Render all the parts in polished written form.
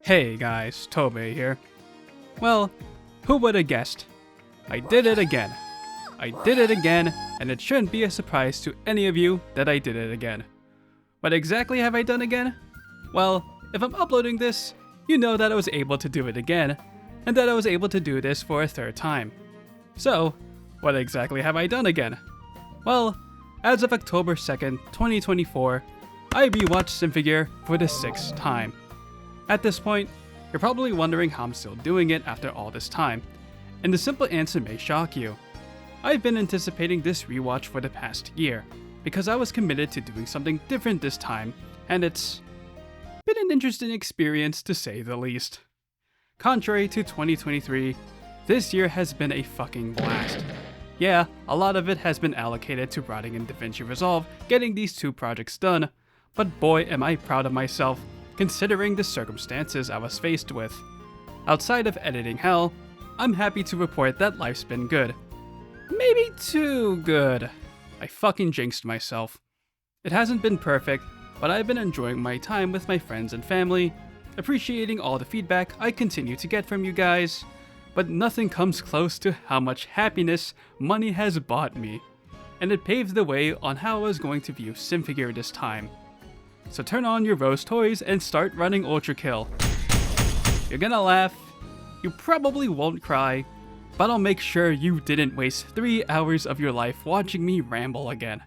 Hey guys, Tobey here. Well, who would have guessed? I did it again. I did it again, and it shouldn't be a surprise to any of you that I did it again. What exactly have I done again? Well, if I'm uploading this, you know that I was able to do it again, and that I was able to do this for a third time. So, what exactly have I done again? Well, as of October 2nd, 2024, I rewatched Symphogear for the 6th time. At this point, you're probably wondering how I'm still doing it after all this time, and the simple answer may shock you. I've been anticipating this rewatch for the past year, because I was committed to doing something different this time, and it's been an interesting experience to say the least. Contrary to 2023, this year has been a fucking blast. Yeah, a lot of it has been allocated to writing in DaVinci Resolve, getting these two projects done, but boy am I proud of myself, considering the circumstances I was faced with. Outside of editing hell, I'm happy to report that life's been good. Maybe too good. I fucking jinxed myself. It hasn't been perfect, but I've been enjoying my time with my friends and family, appreciating all the feedback I continue to get from you guys, but nothing comes close to how much happiness money has bought me, and it paved the way on how I was going to view Symphogear this time. So turn on your rose toys and start running Ultra Kill. You're gonna laugh, you probably won't cry, but I'll make sure you didn't waste 3 hours of your life watching me ramble again.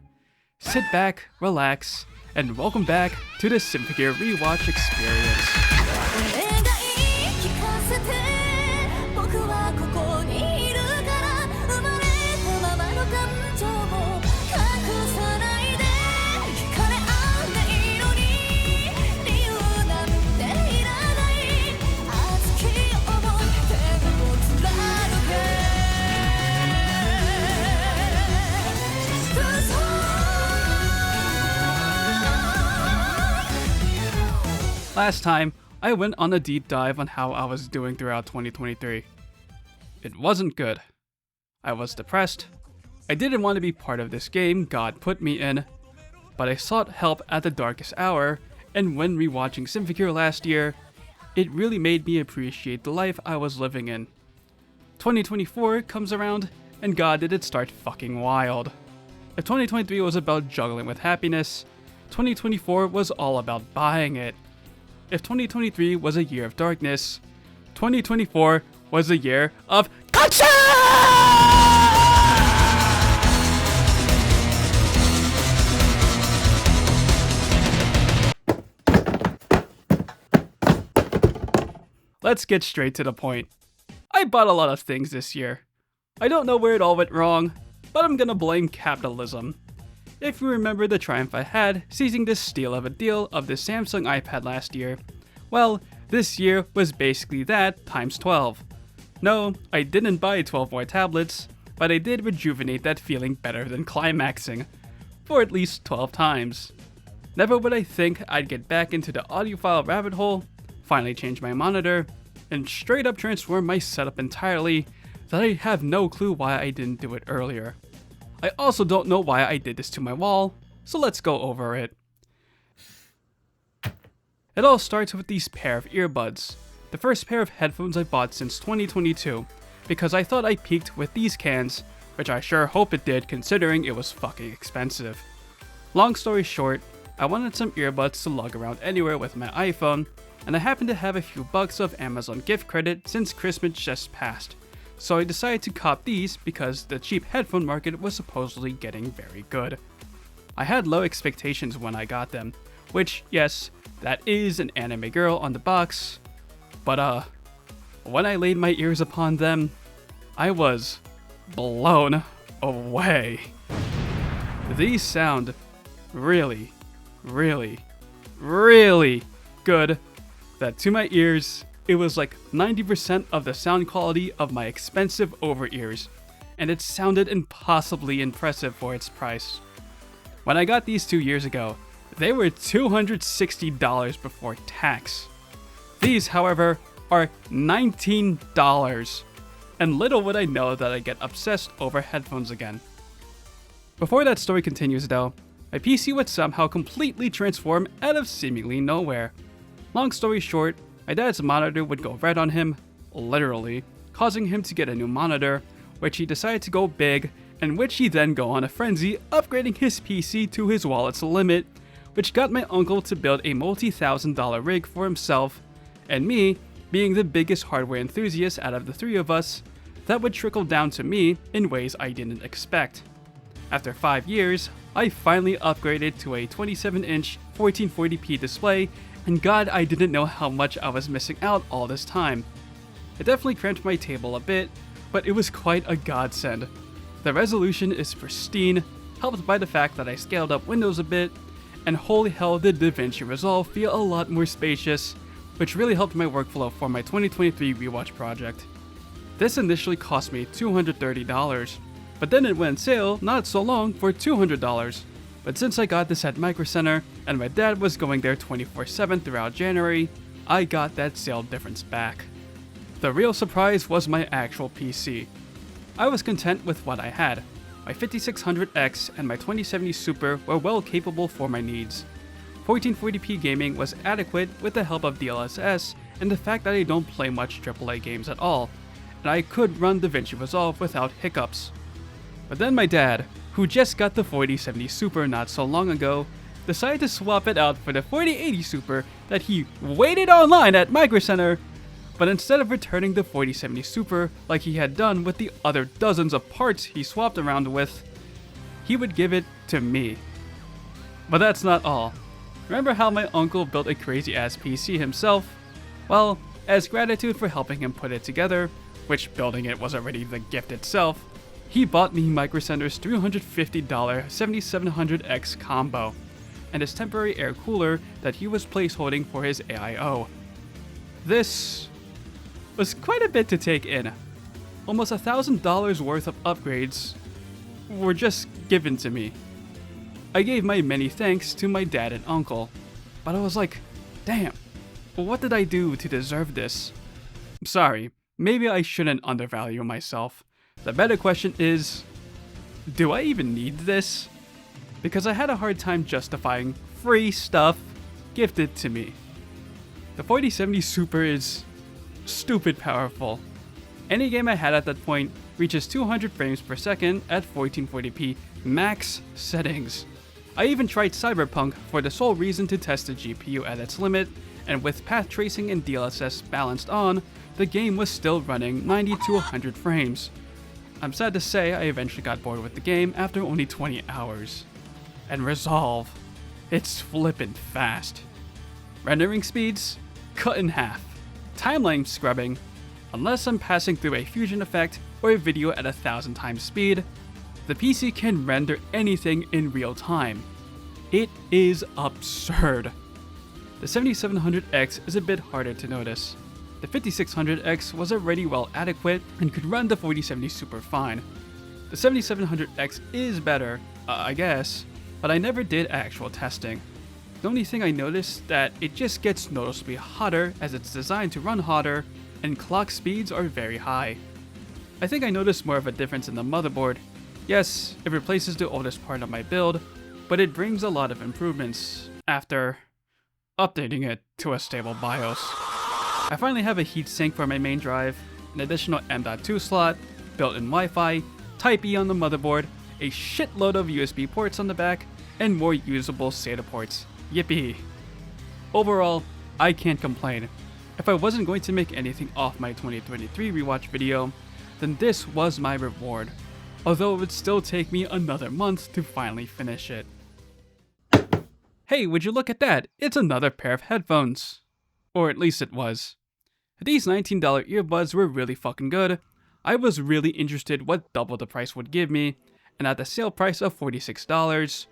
Sit back, relax, and welcome back to the Symphogear Rewatch experience. Last time, I went on a deep dive on how I was doing throughout 2023. It wasn't good. I was depressed. I didn't want to be part of this game God put me in, but I sought help at the darkest hour, and when rewatching Symphogear last year, it really made me appreciate the life I was living in. 2024 comes around, and God did it start fucking wild. If 2023 was about juggling with happiness, 2024 was all about buying it. If 2023 was a year of darkness, 2024 was a year of CONSOOM! Let's get straight to the point. I bought a lot of things this year. I don't know where it all went wrong, but I'm gonna blame capitalism. If you remember the triumph I had seizing this steal of a deal of the Samsung iPad last year, well, this year was basically that times 12. No, I didn't buy 12 more tablets, but I did rejuvenate that feeling better than climaxing, for at least 12 times. Never would I think I'd get back into the audiophile rabbit hole, finally change my monitor, and straight up transform my setup entirely, that I have no clue why I didn't do it earlier. I also don't know why I did this to my wall, so let's go over it. It all starts with these pair of earbuds, the first pair of headphones I bought since 2022, because I thought I peaked with these cans, which I sure hope it did considering it was fucking expensive. Long story short, I wanted some earbuds to lug around anywhere with my iPhone, and I happened to have a few bucks of Amazon gift credit since Christmas just passed. So I decided to cop these because the cheap headphone market was supposedly getting very good. I had low expectations when I got them, which, yes, that is an anime girl on the box, but when I laid my ears upon them, I was blown away. These sound really, really, really good, that to my ears, it was like 90% of the sound quality of my expensive over-ears, and it sounded impossibly impressive for its price. When I got these 2 years ago, they were $260 before tax. These, however, are $19, and little would I know that I get obsessed over headphones again. Before that story continues though, my PC would somehow completely transform out of seemingly nowhere. Long story short, My dad's monitor would go red on him, literally, causing him to get a new monitor, which he decided to go big, and which he then go on a frenzy, upgrading his PC to his wallet's limit, which got my uncle to build a multi-$1,000 rig for himself, and me, being the biggest hardware enthusiast out of the three of us, that would trickle down to me in ways I didn't expect. After 5 years, I finally upgraded to a 27-inch 1440p display, and God, I didn't know how much I was missing out all this time. It definitely cramped my table a bit, but it was quite a godsend. The resolution is pristine, helped by the fact that I scaled up Windows a bit, and holy hell did DaVinci Resolve feel a lot more spacious, which really helped my workflow for my 2023 Rewatch project. This initially cost me $230, but then it went on sale not so long for $200. But since I got this at Micro Center, and my dad was going there 24/7 throughout January, I got that sale difference back. The real surprise was my actual PC. I was content with what I had. My 5600X and my 2070 Super were well capable for my needs. 1440p gaming was adequate with the help of DLSS and the fact that I don't play much AAA games at all, and I could run DaVinci Resolve without hiccups. But then my dad, who just got the 4070 Super not so long ago, decided to swap it out for the 4080 Super that he waited online at Micro Center. But instead of returning the 4070 Super like he had done with the other dozens of parts he swapped around with, he would give it to me. But that's not all. Remember how my uncle built a crazy ass PC himself? Well, as gratitude for helping him put it together, which building it was already the gift itself, he bought me Micro Center's $350 7700X combo, and his temporary air cooler that he was placeholding for his AIO. This was quite a bit to take in. Almost $1,000 worth of upgrades were just given to me. I gave my many thanks to my dad and uncle, but I was like, damn, what did I do to deserve this? Sorry, maybe I shouldn't undervalue myself. The better question is, do I even need this? Because I had a hard time justifying free stuff gifted to me. The 4070 Super is stupid powerful. Any game I had at that point reaches 200 frames per second at 1440p max settings. I even tried Cyberpunk for the sole reason to test the GPU at its limit, and with path tracing and DLSS balanced on, the game was still running 90 to 100 frames. I'm sad to say I eventually got bored with the game after only 20 hours. And Resolve, it's flippin' fast. Rendering speeds, cut in half. Timeline scrubbing, unless I'm passing through a fusion effect or a video at 1,000 times speed, the PC can render anything in real time. It is absurd. The 7700X is a bit harder to notice. The 5600X was already well adequate and could run the 4070 Super fine. The 7700X is better, I guess, but I never did actual testing. The only thing I noticed that it just gets noticeably hotter as it's designed to run hotter, and clock speeds are very high. I think I noticed more of a difference in the motherboard. Yes, it replaces the oldest part of my build, but it brings a lot of improvements after updating it to a stable BIOS. I finally have a heatsink for my main drive, an additional M.2 slot, built-in Wi-Fi, Type-E on the motherboard, a shitload of USB ports on the back, and more usable SATA ports. Yippee! Overall, I can't complain. If I wasn't going to make anything off my 2023 rewatch video, then this was my reward, although it would still take me another month to finally finish it. Hey, would you look at that? It's another pair of headphones. Or at least it was. These $19 earbuds were really fucking good. I was really interested what double the price would give me, and at the sale price of $46,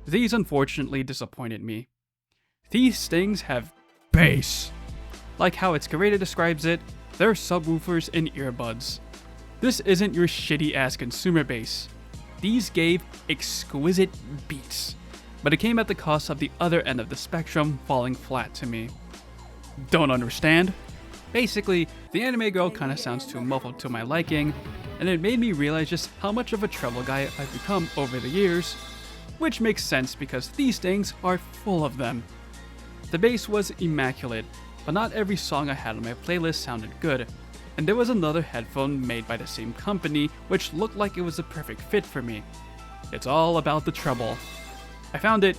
these unfortunately disappointed me. These things have bass. Like how its curator describes it, they're subwoofers and earbuds. This isn't your shitty ass consumer bass. These gave exquisite beats, but it came at the cost of the other end of the spectrum falling flat to me. Don't understand? Basically, the anime girl kinda sounds too muffled to my liking, and it made me realize just how much of a treble guy I've become over the years, which makes sense because these things are full of them. The bass was immaculate, but not every song I had on my playlist sounded good, and there was another headphone made by the same company which looked like it was a perfect fit for me. It's all about the treble. I found it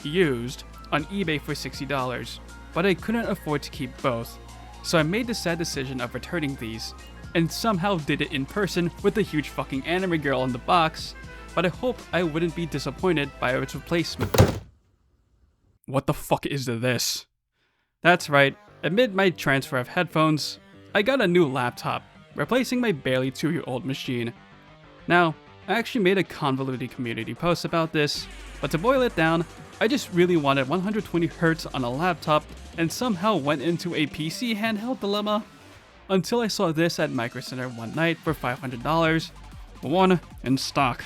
used on eBay for $60, but I couldn't afford to keep both, so I made the sad decision of returning these, and somehow did it in person with the huge fucking anime girl in the box, but I hope I wouldn't be disappointed by its replacement. What the fuck is this? That's right, amid my transfer of headphones, I got a new laptop, replacing my barely 2-year-old machine. Now, I actually made a convoluted community post about this, but to boil it down, I just really wanted 120Hz on a laptop and somehow went into a PC handheld dilemma until I saw this at Micro Center one night for $500, one in stock.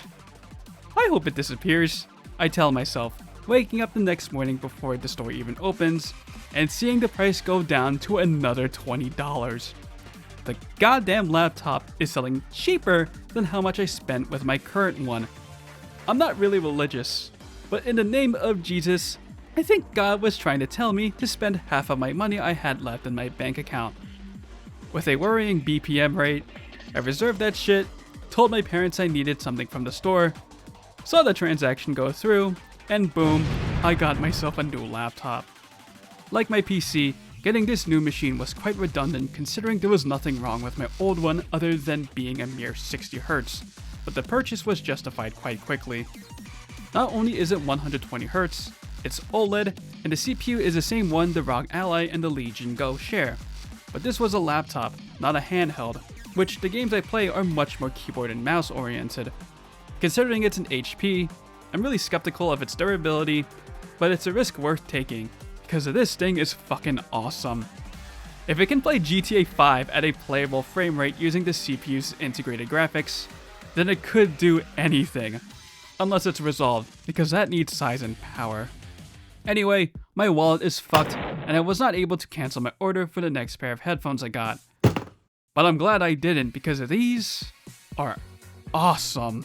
I hope it disappears, I tell myself, waking up the next morning before the store even opens and seeing the price go down to another $20. The goddamn laptop is selling cheaper than how much I spent with my current one. I'm not really religious, but in the name of Jesus, I think God was trying to tell me to spend half of my money I had left in my bank account. With a worrying BPM rate, I reserved that shit, told my parents I needed something from the store, saw the transaction go through, and boom, I got myself a new laptop. Like my PC, getting this new machine was quite redundant considering there was nothing wrong with my old one other than being a mere 60Hz, but the purchase was justified quite quickly. Not only is it 120Hz, it's OLED, and the CPU is the same one the ROG Ally and the Legion Go share. But this was a laptop, not a handheld, which the games I play are much more keyboard and mouse oriented. Considering it's an HP, I'm really skeptical of its durability, but it's a risk worth taking, because this thing is fucking awesome. If it can play GTA 5 at a playable frame rate using the CPU's integrated graphics, then it could do anything. Unless it's resolved, because that needs size and power. Anyway, my wallet is fucked, and I was not able to cancel my order for the next pair of headphones I got. But I'm glad I didn't, because these are awesome.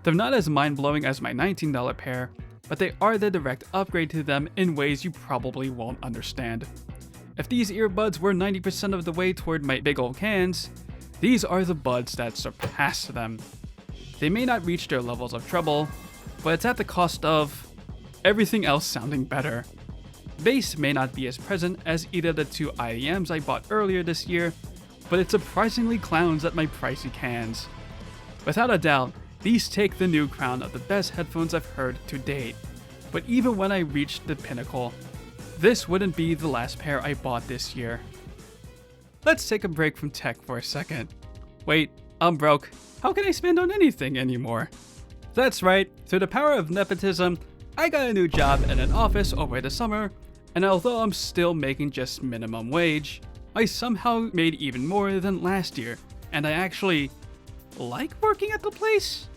They're not as mind-blowing as my $19 pair, but they are the direct upgrade to them in ways you probably won't understand. If these earbuds were 90% of the way toward my big old cans, these are the buds that surpass them. They may not reach their levels of treble, but it's at the cost of everything else sounding better. Bass may not be as present as either the two IEMs I bought earlier this year, but it surprisingly clowns at my pricey cans. Without a doubt, these take the new crown of the best headphones I've heard to date, but even when I reached the pinnacle, this wouldn't be the last pair I bought this year. Let's take a break from tech for a second. Wait, I'm broke. How can I spend on anything anymore? That's right, through the power of nepotism, I got a new job at an office over the summer, and although I'm still making just minimum wage, I somehow made even more than last year, and I actually like working at the place.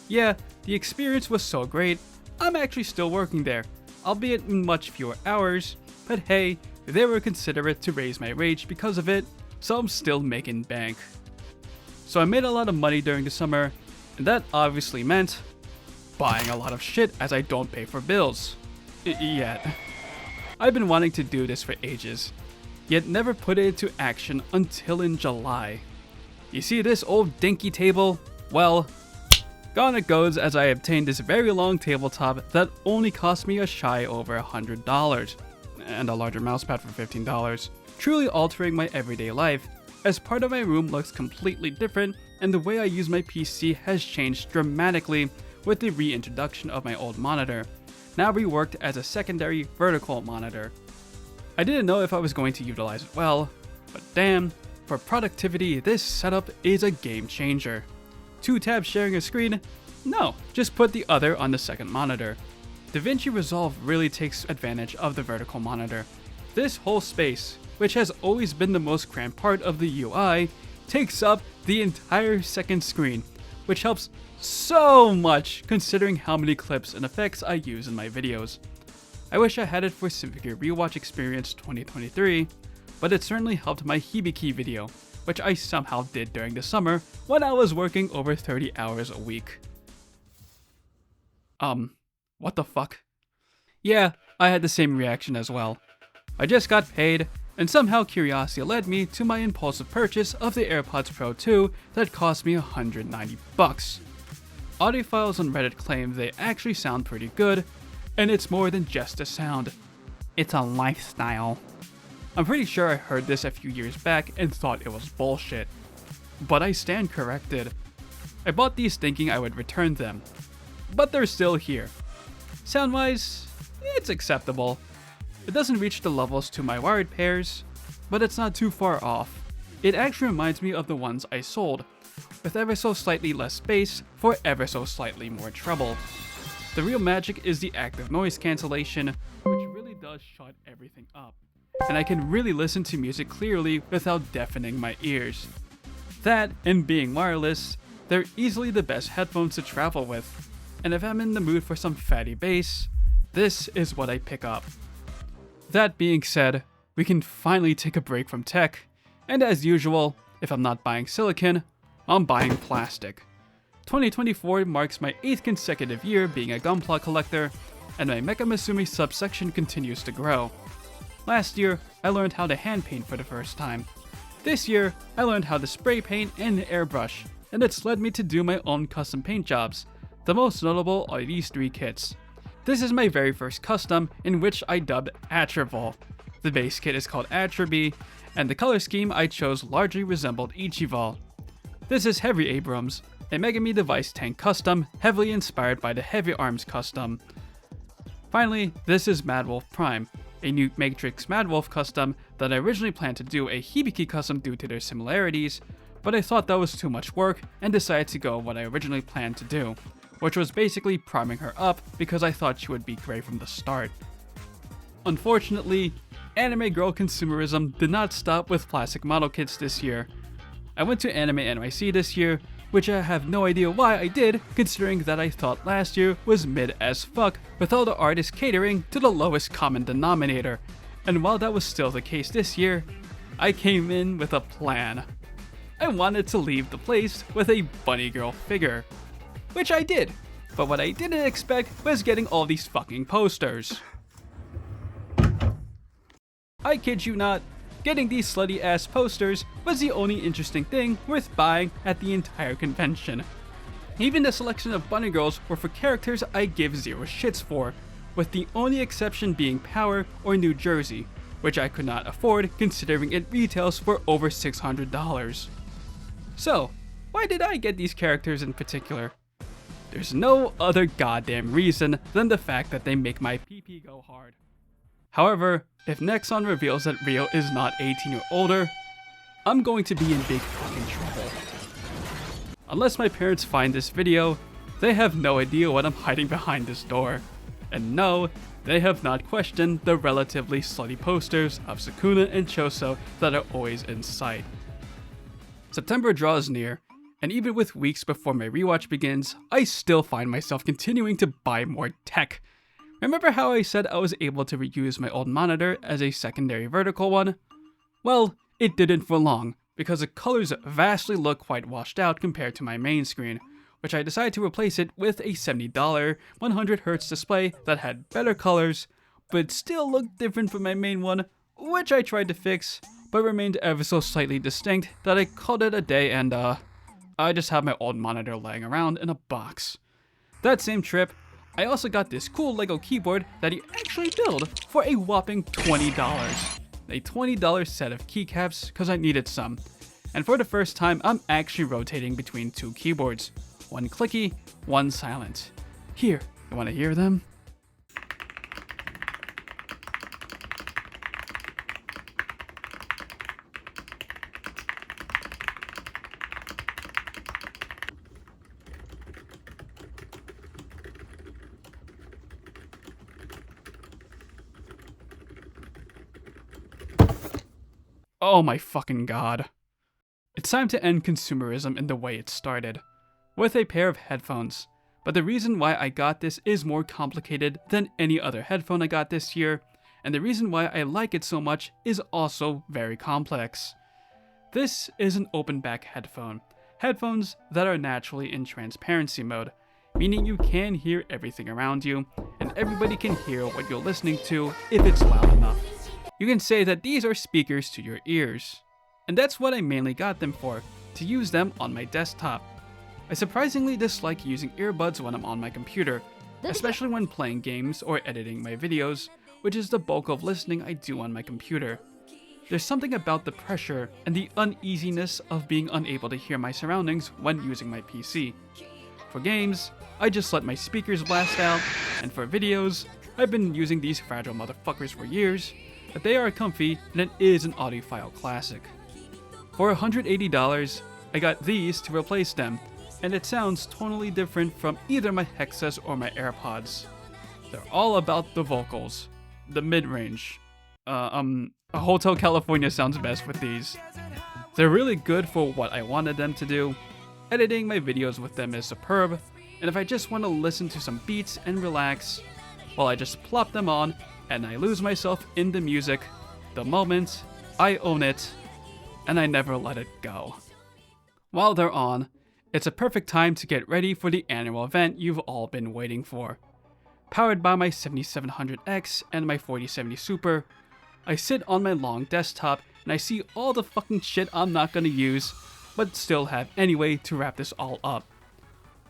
Yeah, the experience was so great, I'm actually still working there, albeit in much fewer hours, but hey, they were considerate to raise my wage because of it, so I'm still making bank. So I made a lot of money during the summer, and that obviously meant buying a lot of shit as I don't pay for bills. Yet. I've been wanting to do this for ages, yet never put it into action until in July. You see this old dinky table? Well, gone it goes as I obtained this very long tabletop that only cost me a shy over $100, and a larger mousepad for $15, truly altering my everyday life, as part of my room looks completely different and the way I use my PC has changed dramatically with the reintroduction of my old monitor, now reworked as a secondary vertical monitor. I didn't know if I was going to utilize it well, but damn, for productivity this setup is a game changer. 2 tabs sharing a screen? No, just put the other on the second monitor. DaVinci Resolve really takes advantage of the vertical monitor. This whole space, which has always been the most cramped part of the UI, takes up the entire second screen, which helps so much considering how many clips and effects I use in my videos. I wish I had it for Symphogear Rewatch Experience 2023, but it certainly helped my Hibiki video, which I somehow did during the summer when I was working over 30 hours a week. What the fuck? Yeah, I had the same reaction as well. I just got paid, And somehow curiosity led me to my impulsive purchase of the AirPods Pro 2 that cost me $190 bucks. Audiophiles on Reddit claim they actually sound pretty good, and it's more than just a sound. It's a lifestyle. I'm pretty sure I heard this a few years back and thought it was bullshit. But I stand corrected. I bought these thinking I would return them. But they're still here. Sound-wise, it's acceptable. It doesn't reach the levels to my wired pairs, but it's not too far off. It actually reminds me of the ones I sold, with ever so slightly less bass for ever so slightly more treble. The real magic is the active noise cancellation, which really does shut everything up, and I can really listen to music clearly without deafening my ears. That, and being wireless, they're easily the best headphones to travel with, and if I'm in the mood for some fatty bass, this is what I pick up. That being said, we can finally take a break from tech, and as usual, if I'm not buying silicon, I'm buying plastic. 2024 marks my 8th consecutive year being a Gunpla collector, and my Mecha Masumi subsection continues to grow. Last year, I learned how to hand paint for the first time. This year, I learned how to spray paint and airbrush, and it's led me to do my own custom paint jobs. The most notable are these 3 kits. This is my very first custom, in which I dubbed Atrevol. The base kit is called Atrebi, and the color scheme I chose largely resembled Ichivol. This is Heavy Abrams, a Megami Device tank custom heavily inspired by the Heavy Arms custom. Finally, this is Madwolf Prime, a new Matrix Madwolf custom that I originally planned to do a Hibiki custom due to their similarities, but I thought that was too much work and decided to go what I originally planned to do, which was basically priming her up because I thought she would be great from the start. Unfortunately, anime girl consumerism did not stop with plastic model kits this year. I went to Anime NYC this year, which I have no idea why I did, considering that I thought last year was mid as fuck with all the artists catering to the lowest common denominator, and while that was still the case this year, I came in with a plan. I wanted to leave the place with a bunny girl figure. Which I did, but what I didn't expect was getting all these fucking posters. I kid you not, getting these slutty ass posters was the only interesting thing worth buying at the entire convention. Even the selection of bunny girls were for characters I give zero shits for, with the only exception being Power or New Jersey, which I could not afford considering it retails for over $600. So, why did I get these characters in particular? There's no other goddamn reason than the fact that they make my PP go hard. However, if Nexon reveals that Rio is not 18 or older, I'm going to be in big fucking trouble. Unless my parents find this video, they have no idea what I'm hiding behind this door. And no, they have not questioned the relatively slutty posters of Sukuna and Choso that are always in sight. September draws near, and even with weeks before my rewatch begins, I still find myself continuing to buy more tech. Remember how I said I was able to reuse my old monitor as a secondary vertical one? Well, it didn't for long, because the colors vastly look quite washed out compared to my main screen, which I decided to replace it with a $70 100Hz display that had better colors, but still looked different from my main one, which I tried to fix, but remained ever so slightly distinct that I called it a day and I just have my old monitor laying around in a box. That same trip, I also got this cool Lego keyboard that you actually build for a whopping $20. A $20 set of keycaps because I needed some. And for the first time, I'm actually rotating between 2 keyboards. One clicky, one silent. Here, you want to hear them? Oh my fucking god. It's time to end consumerism in the way it started, with a pair of headphones. But the reason why I got this is more complicated than any other headphone I got this year, and the reason why I like it so much is also very complex. This is an open back headphone. Headphones that are naturally in transparency mode, meaning you can hear everything around you, and everybody can hear what you're listening to if it's loud enough. You can say that these are speakers to your ears. And that's what I mainly got them for, to use them on my desktop. I surprisingly dislike using earbuds when I'm on my computer, especially when playing games or editing my videos, which is the bulk of listening I do on my computer. There's something about the pressure and the uneasiness of being unable to hear my surroundings when using my PC. For games, I just let my speakers blast out, and for videos, I've been using these fragile motherfuckers for years, but they are comfy and it is an audiophile classic. For $180, I got these to replace them, and it sounds totally different from either my Hexas or my AirPods. They're all about the vocals, the mid-range. Hotel California sounds best with these. They're really good for what I wanted them to do. Editing my videos with them is superb, and if I just want to listen to some beats and relax, well, I just plop them on and I lose myself in the music, the moment, I own it, and I never let it go. While they're on, it's a perfect time to get ready for the annual event you've all been waiting for. Powered by my 7700X and my 4070 Super, I sit on my long desktop and I see all the fucking shit I'm not gonna use, but still have anyway to wrap this all up.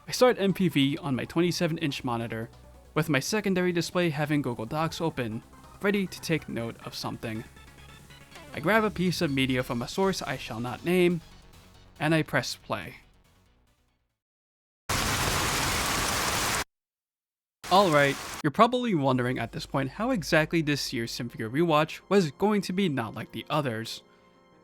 I start MPV on my 27-inch monitor, with my secondary display having Google Docs open, ready to take note of something. I grab a piece of media from a source I shall not name, and I press play. Alright, you're probably wondering at this point how exactly this year's Symphogear Rewatch was going to be not like the others.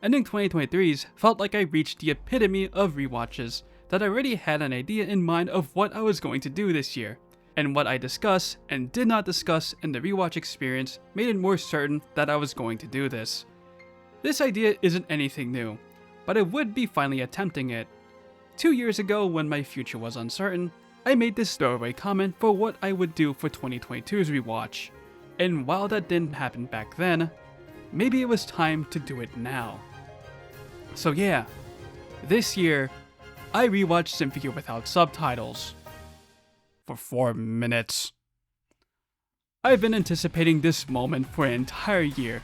Ending 2023's felt like I reached the epitome of rewatches, that I already had an idea in mind of what I was going to do this year, and what I discussed and did not discuss in the rewatch experience made it more certain that I was going to do this. This idea isn't anything new, but I would be finally attempting it. 2 years ago, when my future was uncertain, I made this throwaway comment for what I would do for 2022's rewatch, and while that didn't happen back then, maybe it was time to do it now. So yeah, this year, I rewatched Symphogear without subtitles. For 4 minutes. I've been anticipating this moment for an entire year,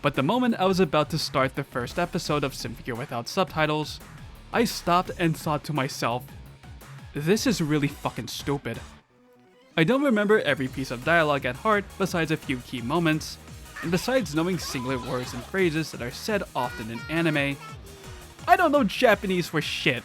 but the moment I was about to start the first episode of Symphogear without subtitles, I stopped and thought to myself, this is really fucking stupid. I don't remember every piece of dialogue at heart besides a few key moments, and besides knowing singular words and phrases that are said often in anime, I don't know Japanese for shit.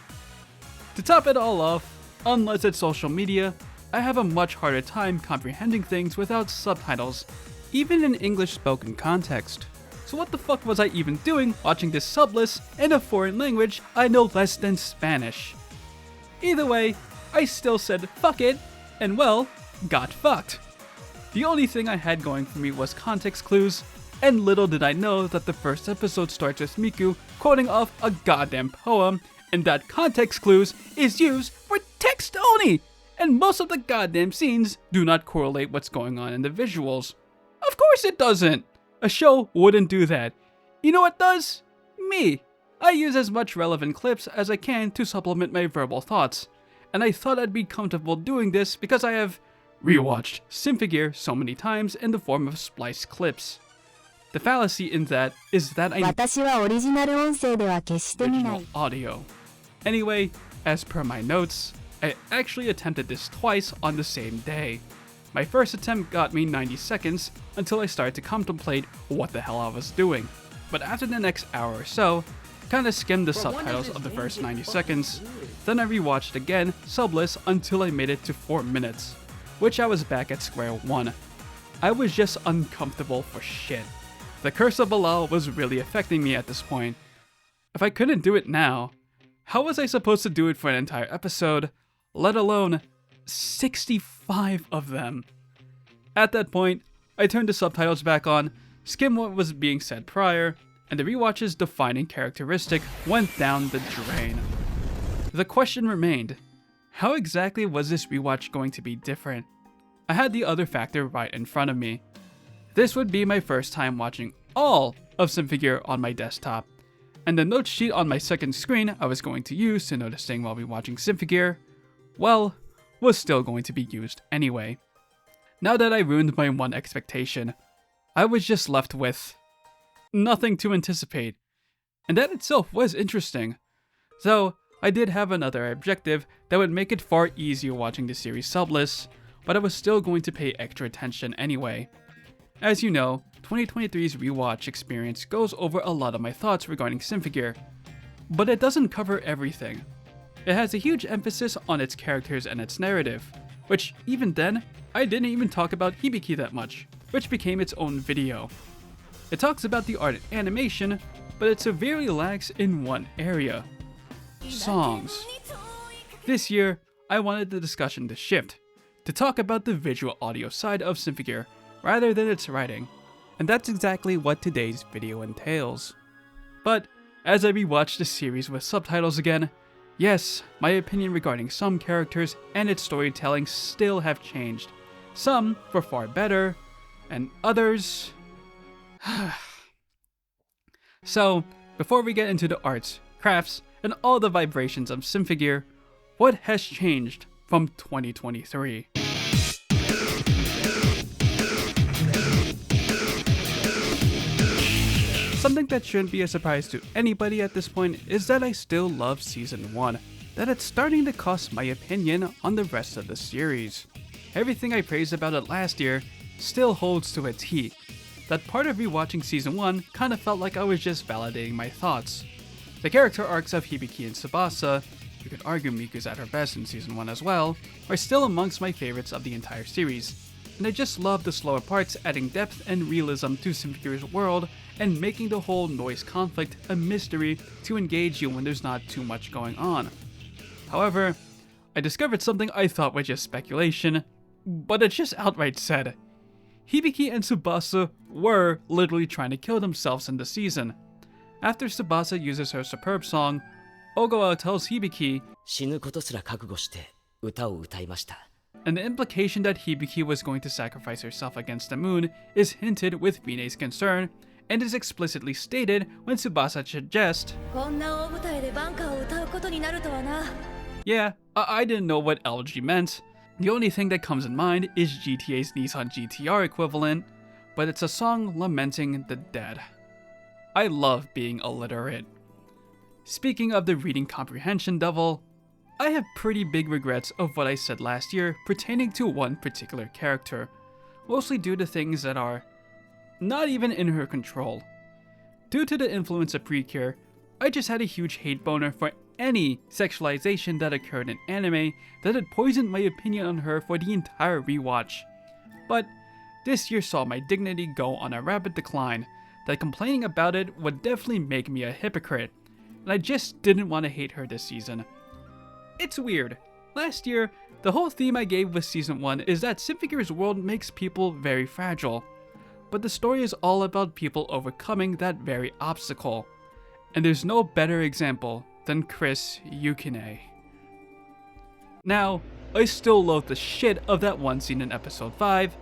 To top it all off, unless it's social media, I have a much harder time comprehending things without subtitles, even in English spoken context. So what the fuck was I even doing watching this subless in a foreign language I know less than Spanish? Either way, I still said fuck it, and well, got fucked. The only thing I had going for me was context clues, and little did I know that the first episode starts with Miku quoting off a goddamn poem, and that context clues is used for text only, and most of the goddamn scenes do not correlate what's going on in the visuals. Of course it doesn't! A show wouldn't do that. You know what does? Me. I use as much relevant clips as I can to supplement my verbal thoughts, and I thought I'd be comfortable doing this because I have rewatched Symphogear so many times in the form of spliced clips. The fallacy in that is that I need original audio. Anyway, as per my notes, I actually attempted this twice on the same day. My first attempt got me 90 seconds until I started to contemplate what the hell I was doing. But after the next hour or so, kinda skimmed the subtitles of the first 90 seconds, then I rewatched again, subless, until I made it to 4 minutes, which I was back at square one. I was just uncomfortable for shit. The Curse of Bilal was really affecting me at this point. If I couldn't do it now, how was I supposed to do it for an entire episode, let alone 65 of them? At that point, I turned the subtitles back on, skimmed what was being said prior, and the rewatch's defining characteristic went down the drain. The question remained, how exactly was this rewatch going to be different? I had the other factor right in front of me. This would be my first time watching all of Symphogear on my desktop, and the note sheet on my second screen I was going to use to noticing while rewatching Symphogear, well, was still going to be used anyway. Now that I ruined my one expectation, I was just left with nothing to anticipate. And that itself was interesting. So, I did have another objective that would make it far easier watching the series subless, but I was still going to pay extra attention anyway. As you know, 2023's Rewatch experience goes over a lot of my thoughts regarding Symphogear, but it doesn't cover everything. It has a huge emphasis on its characters and its narrative, which even then, I didn't even talk about Hibiki that much, which became its own video. It talks about the art and animation, but it severely lags in one area: songs. This year, I wanted the discussion to shift, to talk about the visual audio side of Symphogear rather than its writing, and that's exactly what today's video entails. But as I rewatched the series with subtitles again, yes, my opinion regarding some characters and its storytelling still have changed. Some for far better, and others... So, before we get into the arts, crafts, and all the vibrations of Symphogear, what has changed from 2023? Something that shouldn't be a surprise to anybody at this point is that I still love Season 1, that it's starting to cost my opinion on the rest of the series. Everything I praised about it last year still holds to its heat. That part of rewatching Season 1 kinda felt like I was just validating my thoughts. The character arcs of Hibiki and Tsubasa, you could argue Miku's at her best in Season 1 as well, are still amongst my favorites of the entire series, and I just love the slower parts adding depth and realism to Symphogear's world and making the whole noise conflict a mystery to engage you when there's not too much going on. However, I discovered something I thought was just speculation, but it's just outright said. Hibiki and Tsubasa were literally trying to kill themselves in the season. After Tsubasa uses her superb song, Ogawa tells Hibiki, 死ぬことすら覚悟して歌を歌いました。 and the implication that Hibiki was going to sacrifice herself against the moon is hinted with Fine's concern, and is explicitly stated when Tsubasa suggests, こんな大舞台でバンカーを歌うことになるとはな。 Yeah, I didn't know what LG meant. The only thing that comes in mind is GTA's Nissan GTR equivalent, but it's a song lamenting the dead. I love being illiterate. Speaking of the reading comprehension devil, I have pretty big regrets of what I said last year pertaining to one particular character, mostly due to things that are not even in her control. Due to the influence of Precure, I just had a huge hate boner for any sexualization that occurred in anime that had poisoned my opinion on her for the entire rewatch. But this year saw my dignity go on a rapid decline, that complaining about it would definitely make me a hypocrite, and I just didn't want to hate her this season. It's weird. Last year, the whole theme I gave with Season 1 is that Symphogear's world makes people very fragile, but the story is all about people overcoming that very obstacle. And there's no better example than Chris Yukine. Now, I still love the shit of that one scene in episode 5.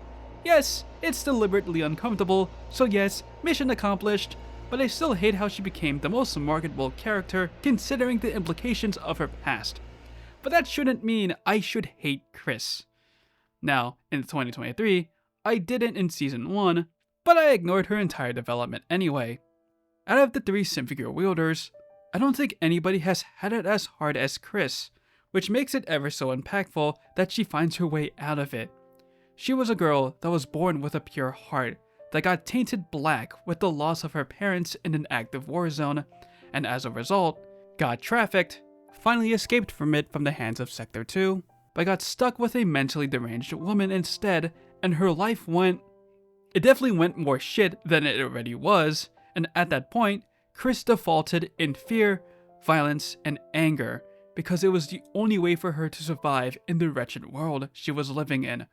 Yes, it's deliberately uncomfortable, so yes, mission accomplished, but I still hate how she became the most marketable character considering the implications of her past. But that shouldn't mean I should hate Chris. Now, in 2023, I didn't in Season 1, but I ignored her entire development anyway. Out of the 3 Symphogear wielders, I don't think anybody has had it as hard as Chris, which makes it ever so impactful that she finds her way out of it. She was a girl that was born with a pure heart, that got tainted black with the loss of her parents in an active war zone, and as a result, got trafficked, finally escaped from it from the hands of Sector 2, but got stuck with a mentally deranged woman instead, and her life it definitely went more shit than it already was, and at that point, Chris defaulted in fear, violence, and anger, because it was the only way for her to survive in the wretched world she was living in.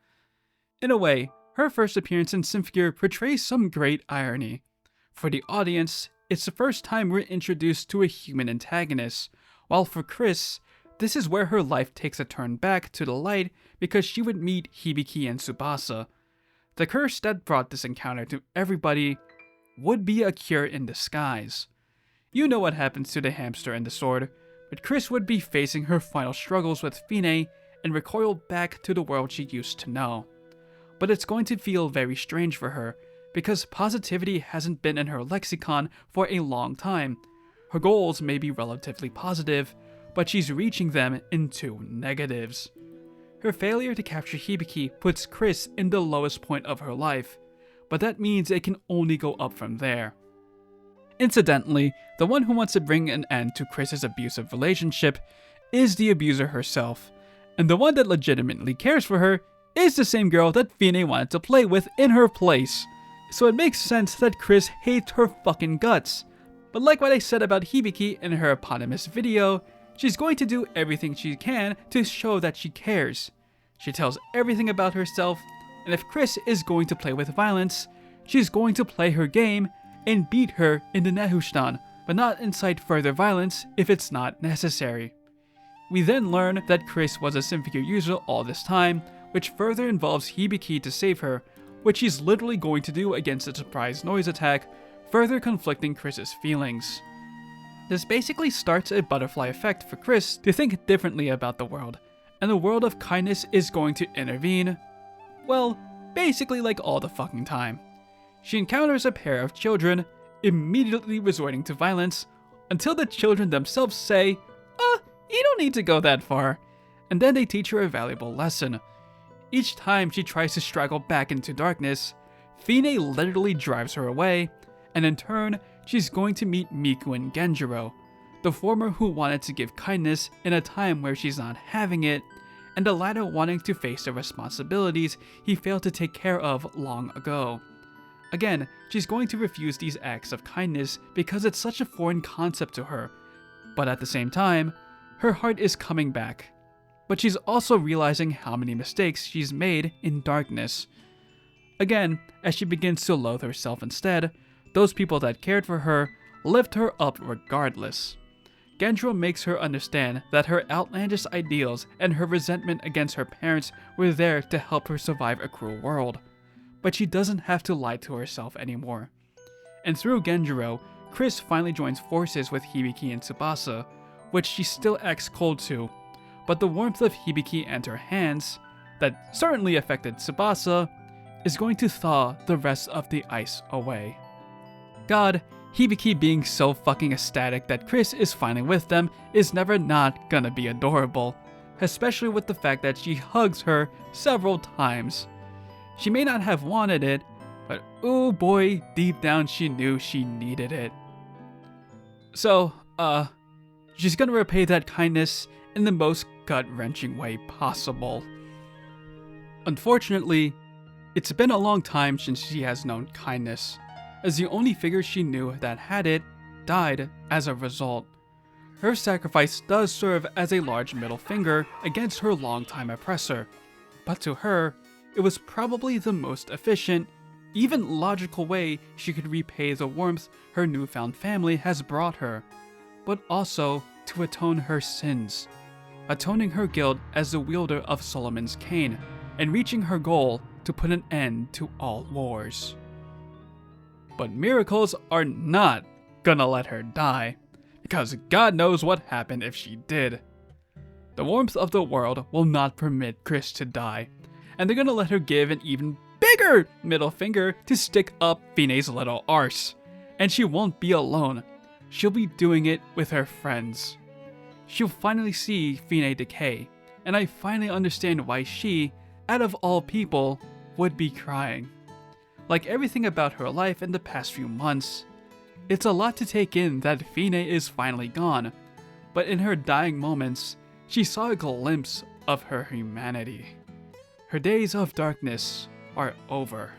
In a way, her first appearance in Symphogear portrays some great irony. For the audience, it's the first time we're introduced to a human antagonist, while for Chris, this is where her life takes a turn back to the light because she would meet Hibiki and Tsubasa. The curse that brought this encounter to everybody would be a cure in disguise. You know what happens to the hamster and the sword, but Chris would be facing her final struggles with Fine and recoil back to the world she used to know. But it's going to feel very strange for her, because positivity hasn't been in her lexicon for a long time. Her goals may be relatively positive, but she's reaching them into negatives. Her failure to capture Hibiki puts Chris in the lowest point of her life, but that means it can only go up from there. Incidentally, the one who wants to bring an end to Chris's abusive relationship is the abuser herself, and the one that legitimately cares for her is the same girl that Fine wanted to play with in her place. So it makes sense that Chris hates her fucking guts. But like what I said about Hibiki in her eponymous video, she's going to do everything she can to show that she cares. She tells everything about herself, and if Chris is going to play with violence, she's going to play her game and beat her in the Nehushtan, but not incite further violence if it's not necessary. We then learn that Chris was a Symphogear user all this time, which further involves Hibiki to save her, which he's literally going to do against a surprise noise attack, further conflicting Chris's feelings. This basically starts a butterfly effect for Chris to think differently about the world, and the world of kindness is going to intervene, well, basically like all the fucking time. She encounters a pair of children, immediately resorting to violence, until the children themselves say, you don't need to go that far, and then they teach her a valuable lesson. Each time she tries to struggle back into darkness, Fine literally drives her away, and in turn, she's going to meet Miku and Genjiro, the former who wanted to give kindness in a time where she's not having it, and the latter wanting to face the responsibilities he failed to take care of long ago. Again, she's going to refuse these acts of kindness because it's such a foreign concept to her, but at the same time, her heart is coming back. But she's also realizing how many mistakes she's made in darkness. Again, as she begins to loathe herself instead, those people that cared for her lift her up regardless. Genjiro makes her understand that her outlandish ideals and her resentment against her parents were there to help her survive a cruel world. But she doesn't have to lie to herself anymore. And through Genjiro, Chris finally joins forces with Hibiki and Tsubasa, which she still acts cold to, but the warmth of Hibiki and her hands, that certainly affected Tsubasa, is going to thaw the rest of the ice away. God, Hibiki being so fucking ecstatic that Chris is finally with them is never not gonna be adorable, especially with the fact that she hugs her several times. She may not have wanted it, but oh boy, deep down she knew she needed it. So, she's gonna repay that kindness in the most gut-wrenching way possible. Unfortunately, it's been a long time since she has known kindness, as the only figure she knew that had it died as a result. Her sacrifice does serve as a large middle finger against her longtime oppressor, but to her, it was probably the most efficient, even logical way she could repay the warmth her newfound family has brought her, but also to atone her sins, atoning her guilt as the wielder of Solomon's cane, and reaching her goal to put an end to all wars. But miracles are not gonna let her die, because God knows what happened if she did. The warmth of the world will not permit Chris to die, and they're gonna let her give an even bigger middle finger to stick up Fine's little arse. And she won't be alone. She'll be doing it with her friends. She'll finally see Fine decay, and I finally understand why she, out of all people, would be crying. Like everything about her life in the past few months, it's a lot to take in that Fine is finally gone, but in her dying moments, she saw a glimpse of her humanity. Her days of darkness are over.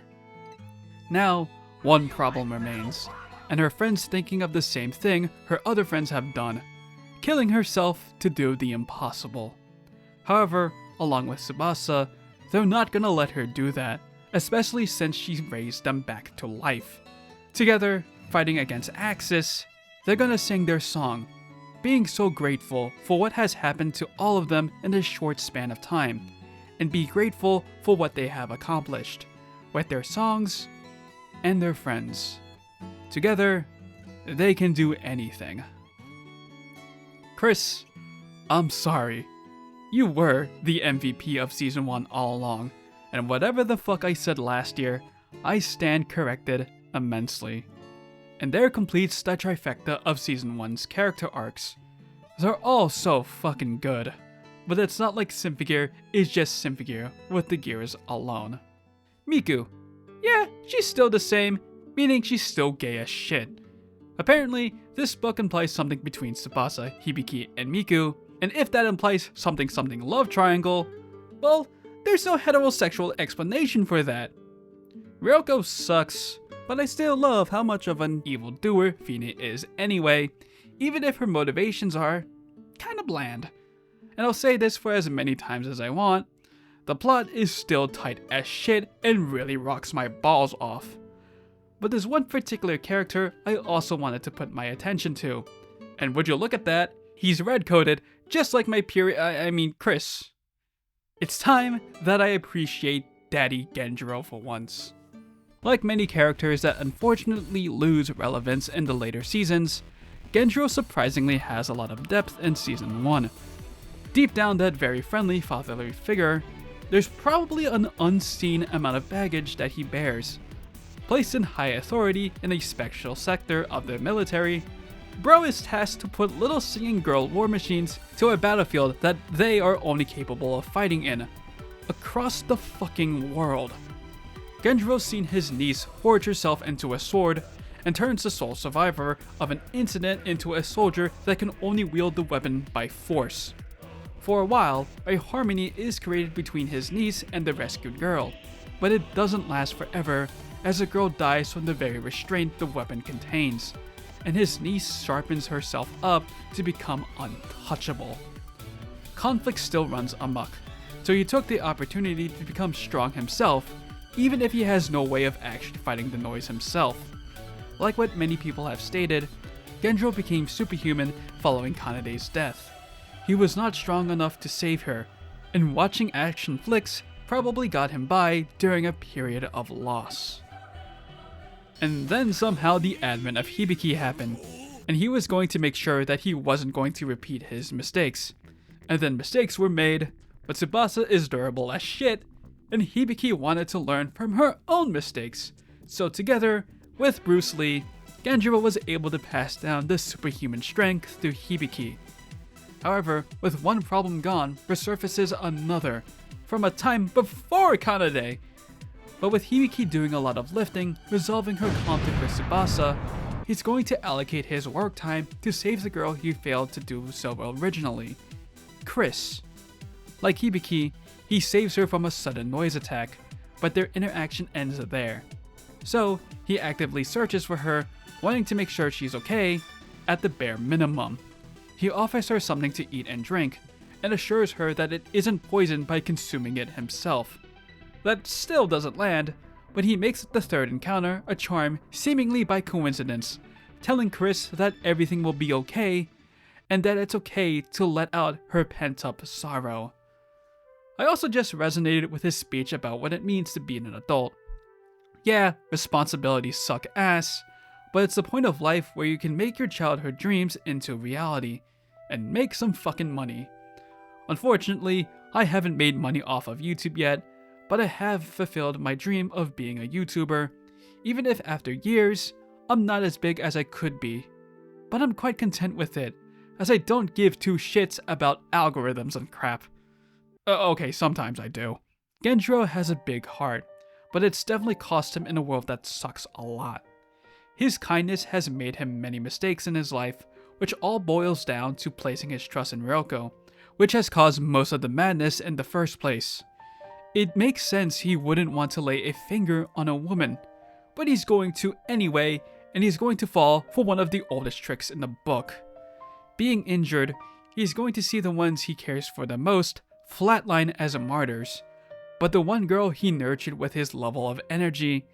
Now, one problem remains, and her friends thinking of the same thing her other friends have done, killing herself to do the impossible. However, along with Tsubasa, they're not gonna let her do that, especially since she raised them back to life. Together, fighting against Axis, they're gonna sing their song, being so grateful for what has happened to all of them in this short span of time, and be grateful for what they have accomplished, with their songs and their friends. Together, they can do anything. Chris, I'm sorry. You were the MVP of Season 1 all along, and whatever the fuck I said last year, I stand corrected immensely. And there completes the trifecta of Season 1's character arcs. They're all so fucking good, but it's not like Symphogear is just Symphogear with the gears alone. Miku. Yeah, she's still the same, meaning she's still gay as shit. Apparently, this book implies something between Tsubasa, Hibiki, and Miku, and if that implies something love triangle, well, there's no heterosexual explanation for that. Ryoko sucks, but I still love how much of an evildoer Fine is anyway, even if her motivations are kinda bland. And I'll say this for as many times as I want, the plot is still tight as shit and really rocks my balls off. But there's one particular character I also wanted to put my attention to, and would you look at that, he's red-coded just like my Chris. It's time that I appreciate Daddy Genjiro for once. Like many characters that unfortunately lose relevance in the later seasons, Genjiro surprisingly has a lot of depth in Season 1. Deep down that very friendly fatherly figure, there's probably an unseen amount of baggage that he bears. Placed in high authority in a special sector of the military, Bro is tasked to put little singing girl war machines to a battlefield that they are only capable of fighting in, across the fucking world. Genjiro's seen his niece forge herself into a sword and turns the sole survivor of an incident into a soldier that can only wield the weapon by force. For a while, a harmony is created between his niece and the rescued girl, but it doesn't last forever as the girl dies from the very restraint the weapon contains, and his niece sharpens herself up to become untouchable. Conflict still runs amok, so he took the opportunity to become strong himself, even if he has no way of actually fighting the noise himself. Like what many people have stated, Genjiro became superhuman following Kanade's death. He was not strong enough to save her, and watching action flicks probably got him by during a period of loss. And then somehow the advent of Hibiki happened, and he was going to make sure that he wasn't going to repeat his mistakes. And then mistakes were made, but Tsubasa is durable as shit, and Hibiki wanted to learn from her own mistakes. So together, with Bruce Lee, Genjiro was able to pass down the superhuman strength to Hibiki. However, with one problem gone, resurfaces another, from a time before Kanade. But with Hibiki doing a lot of lifting, resolving her conflict with Tsubasa, he's going to allocate his work time to save the girl he failed to do so well originally, Chris. Like Hibiki, he saves her from a sudden noise attack, but their interaction ends there. So, he actively searches for her, wanting to make sure she's okay, at the bare minimum. He offers her something to eat and drink, and assures her that it isn't poisoned by consuming it himself. That still doesn't land, but he makes the third encounter a charm seemingly by coincidence, telling Chris that everything will be okay, and that it's okay to let out her pent-up sorrow. I also just resonated with his speech about what it means to be an adult. Yeah, responsibilities suck ass, but it's the point of life where you can make your childhood dreams into reality, and make some fucking money. Unfortunately, I haven't made money off of YouTube yet, but I have fulfilled my dream of being a YouTuber, even if after years, I'm not as big as I could be. But I'm quite content with it, as I don't give two shits about algorithms and crap. Okay, sometimes I do. Genjiro has a big heart, but it's definitely cost him in a world that sucks a lot. His kindness has made him many mistakes in his life, which all boils down to placing his trust in Ryoko, which has caused most of the madness in the first place. It makes sense he wouldn't want to lay a finger on a woman, but he's going to anyway, and he's going to fall for one of the oldest tricks in the book. Being injured, he's going to see the ones he cares for the most flatline as martyrs, but the one girl he nurtured with his level of energy,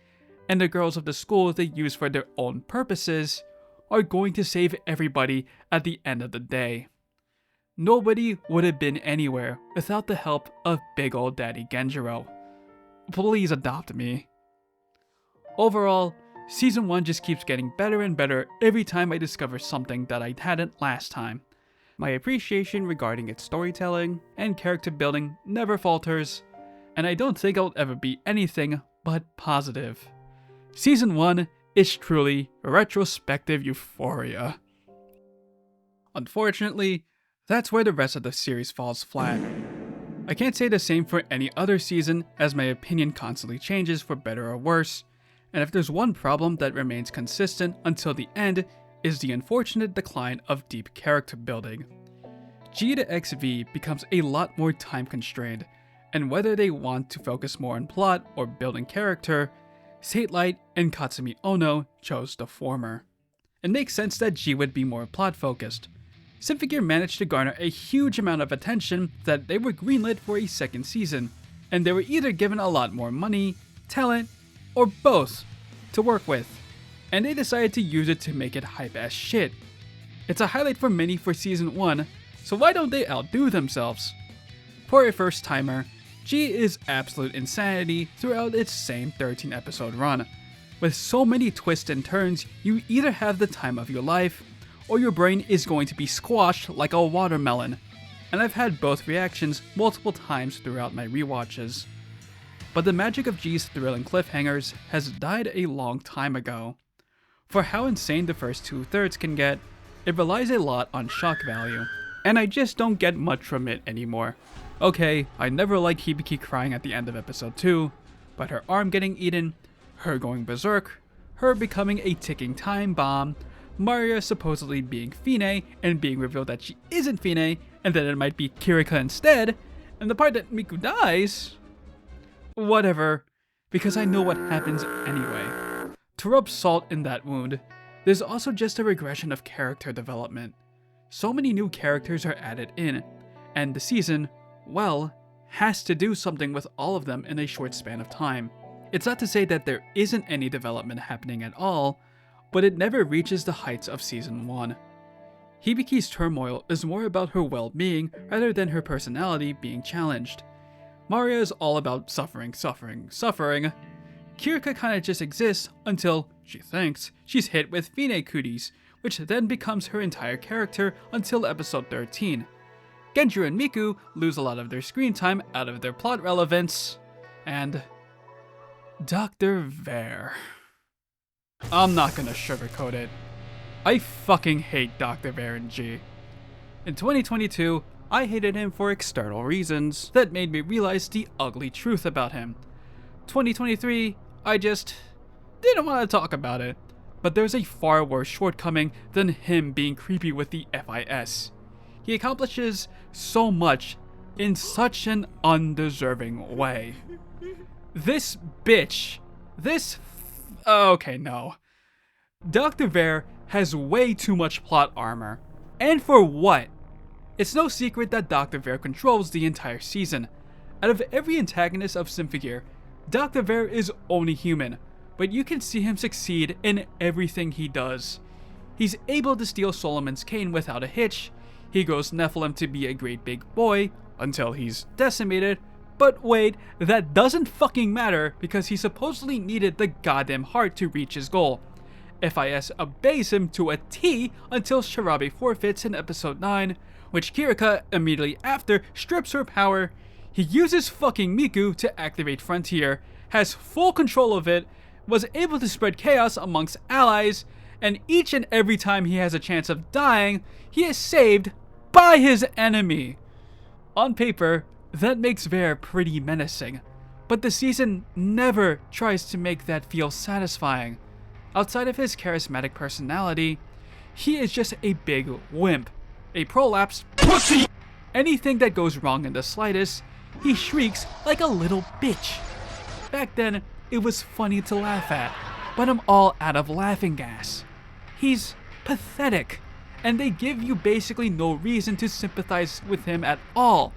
and the girls of the school they use for their own purposes, are going to save everybody at the end of the day. Nobody would have been anywhere without the help of big old Daddy Genjiro. Please adopt me. Overall, Season 1 just keeps getting better and better every time I discover something that I hadn't last time. My appreciation regarding its storytelling and character building never falters, and I don't think I'll ever be anything but positive. Season 1 is truly retrospective euphoria. Unfortunately, that's where the rest of the series falls flat. I can't say the same for any other season, as my opinion constantly changes for better or worse, and if there's one problem that remains consistent until the end, is the unfortunate decline of deep character building. G to XV becomes a lot more time constrained, and whether they want to focus more on plot or building character, Satelight and Katsumi Ono chose the former. It makes sense that G would be more plot focused. Symphogear managed to garner a huge amount of attention that they were greenlit for a second season, and they were either given a lot more money, talent, or both to work with, and they decided to use it to make it hype as shit. It's a highlight for many for season 1, so why don't they outdo themselves? For a first timer, G is absolute insanity throughout its same 13 episode run. With so many twists and turns, you either have the time of your life, or your brain is going to be squashed like a watermelon. And I've had both reactions multiple times throughout my rewatches. But the magic of G's thrilling cliffhangers has died a long time ago. For how insane the first 2/3 can get, it relies a lot on shock value, and I just don't get much from it anymore. Okay, I never liked Hibiki crying at the end of episode 2, but her arm getting eaten, her going berserk, her becoming a ticking time bomb, Maria supposedly being Fine and being revealed that she isn't Fine and that it might be Kirika instead, and the part that Miku dies... Whatever, because I know what happens anyway. To rub salt in that wound, there's also just a regression of character development. So many new characters are added in, and the season, well, has to do something with all of them in a short span of time. It's not to say that there isn't any development happening at all, but it never reaches the heights of season 1. Hibiki's turmoil is more about her well-being rather than her personality being challenged. Maria is all about suffering. Kirika kinda just exists until, she thinks, she's hit with Fine cooties, which then becomes her entire character until episode 13. Genjiro and Miku lose a lot of their screen time out of their plot relevance, and... Dr. Ver. I'm not gonna sugarcoat it. I fucking hate Dr. Ver and G. In 2022, I hated him for external reasons that made me realize the ugly truth about him. 2023, I just didn't want to talk about it. But there's a far worse shortcoming than him being creepy with the FIS. He accomplishes so much in such an undeserving way. This bitch. Okay, no. Dr. Ver has way too much plot armor. And for what? It's no secret that Dr. Ver controls the entire season. Out of every antagonist of Symphogear, Dr. Ver is only human, but you can see him succeed in everything he does. He's able to steal Solomon's cane without a hitch, he goes Nephilim to be a great big boy, until he's decimated, but wait, that doesn't fucking matter because he supposedly needed the goddamn heart to reach his goal. FIS obeys him to a T until Shirabe forfeits in episode 9, which Kirika immediately after strips her power. He uses fucking Miku to activate Frontier, has full control of it, was able to spread chaos amongst allies, and each and every time he has a chance of dying, he is saved by his enemy. On paper, that makes Ver pretty menacing, but the season never tries to make that feel satisfying. Outside of his charismatic personality, he is just a big wimp, a prolapsed pussy. Anything that goes wrong in the slightest, he shrieks like a little bitch. Back then, it was funny to laugh at, but I'm all out of laughing gas. He's pathetic, and they give you basically no reason to sympathize with him at all.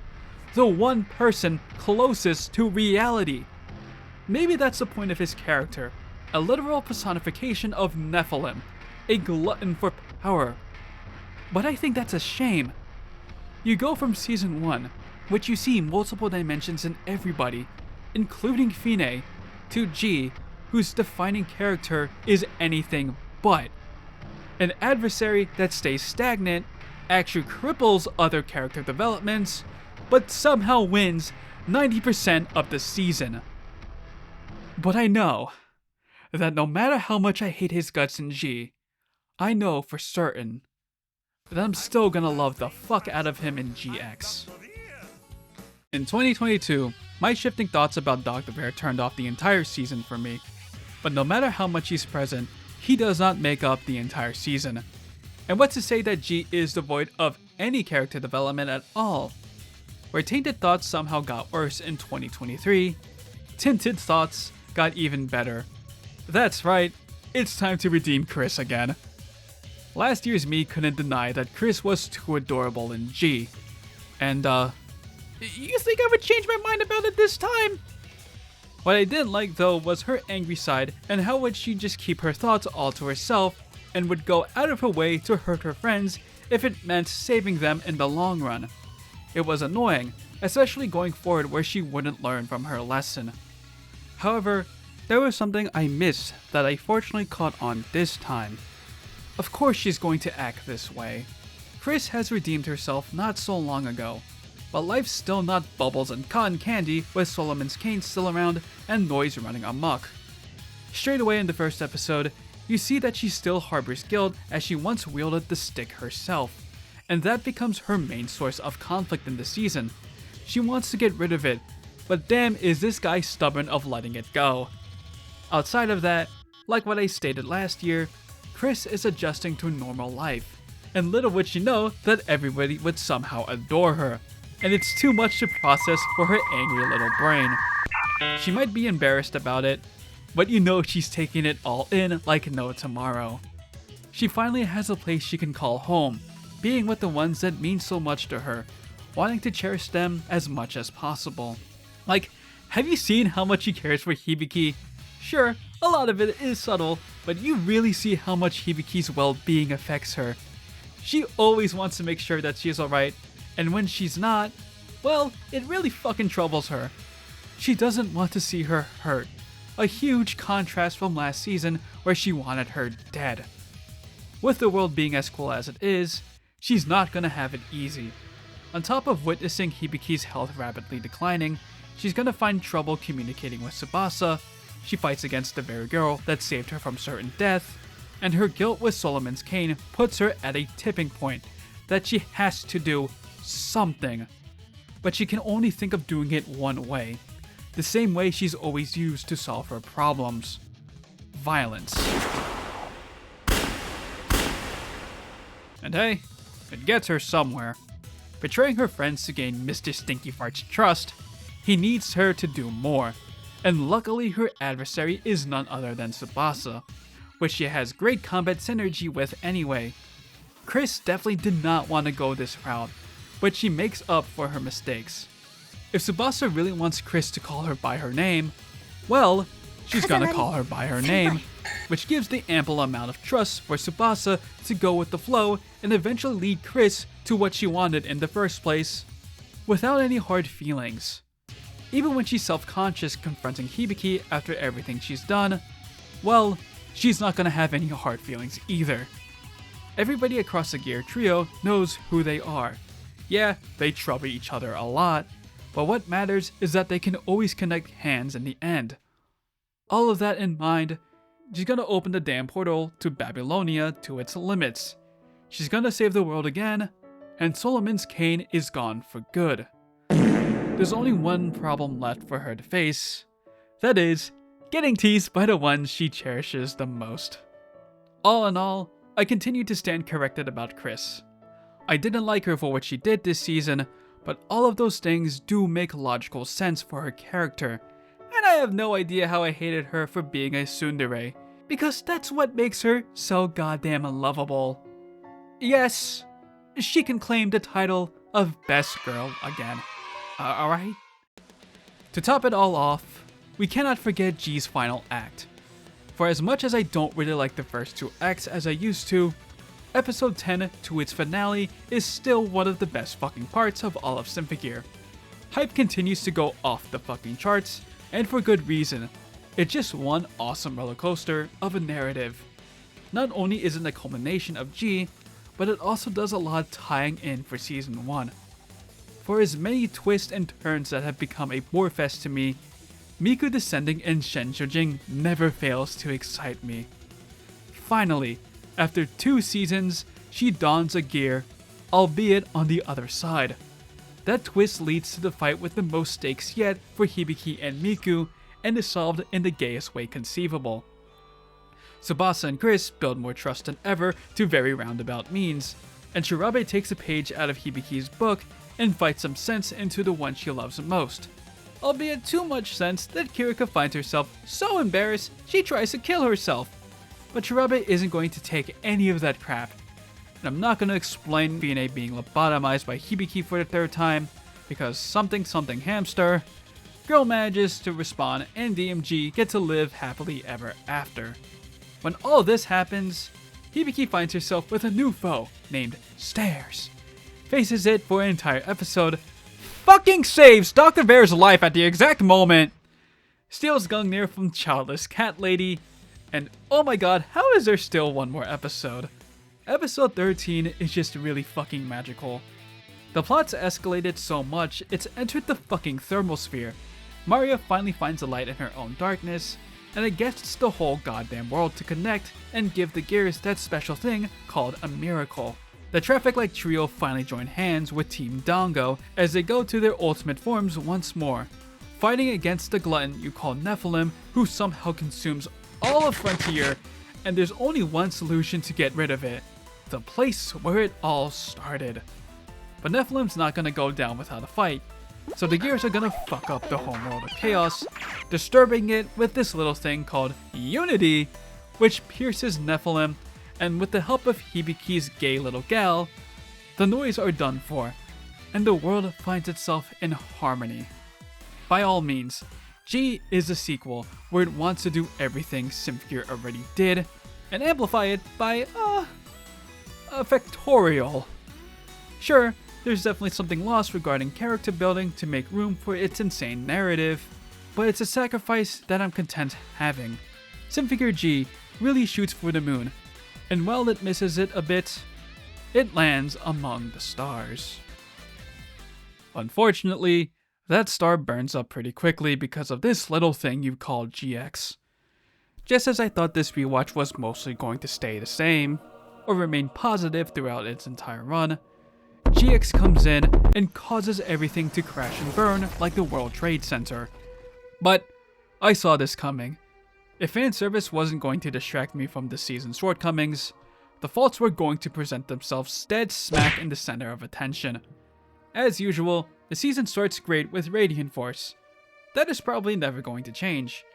The one person closest to reality. Maybe that's the point of his character, a literal personification of Nephilim, a glutton for power. But I think that's a shame. You go from season 1, which you see multiple dimensions in everybody, including Fine, to G, whose defining character is anything but. An adversary that stays stagnant, actually cripples other character developments, but somehow wins 90% of the season. But I know that no matter how much I hate his guts in G, I know for certain that I'm still gonna love the fuck out of him in GX. In 2022, my shifting thoughts about Dr. Bear turned off the entire season for me. But no matter how much he's present, he does not make up the entire season. And what's to say that G is devoid of any character development at all? Where Tainted Thoughts somehow got worse in 2023, Tinted Thoughts got even better. That's right, it's time to redeem Chris again. Last year's me couldn't deny that Chris was too adorable in G. And you think I would change my mind about it this time? What I didn't like though was her angry side and how would she just keep her thoughts all to herself and would go out of her way to hurt her friends if it meant saving them in the long run. It was annoying, especially going forward where she wouldn't learn from her lesson. However, there was something I missed that I fortunately caught on this time. Of course she's going to act this way. Chris has redeemed herself not so long ago, but life's still not bubbles and cotton candy with Solomon's cane still around and noise running amok. Straight away in the first episode, you see that she still harbors guilt as she once wielded the stick herself, and that becomes her main source of conflict in the season. She wants to get rid of it, but damn is this guy stubborn of letting it go. Outside of that, like what I stated last year, Chris is adjusting to normal life, and little would she know that everybody would somehow adore her, and it's too much to process for her angry little brain. She might be embarrassed about it, but you know she's taking it all in like no tomorrow. She finally has a place she can call home, being with the ones that mean so much to her, wanting to cherish them as much as possible. Like, have you seen how much she cares for Hibiki? Sure, a lot of it is subtle, but you really see how much Hibiki's well-being affects her. She always wants to make sure that she's alright, and when she's not, well, it really fucking troubles her. She doesn't want to see her hurt. A huge contrast from last season where she wanted her dead. With the world being as cool as it is, she's not gonna have it easy. On top of witnessing Hibiki's health rapidly declining, she's gonna find trouble communicating with Tsubasa. She fights against the very girl that saved her from certain death, and her guilt with Solomon's cane puts her at a tipping point that she has to do something. But she can only think of doing it one way, the same way she's always used to solve her problems: violence. And hey, it gets her somewhere. Betraying her friends to gain Mr. Stinky Fart's trust, he needs her to do more. And luckily her adversary is none other than Tsubasa, which she has great combat synergy with anyway. Chris definitely did not want to go this route, but she makes up for her mistakes. If Tsubasa really wants Chris to call her by her name, well, she's gonna call her by her name, which gives the ample amount of trust for Tsubasa to go with the flow and eventually lead Chris to what she wanted in the first place, without any hard feelings. Even when she's self-conscious confronting Hibiki after everything she's done, well, she's not gonna have any hard feelings either. Everybody across the Gear trio knows who they are. Yeah, they trouble each other a lot, but what matters is that they can always connect hands in the end. All of that in mind, she's gonna open the damn portal to Babylonia to its limits. She's gonna save the world again, and Solomon's cane is gone for good. There's only one problem left for her to face. That is, getting teased by the ones she cherishes the most. All in all, I continue to stand corrected about Chris. I didn't like her for what she did this season, but all of those things do make logical sense for her character, and I have no idea how I hated her for being a tsundere, because that's what makes her so goddamn lovable. Yes, she can claim the title of Best Girl again. Alright? To top it all off, we cannot forget G's final act. For as much as I don't really like the first two acts as I used to, episode 10 to its finale is still one of the best fucking parts of all of Symphogear. Hype continues to go off the fucking charts, and for good reason. It's just one awesome roller coaster of a narrative. Not only is it a culmination of G, but it also does a lot tying in for season 1. For as many twists and turns that have become a bore fest to me, Miku descending in Shenshojing never fails to excite me. Finally, after 2 seasons, she dons a gear, albeit on the other side. That twist leads to the fight with the most stakes yet for Hibiki and Miku, and is solved in the gayest way conceivable. Tsubasa and Chris build more trust than ever to very roundabout means, and Shirabe takes a page out of Hibiki's book and fights some sense into the one she loves most. Albeit too much sense that Kirika finds herself so embarrassed she tries to kill herself. But Shirabe isn't going to take any of that crap. And I'm not going to explain Fine being lobotomized by Hibiki for the 3rd time, because something hamster, girl manages to respawn and DMG get to live happily ever after. When all this happens, Hibiki finds herself with a new foe named Stairs. Faces it for an entire episode, fucking saves Dr. Bear's life at the exact moment, steals Gungnir from childless cat lady, and oh my god, how is there still one more episode? Episode 13 is just really fucking magical. The plot's escalated so much, it's entered the fucking thermosphere. Maria finally finds a light in her own darkness, and it gets the whole goddamn world to connect and give the gears that special thing called a miracle. The Traffic Light trio finally join hands with Team Dango as they go to their ultimate forms once more, fighting against the glutton you call Nephilim, who somehow consumes all of Frontier, and there's only one solution to get rid of it: the place where it all started. But Nephilim's not gonna go down without a fight, so the gears are gonna fuck up the homeworld of chaos, disturbing it with this little thing called Unity, which pierces Nephilim, and with the help of Hibiki's gay little gal, the noise are done for, and the world finds itself in harmony. By all means, G is a sequel where it wants to do everything Symphogear already did, and amplify it by, a factorial. Sure, there's definitely something lost regarding character building to make room for its insane narrative, but it's a sacrifice that I'm content having. Symphogear G really shoots for the moon, and while it misses it a bit, it lands among the stars. Unfortunately, that star burns up pretty quickly because of this little thing you call GX. Just as I thought this rewatch was mostly going to stay the same, or remain positive throughout its entire run, GX comes in and causes everything to crash and burn like the World Trade Center. But I saw this coming. If fan service wasn't going to distract me from the season's shortcomings, the faults were going to present themselves dead smack in the center of attention. As usual, the season starts great with Radiant Force. That is probably never going to change,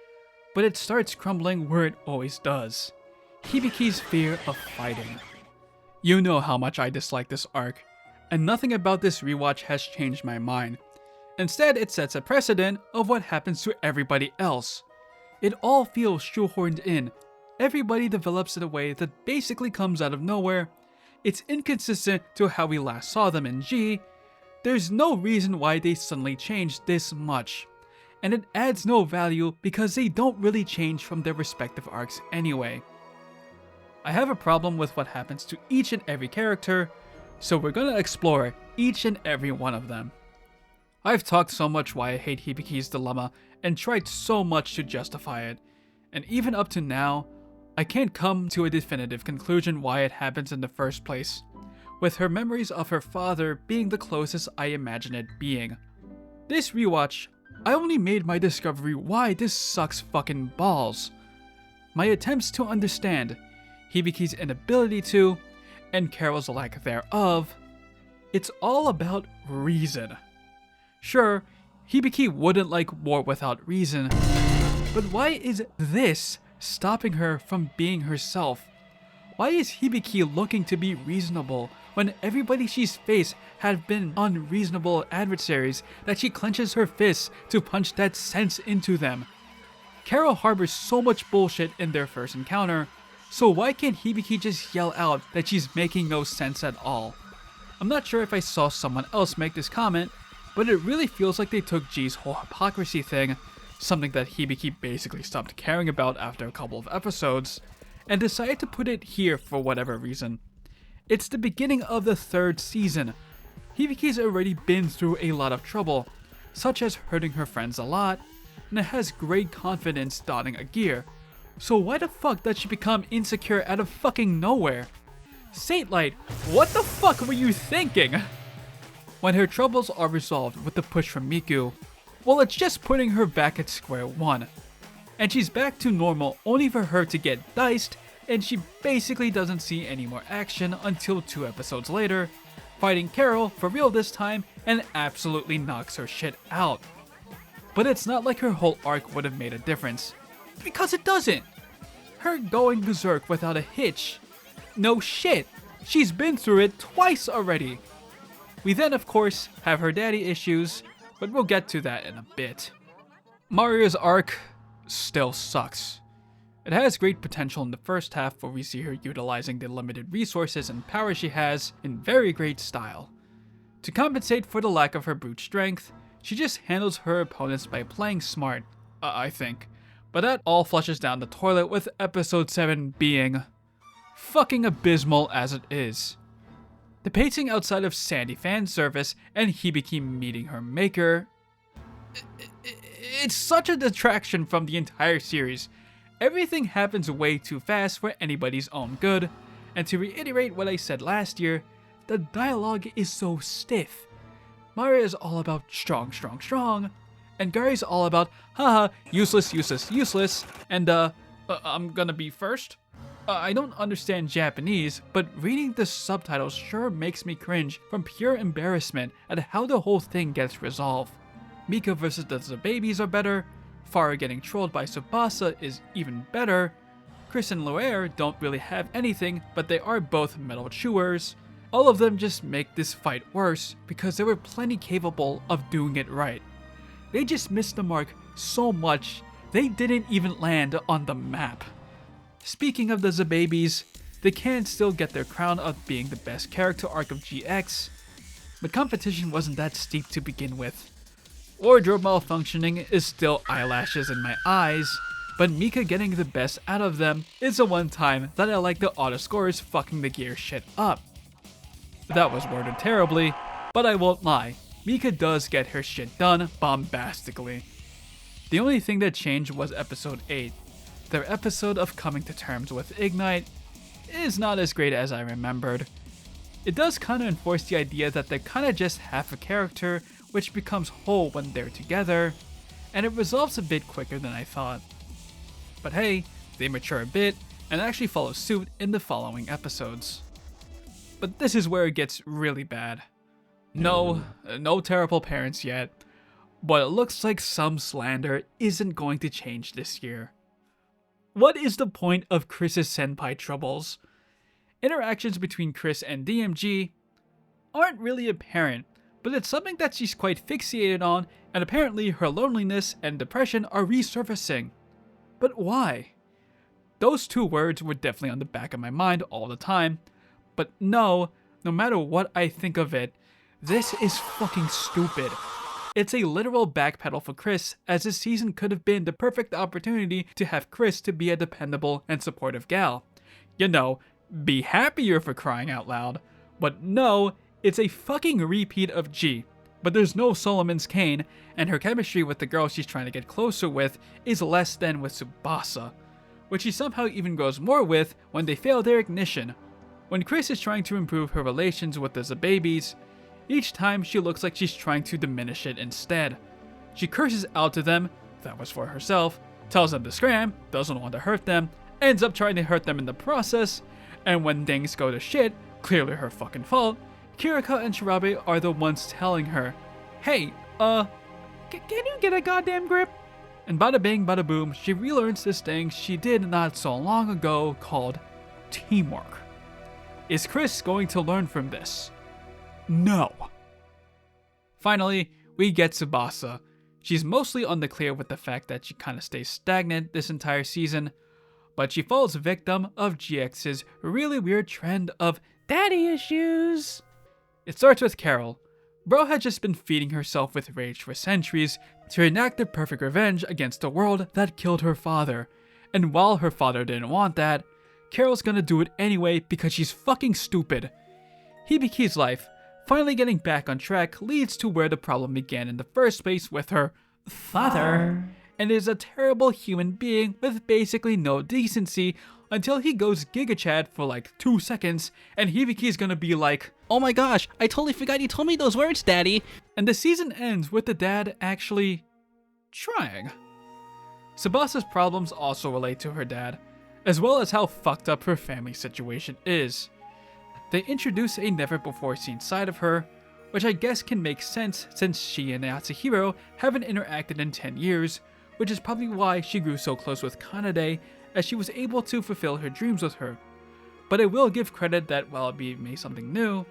but it starts crumbling where it always does: Hibiki's fear of fighting. You know how much I dislike this arc, and nothing about this rewatch has changed my mind. Instead, it sets a precedent of what happens to everybody else. It all feels shoehorned in. Everybody develops in a way that basically comes out of nowhere. It's inconsistent to how we last saw them in G. There's no reason why they suddenly changed this much. And it adds no value because they don't really change from their respective arcs anyway. I have a problem with what happens to each and every character, so we're gonna explore each and every one of them. I've talked so much why I hate Hibiki's dilemma and tried so much to justify it, and even up to now, I can't come to a definitive conclusion why it happens in the first place, with her memories of her father being the closest I imagine it being. This rewatch, I only made my discovery why this sucks fucking balls. My attempts to understand, Hibiki's inability to, and Carol's lack thereof, it's all about reason. Sure, Hibiki wouldn't like war without reason, but why is this stopping her from being herself? Why is Hibiki looking to be reasonable when everybody she's faced have been unreasonable adversaries that she clenches her fists to punch that sense into them? Carol harbors so much bullshit in their first encounter, so why can't Hibiki just yell out that she's making no sense at all? I'm not sure if I saw someone else make this comment, but it really feels like they took G's whole hypocrisy thing, something that Hibiki basically stopped caring about after a couple of episodes, and decided to put it here for whatever reason. It's the beginning of the 3rd season. Hibiki's already been through a lot of trouble, such as hurting her friends a lot, and has great confidence donning a gear. So why the fuck does she become insecure out of fucking nowhere? Satelight, what the fuck were you thinking? When her troubles are resolved with the push from Miku, well, it's just putting her back at square one. And she's back to normal only for her to get diced, and she basically doesn't see any more action until 2 episodes later, fighting Carol for real this time and absolutely knocks her shit out. But it's not like her whole arc would have made a difference, because it doesn't. Her going berserk without a hitch. No shit, she's been through it twice already. We then of course have her daddy issues, but we'll get to that in a bit. Maria's arc still sucks. It has great potential in the first half where we see her utilizing the limited resources and power she has in very great style. To compensate for the lack of her brute strength, she just handles her opponents by playing smart, I think. But that all flushes down the toilet with episode 7 being fucking abysmal as it is. The pacing outside of Sandy fan service and Hibiki meeting her maker, it's such a detraction from the entire series. Everything happens way too fast for anybody's own good, and to reiterate what I said last year, the dialogue is so stiff. Maria is all about strong, strong, strong, and Gary's all about haha, useless, useless, useless, and I'm gonna be first. I don't understand Japanese, but reading the subtitles sure makes me cringe from pure embarrassment at how the whole thing gets resolved. Mika versus the babies are better, Farah getting trolled by Tsubasa is even better, Chris and Loer don't really have anything, but they are both metal chewers. All of them just make this fight worse because they were plenty capable of doing it right. They just missed the mark so much, they didn't even land on the map. Speaking of the Zababies, they can still get their crown of being the best character arc of GX, but competition wasn't that steep to begin with. Wardrobe malfunctioning is still eyelashes in my eyes, but Mika getting the best out of them is the one time that I like the auto scores fucking the gear shit up. That was worded terribly, but I won't lie, Mika does get her shit done bombastically. The only thing that changed was episode 8. Their episode of coming to terms with Ignite is not as great as I remembered. It does kinda enforce the idea that they're kinda just half a character which becomes whole when they're together, and it resolves a bit quicker than I thought. But hey, they mature a bit and actually follow suit in the following episodes. But this is where it gets really bad. No terrible parents yet, but it looks like some slander isn't going to change this year. What is the point of Chris's senpai troubles? Interactions between Chris and DMG aren't really apparent, but it's something that she's quite fixated on, and apparently her loneliness and depression are resurfacing. But why? Those 2 words were definitely on the back of my mind all the time, but no matter what I think of it, this is fucking stupid. It's a literal backpedal for Chris, as this season could have been the perfect opportunity to have Chris to be a dependable and supportive gal. You know, be happier for crying out loud. But no, it's a fucking repeat of G. But there's no Solomon's Kane, and her chemistry with the girl she's trying to get closer with is less than with Tsubasa, which she somehow even grows more with when they fail their ignition. When Chris is trying to improve her relations with the Zababies, each time she looks like she's trying to diminish it instead. She curses out to them, that was for herself, tells them to scram, doesn't want to hurt them, ends up trying to hurt them in the process, and when things go to shit, clearly her fucking fault, Kirika and Shirabe are the ones telling her, hey, can you get a goddamn grip? And bada bing bada boom, she relearns this thing she did not so long ago called teamwork. Is Chris going to learn from this? No. Finally, we get Tsubasa. She's mostly on the clear with the fact that she kinda stays stagnant this entire season, but she falls victim of GX's really weird trend of daddy issues. It starts with Carol. Bro had just been feeding herself with rage for centuries to enact the perfect revenge against the world that killed her father, and while her father didn't want that, Carol's gonna do it anyway because she's fucking stupid. Hibiki's life, finally getting back on track, leads to where the problem began in the first place with her father, and is a terrible human being with basically no decency until he goes Giga Chad for like 2 seconds, and Hibiki's gonna be like, "Oh my gosh, I totally forgot you told me those words, Daddy." And the season ends with the dad actually trying. Tsubasa's problems also relate to her dad, as well as how fucked up her family situation is. They introduce a never-before-seen side of her, which I guess can make sense since she and Yatsuhiro haven't interacted in 10 years, which is probably why she grew so close with Kanade, as she was able to fulfill her dreams with her. But I will give credit that while it may something new,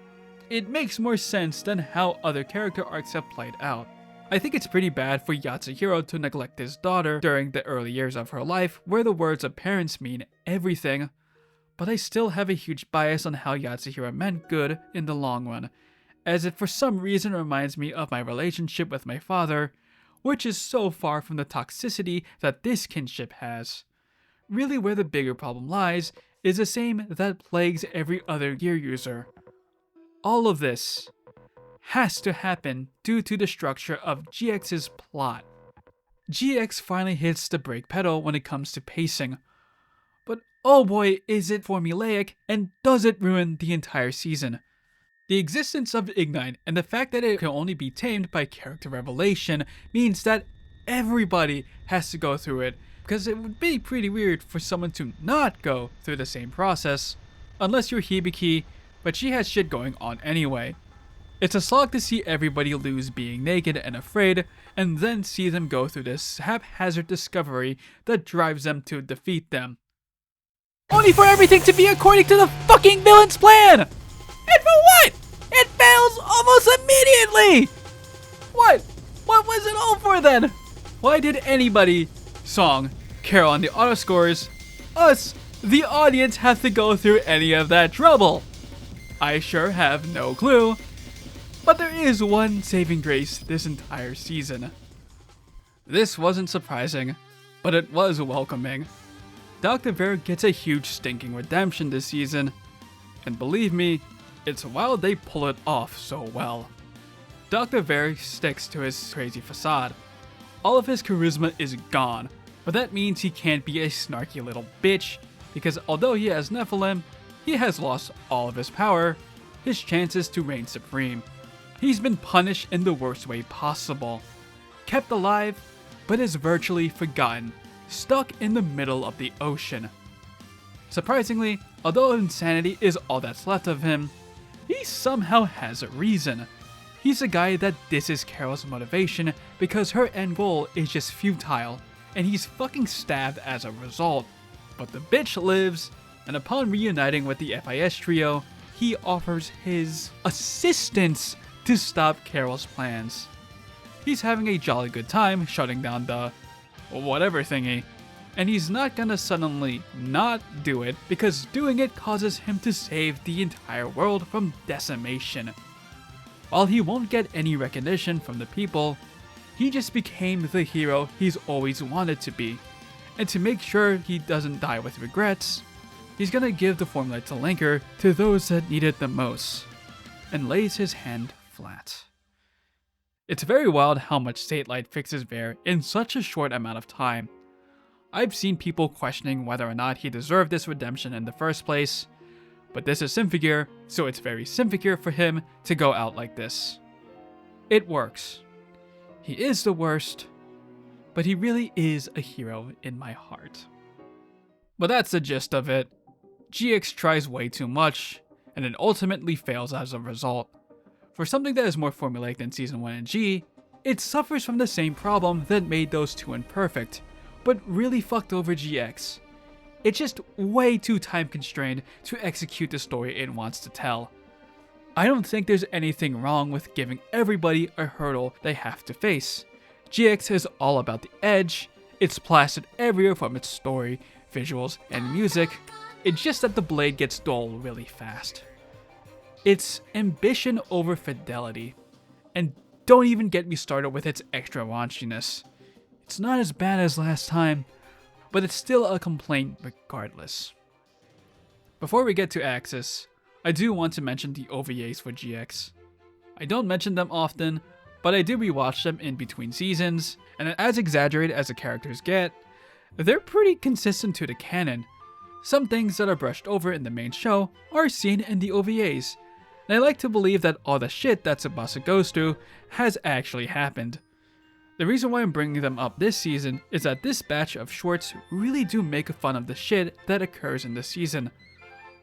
it makes more sense than how other character arcs have played out. I think it's pretty bad for Yatsuhiro to neglect his daughter during the early years of her life, where the words of parents mean everything, but I still have a huge bias on how Yatsuhiro meant good in the long run, as it for some reason reminds me of my relationship with my father, which is so far from the toxicity that this kinship has. Really where the bigger problem lies is the same that plagues every other gear user. All of this has to happen due to the structure of GX's plot. GX finally hits the brake pedal when it comes to pacing, but oh boy is it formulaic and does it ruin the entire season. The existence of Ignite and the fact that it can only be tamed by character revelation means that everybody has to go through it, because it would be pretty weird for someone to not go through the same process, unless you're Hibiki, but she has shit going on anyway. It's a slog to see everybody lose being naked and afraid, and then see them go through this haphazard discovery that drives them to defeat them. Only for everything to be according to the fucking villain's plan! And for what? It fails almost immediately! What? What was it all for then? Why did anybody, song, Carol on the auto scores, us, the audience, have to go through any of that trouble? I sure have no clue. But there is one saving grace this entire season. This wasn't surprising, but it was welcoming. Dr. Ver gets a huge stinking redemption this season, and believe me, it's while they pull it off so well. Dr. Ver sticks to his crazy facade. All of his charisma is gone, but that means he can't be a snarky little bitch, because although he has Nephilim, he has lost all of his power, his chances to reign supreme. He's been punished in the worst way possible, kept alive, but is virtually forgotten, stuck in the middle of the ocean. Surprisingly, although insanity is all that's left of him, he somehow has a reason. He's a guy that disses Carol's motivation because her end goal is just futile, and he's fucking stabbed as a result. But the bitch lives, and upon reuniting with the FIS trio, he offers his assistance to stop Carol's plans. He's having a jolly good time shutting down the whatever thingy, and he's not gonna suddenly not do it because doing it causes him to save the entire world from decimation. While he won't get any recognition from the people, he just became the hero he's always wanted to be, and to make sure he doesn't die with regrets, he's gonna give the formula to Linker to those that need it the most, and lays his hand flat. It's very wild how much Satelight fixes Ver in such a short amount of time. I've seen people questioning whether or not he deserved this redemption in the first place, but this is Symphogear, so it's very Symphogear for him to go out like this. It works. He is the worst, but he really is a hero in my heart. But that's the gist of it. GX tries way too much, and it ultimately fails as a result. For something that is more formulaic than Season 1 and G, it suffers from the same problem that made those two imperfect, but really fucked over GX. It's just way too time constrained to execute the story it wants to tell. I don't think there's anything wrong with giving everybody a hurdle they have to face. GX is all about the edge, it's plastered everywhere from its story, visuals, and music. It's just that the blade gets dull really fast. It's ambition over fidelity, and don't even get me started with its extra raunchiness. It's not as bad as last time, but it's still a complaint regardless. Before we get to Axis, I do want to mention the OVAs for GX. I don't mention them often, but I do rewatch them in between seasons, and as exaggerated as the characters get, they're pretty consistent to the canon. Some things that are brushed over in the main show are seen in the OVAs, and I like to believe that all the shit that Tsubasa goes through has actually happened. The reason why I'm bringing them up this season is that this batch of shorts really do make fun of the shit that occurs in the season.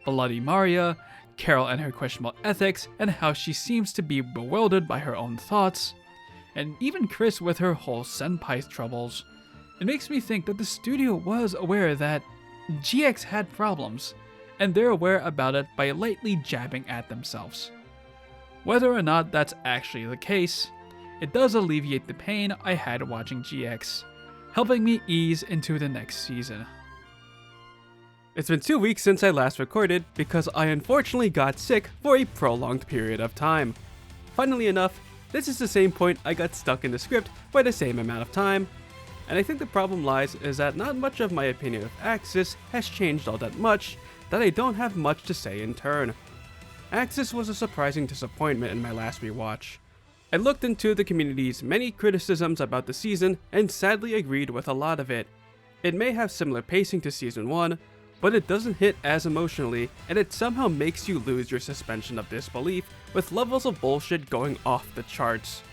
Bloody Maria, Carol and her questionable ethics and how she seems to be bewildered by her own thoughts, and even Chris with her whole senpai troubles. It makes me think that the studio was aware that GX had problems, and they're aware about it by lightly jabbing at themselves. Whether or not that's actually the case, it does alleviate the pain I had watching GX, helping me ease into the next season. It's been 2 weeks since I last recorded because I unfortunately got sick for a prolonged period of time. Funnily enough, this is the same point I got stuck in the script for the same amount of time, and I think the problem lies is that not much of my opinion of Axis has changed all that much that I don't have much to say in turn. Axis was a surprising disappointment in my last rewatch. I looked into the community's many criticisms about the season and sadly agreed with a lot of it. It may have similar pacing to season 1, but it doesn't hit as emotionally, and it somehow makes you lose your suspension of disbelief with levels of bullshit going off the charts.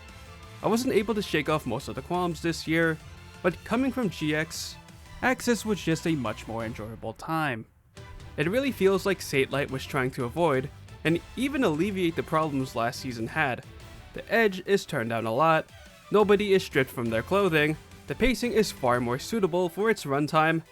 I wasn't able to shake off most of the qualms this year, but coming from GX, Axis was just a much more enjoyable time. It really feels like Satelight was trying to avoid, and even alleviate the problems last season had. The edge is turned down a lot, nobody is stripped from their clothing, the pacing is far more suitable for its runtime,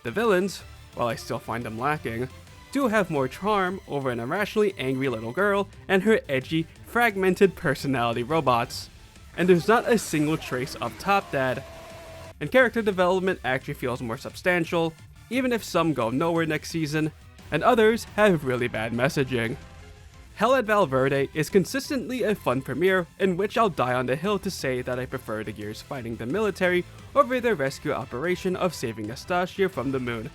the villains, while I still find them lacking, do have more charm over an irrationally angry little girl and her edgy, fragmented personality robots, and there's not a single trace of Top Dad, and character development actually feels more substantial, even if some go nowhere next season, and others have really bad messaging. Hell at Valverde is consistently a fun premiere in which I'll die on the hill to say that I prefer the Gears fighting the military over their rescue operation of saving Anastasia from the moon.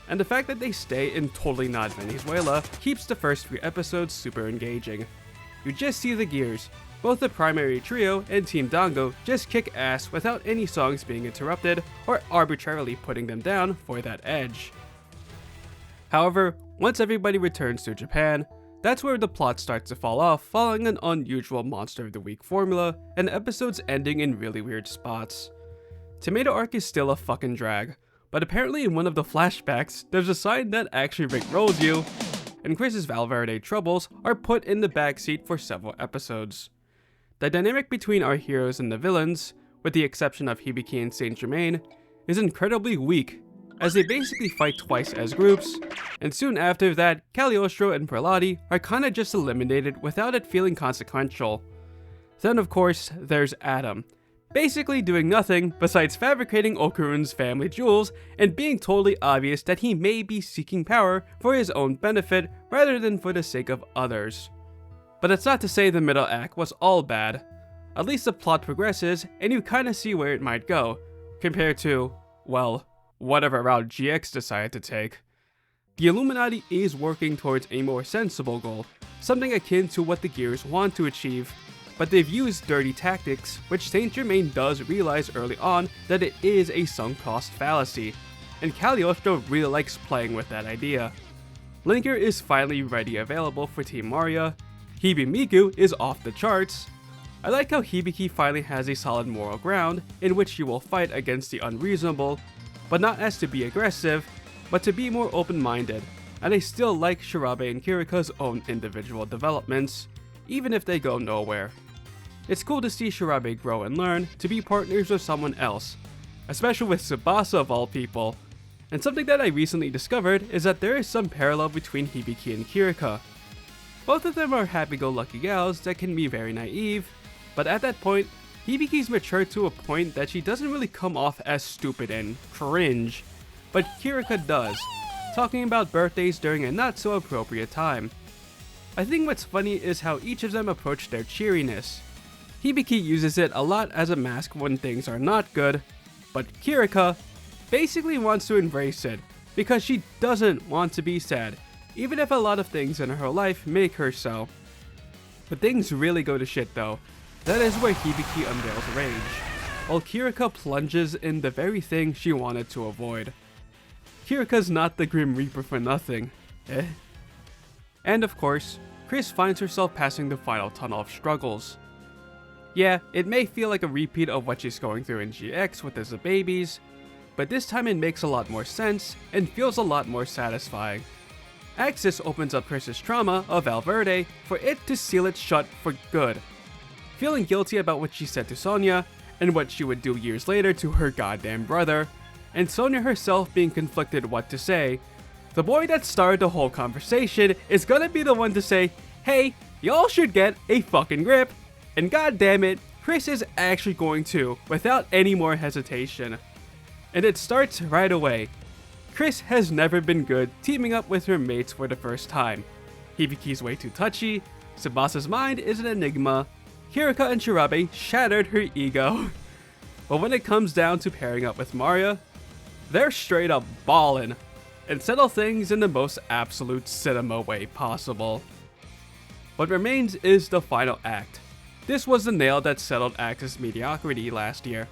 And the fact that they stay in totally not Venezuela keeps the first 3 episodes super engaging. You just see the Gears, both the primary trio and Team Dango just kick ass without any songs being interrupted or arbitrarily putting them down for that edge. However, once everybody returns to Japan, that's where the plot starts to fall off following an unusual Monster of the Week formula and episodes ending in really weird spots. Tomato Arc is still a fucking drag, but apparently in one of the flashbacks, there's a sign that actually rickrolls you, and Chris's Valverde troubles are put in the backseat for several episodes. The dynamic between our heroes and the villains, with the exception of Hibiki and Saint Germain, is incredibly weak, as they basically fight twice as groups, and soon after that, Cagliostro and Prelude are kinda just eliminated without it feeling consequential. Then of course, there's Adam, basically doing nothing besides fabricating Okurun's family jewels and being totally obvious that he may be seeking power for his own benefit rather than for the sake of others. But it's not to say the middle act was all bad. At least the plot progresses and you kinda see where it might go, compared to, well, whatever route GX decided to take. The Illuminati is working towards a more sensible goal, something akin to what the Gears want to achieve, but they've used dirty tactics, which Saint Germain does realize early on that it is a sunk cost fallacy, and Cagliostro really likes playing with that idea. Linker is finally ready available for Team Maria, Hibimiku is off the charts. I like how Hibiki finally has a solid moral ground in which she will fight against the unreasonable, but not as to be aggressive, but to be more open-minded, and I still like Shirabe and Kirika's own individual developments, even if they go nowhere. It's cool to see Shirabe grow and learn to be partners with someone else, especially with Tsubasa of all people, and something that I recently discovered is that there is some parallel between Hibiki and Kirika. Both of them are happy-go-lucky gals that can be very naive, but at that point, Hibiki's matured to a point that she doesn't really come off as stupid and cringe, but Kirika does, talking about birthdays during a not so appropriate time. I think what's funny is how each of them approach their cheeriness. Hibiki uses it a lot as a mask when things are not good, but Kirika basically wants to embrace it because she doesn't want to be sad, even if a lot of things in her life make her so. But things really go to shit though. That is where Hibiki unveils rage, while Kirika plunges in the very thing she wanted to avoid. Kirika's not the Grim Reaper for nothing, eh? And of course, Chris finds herself passing the final tunnel of struggles. Yeah, it may feel like a repeat of what she's going through in GX with the babies, but this time it makes a lot more sense and feels a lot more satisfying. Axis opens up Chris's trauma of Valverde for it to seal it shut for good. Feeling guilty about what she said to Sonya, and what she would do years later to her goddamn brother, and Sonya herself being conflicted what to say, the boy that started the whole conversation is gonna be the one to say, hey, y'all should get a fucking grip, and goddammit, Chris is actually going to, without any more hesitation. And it starts right away. Chris has never been good teaming up with her mates for the first time. Hibiki's way too touchy, Tsubasa's mind is an enigma, Kirika and Shirabe shattered her ego. But when it comes down to pairing up with Maria, they're straight up ballin', and settle things in the most absolute cinema way possible. What remains is the final act. This was the nail that settled Axis mediocrity last year.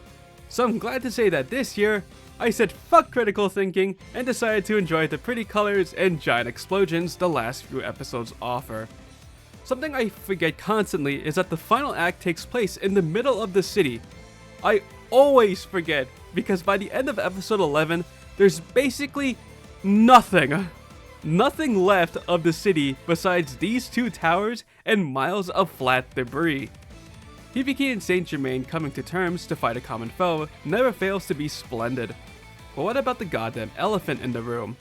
So I'm glad to say that this year, I said fuck critical thinking and decided to enjoy the pretty colors and giant explosions the last few episodes offer. Something I forget constantly is that the final act takes place in the middle of the city. I always forget because by the end of episode 11, there's basically nothing left of the city besides these two towers and miles of flat debris. Hibiki and Saint Germain coming to terms to fight a common foe never fails to be splendid. But what about the goddamn elephant in the room?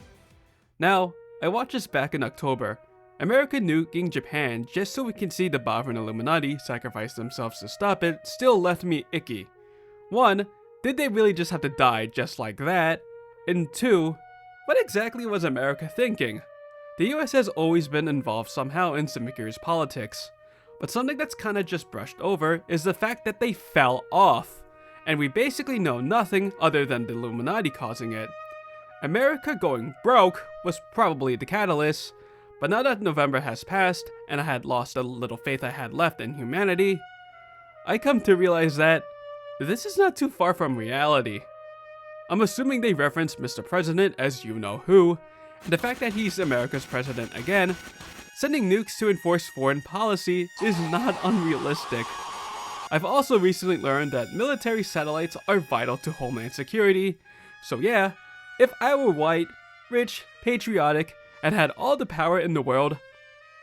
Now, I watched this back in October. America nuking Japan just so we can see the Bavarian Illuminati sacrifice themselves to stop it still left me icky. 1. Did they really just have to die just like that? And 2. What exactly was America thinking? The US has always been involved somehow in Symphogear's politics. But something that's kinda just brushed over is the fact that they fell off, and we basically know nothing other than the Illuminati causing it. America going broke was probably the catalyst, but now that November has passed, and I had lost the little faith I had left in humanity, I come to realize that this is not too far from reality. I'm assuming they reference Mr. President as you-know-who, and the fact that he's America's president again, sending nukes to enforce foreign policy is not unrealistic. I've also recently learned that military satellites are vital to homeland security, so yeah, if I were white, rich, patriotic, and had all the power in the world,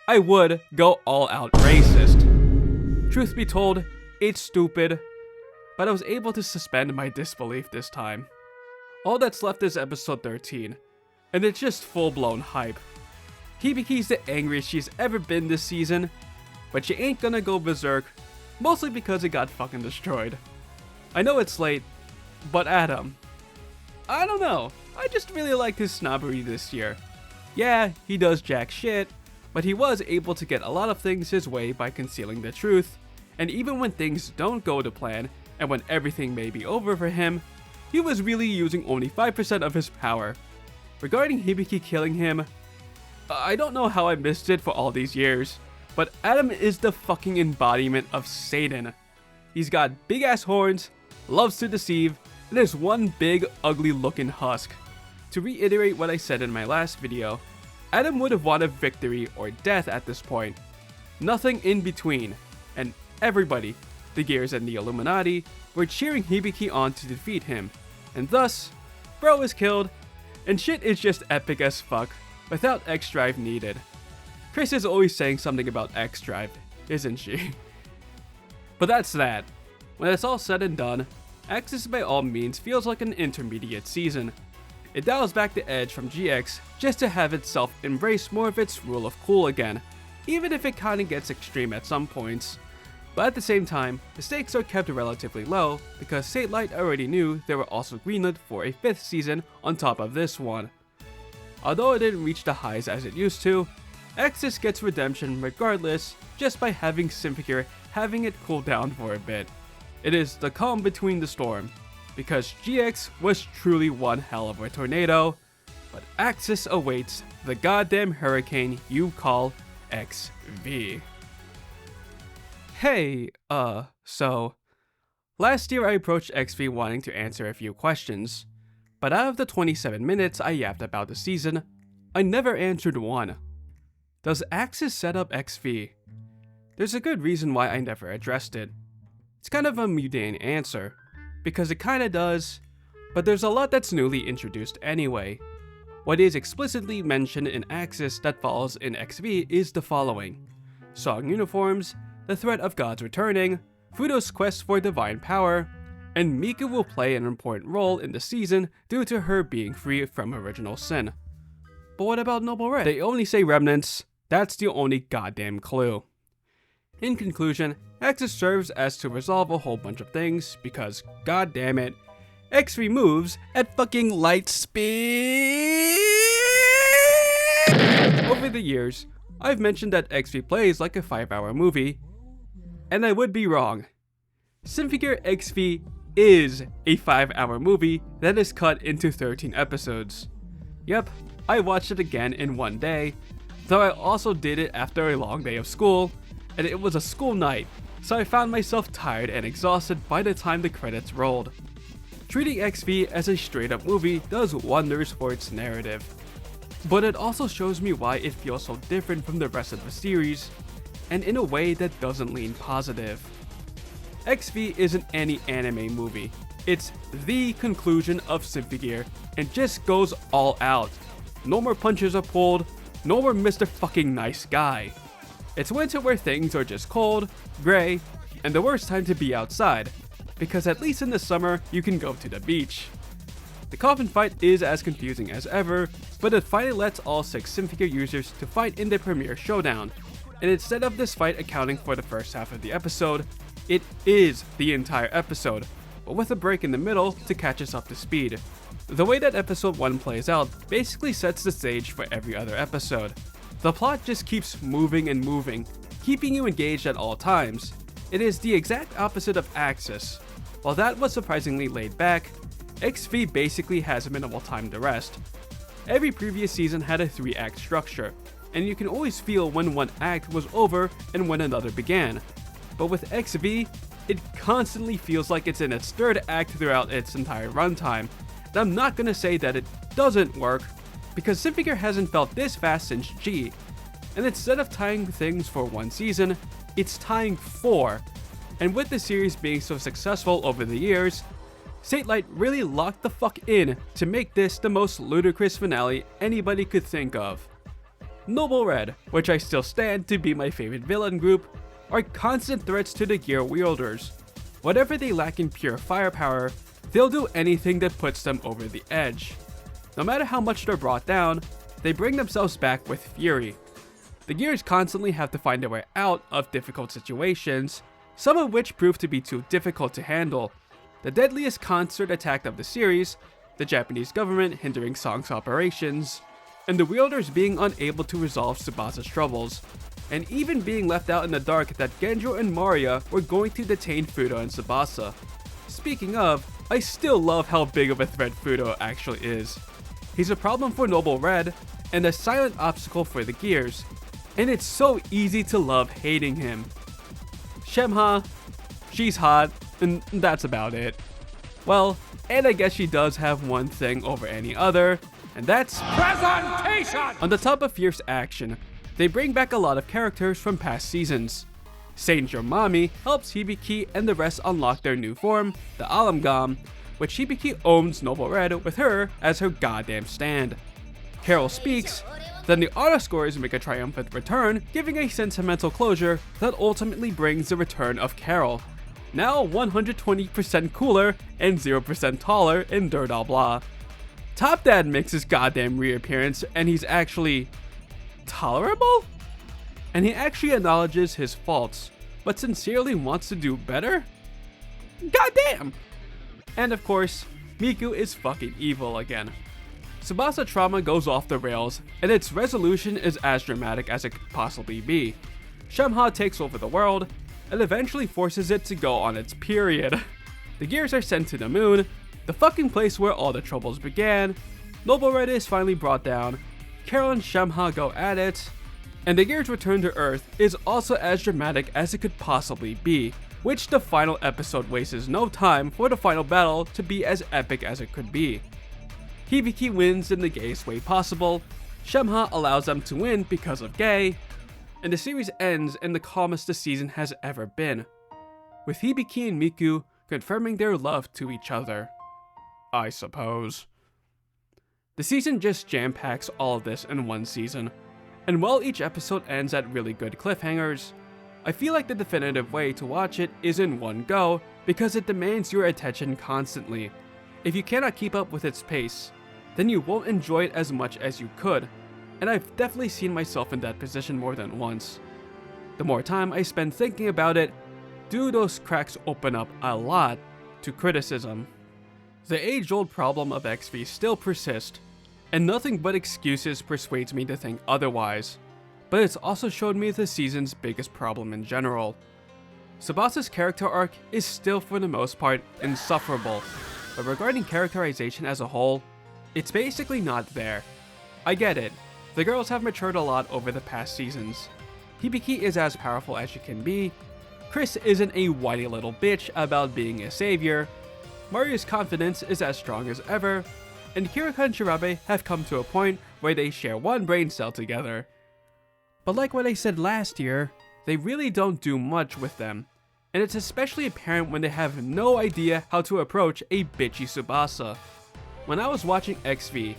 I would go all out racist. Truth be told, it's stupid, but I was able to suspend my disbelief this time. All that's left is episode 13, and it's just full-blown hype. Hibiki's the angriest she's ever been this season, but she ain't gonna go berserk, mostly because it got fucking destroyed. I know it's late, but Adam, I don't know, I just really liked his snobbery this year. Yeah, he does jack shit, but he was able to get a lot of things his way by concealing the truth, and even when things don't go to plan, and when everything may be over for him, he was really using only 5% of his power. Regarding Hibiki killing him, I don't know how I missed it for all these years, but Adam is the fucking embodiment of Satan. He's got big ass horns, loves to deceive, and is one big ugly looking husk. To reiterate what I said in my last video, Adam would have wanted victory or death at this point. Nothing in between, and everybody, the Gears and the Illuminati, were cheering Hibiki on to defeat him, and thus, bro is killed, and shit is just epic as fuck, without X-Drive needed. Chris is always saying something about X-Drive, isn't she? But that's that. When it's all said and done, Axis by all means feels like an intermediate season. It dials back the edge from GX just to have itself embrace more of its rule of cool again, even if it kinda gets extreme at some points. But at the same time, the stakes are kept relatively low because Satellite already knew they were also greenlit for a 5th season on top of this one. Although it didn't reach the highs as it used to, Axis gets redemption regardless just by having Symphogear having it cool down for a bit. It is the calm between the storm, because GX was truly one hell of a tornado, but Axis awaits the goddamn hurricane you call XV. Hey, so last year I approached XV wanting to answer a few questions, but out of the 27 minutes I yapped about the season, I never answered one. Does Axis set up XV? There's a good reason why I never addressed it. It's kind of a mundane answer, because it kinda does, but there's a lot that's newly introduced anyway. What is explicitly mentioned in Axis that follows in XV is the following: song uniforms, the threat of gods returning, Fudo's quest for divine power, and Miku will play an important role in the season due to her being free from original sin. But what about Noble Red? They only say remnants, that's the only goddamn clue. In conclusion, Axis serves as to resolve a whole bunch of things because, goddammit, XV moves at fucking light speed! Over the years, I've mentioned that XV plays like a 5-hour movie, and I would be wrong. Symphogear XV is a 5-hour movie that is cut into 13 episodes. Yep, I watched it again in one day, though I also did it after a long day of school, and it was a school night, so I found myself tired and exhausted by the time the credits rolled. Treating XV as a straight-up movie does wonders for its narrative, but it also shows me why it feels so different from the rest of the series, and in a way that doesn't lean positive. XV isn't any anime movie, it's the conclusion of Symphogear, and just goes all out. No more punches are pulled, no more Mr. fucking nice guy. It's winter where things are just cold, gray, and the worst time to be outside, because at least in the summer, you can go to the beach. The coffin fight is as confusing as ever, but it finally lets all 6 Symphogear users to fight in the premiere showdown, and instead of this fight accounting for the first half of the episode, it is the entire episode, but with a break in the middle to catch us up to speed. The way that episode 1 plays out basically sets the stage for every other episode. The plot just keeps moving and moving, keeping you engaged at all times. It is the exact opposite of Axis. While that was surprisingly laid back, XV basically has minimal time to rest. Every previous season had a 3-act structure, and you can always feel when one act was over and when another began. But with XV, it constantly feels like it's in its 3rd act throughout its entire runtime. And I'm not gonna say that it doesn't work, because Symphogear hasn't felt this fast since G, and instead of tying things for 1 season, it's tying 4. And with the series being so successful over the years, Satelight really locked the fuck in to make this the most ludicrous finale anybody could think of. Noble Red, which I still stand to be my favorite villain group, are constant threats to the gear wielders. Whatever they lack in pure firepower, they'll do anything that puts them over the edge. No matter how much they're brought down, they bring themselves back with fury. The gears constantly have to find their way out of difficult situations, some of which prove to be too difficult to handle. The deadliest concert attack of the series, the Japanese government hindering Song's operations, and the wielders being unable to resolve Tsubasa's troubles, and even being left out in the dark that Genjo and Maria were going to detain Fudo and Tsubasa. Speaking of, I still love how big of a threat Fudo actually is. He's a problem for Noble Red, and a silent obstacle for the gears, and it's so easy to love hating him. Shemha, she's hot, and that's about it. Well, and I guess she does have one thing over any other, and that's presentation! On the top of fierce action, they bring back a lot of characters from past seasons. Saint Mami helps Hibiki and the rest unlock their new form, the Alamgam, which Hibiki owns Noble Red with her as her goddamn stand. Carol speaks, then the auto scores make a triumphant return, giving a sentimental closure that ultimately brings the return of Carol, now 120% cooler and 0% taller in Dirt Blah. Top Dad makes his goddamn reappearance, and he's actually tolerable? And he actually acknowledges his faults, but sincerely wants to do better? Goddamn! And of course, Miku is fucking evil again. Tsubasa trauma goes off the rails, and its resolution is as dramatic as it could possibly be. Shemha takes over the world, and eventually forces it to go on its period. The gears are sent to the moon, the fucking place where all the troubles began. Noble Red is finally brought down, Carol and Shemha go at it, And the Gear's return to Earth is also as dramatic as it could possibly be, which the final episode wastes no time for the final battle to be as epic as it could be. Hibiki wins in the gayest way possible, Shemha allows them to win because of gay, and the series ends in the calmest the season has ever been, with Hibiki and Miku confirming their love to each other. I suppose. The season just jam-packs all of this in one season, and while each episode ends at really good cliffhangers, I feel like the definitive way to watch it is in one go because it demands your attention constantly. If you cannot keep up with its pace, then you won't enjoy it as much as you could, and I've definitely seen myself in that position more than once. The more time I spend thinking about it, do those cracks open up a lot to criticism. The age-old problem of XV still persists, and nothing but excuses persuades me to think otherwise, but it's also showed me the season's biggest problem in general. Tsubasa's character arc is still for the most part insufferable, but regarding characterization as a whole, it's basically not there. I get it, the girls have matured a lot over the past seasons. Hibiki is as powerful as she can be, Chris isn't a whiny little bitch about being a savior, Mariu's confidence is as strong as ever, and Kirika and Shirabe have come to a point where they share one brain cell together. But like what I said last year, they really don't do much with them, and it's especially apparent when they have no idea how to approach a bitchy Tsubasa. When I was watching XV,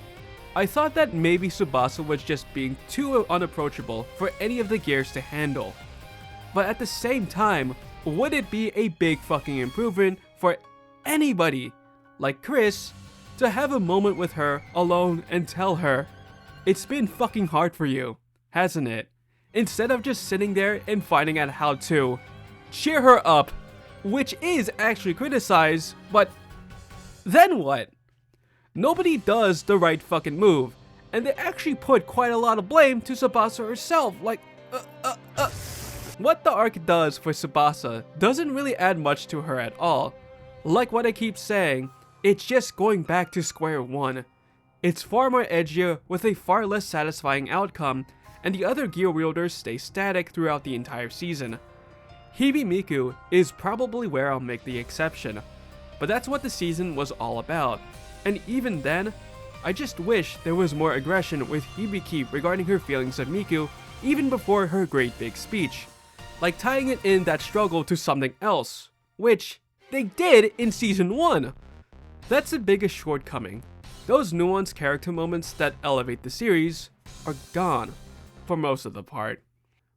I thought that maybe Tsubasa was just being too unapproachable for any of the Gears to handle. But at the same time, would it be a big fucking improvement for anybody, like Chris, to have a moment with her alone and tell her, it's been fucking hard for you, hasn't it? Instead of just sitting there and finding out how to cheer her up, which is actually criticized, but then what? Nobody does the right fucking move, and they actually put quite a lot of blame to Tsubasa herself, like, What the arc does for Tsubasa doesn't really add much to her at all. Like what I keep saying, it's just going back to square one. It's far more edgier with a far less satisfying outcome, and the other gear wielders stay static throughout the entire season. Hibi Miku is probably where I'll make the exception, but that's what the season was all about, and even then, I just wish there was more aggression with Hibiki regarding her feelings of Miku even before her great big speech, like tying it in that struggle to something else, which they did in season 1. That's the biggest shortcoming. Those nuanced character moments that elevate the series are gone, for most of the part.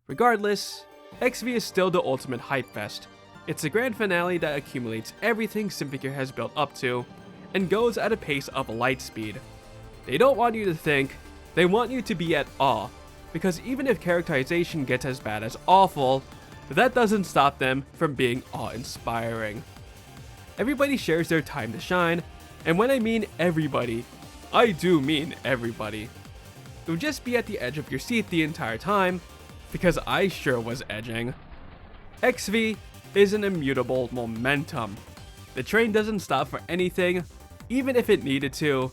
Regardless, XV is still the ultimate hype fest. It's a grand finale that accumulates everything Symphogear has built up to, and goes at a pace of light speed. They don't want you to think, they want you to be at awe, because even if characterization gets as bad as awful, that doesn't stop them from being awe-inspiring. Everybody shares their time to shine, and when I mean everybody, I do mean everybody. You'll just be at the edge of your seat the entire time, because I sure was edging. XV is an immutable momentum. The train doesn't stop for anything, even if it needed to.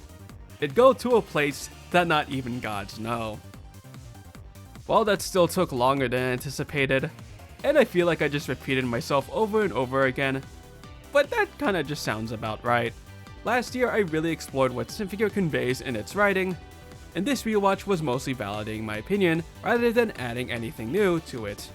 It'd go to a place that not even gods know. Well, that still took longer than anticipated, and I feel like I just repeated myself over and over again, but that kinda just sounds about right. Last year I really explored what Symphogear conveys in its writing, and this rewatch was mostly validating my opinion rather than adding anything new to it.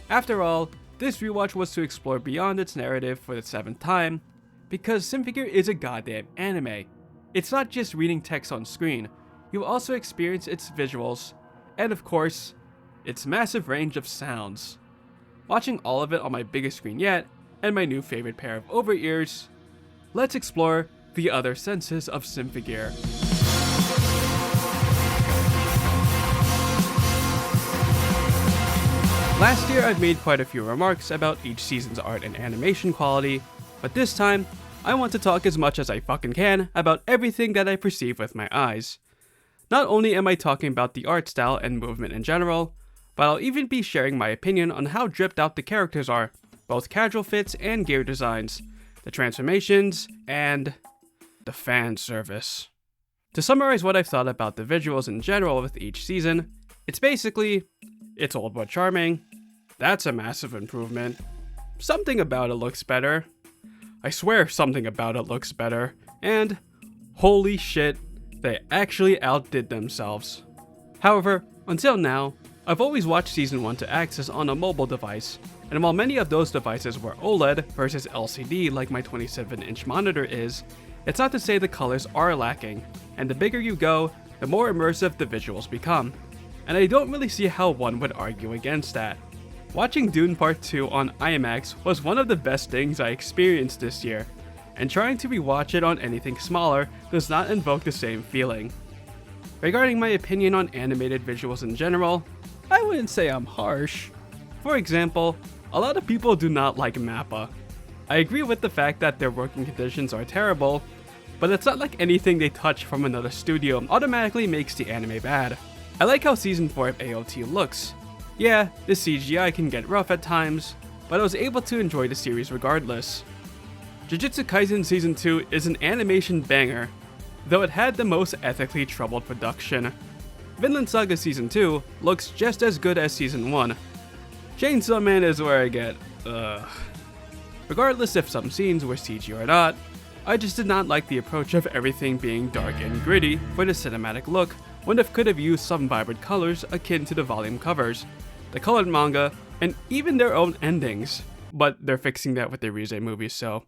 After all, this rewatch was to explore beyond its narrative for the 7th time, because Symphogear is a goddamn anime. It's not just reading text on screen, you also experience its visuals, and of course, its massive range of sounds. Watching all of it on my biggest screen yet, and my new favorite pair of over-ears, let's explore the other senses of Symphogear. Last year I've made quite a few remarks about each season's art and animation quality, but this time, I want to talk as much as I fucking can about everything that I perceive with my eyes. Not only am I talking about the art style and movement in general, but I'll even be sharing my opinion on how dripped out the characters are, both casual fits and gear designs, the transformations, and the fan service. To summarize what I've thought about the visuals in general with each season, it's basically It's old but charming. That's a massive improvement. Something about it looks better. I swear something about it looks better. And holy shit, they actually outdid themselves. However, until now, I've always watched Season 1 to access on a mobile device, and while many of those devices were OLED versus LCD like my 27-inch monitor is, it's not to say the colors are lacking, and the bigger you go, the more immersive the visuals become. And I don't really see how one would argue against that. Watching Dune Part 2 on IMAX was one of the best things I experienced this year, and trying to rewatch it on anything smaller does not invoke the same feeling. Regarding my opinion on animated visuals in general, I wouldn't say I'm harsh. For example, a lot of people do not like MAPPA. I agree with the fact that their working conditions are terrible, but it's not like anything they touch from another studio automatically makes the anime bad. I like how Season 4 of AOT looks. Yeah, the CGI can get rough at times, but I was able to enjoy the series regardless. Jujutsu Kaisen Season 2 is an animation banger, though it had the most ethically troubled production. Vinland Saga Season 2 looks just as good as Season 1. Chainsaw Man is where I get, Regardless if some scenes were CG or not, I just did not like the approach of everything being dark and gritty for the cinematic look, when it could have used some vibrant colors akin to the volume covers, the colored manga, and even their own endings. But they're fixing that with the Rise movies, so.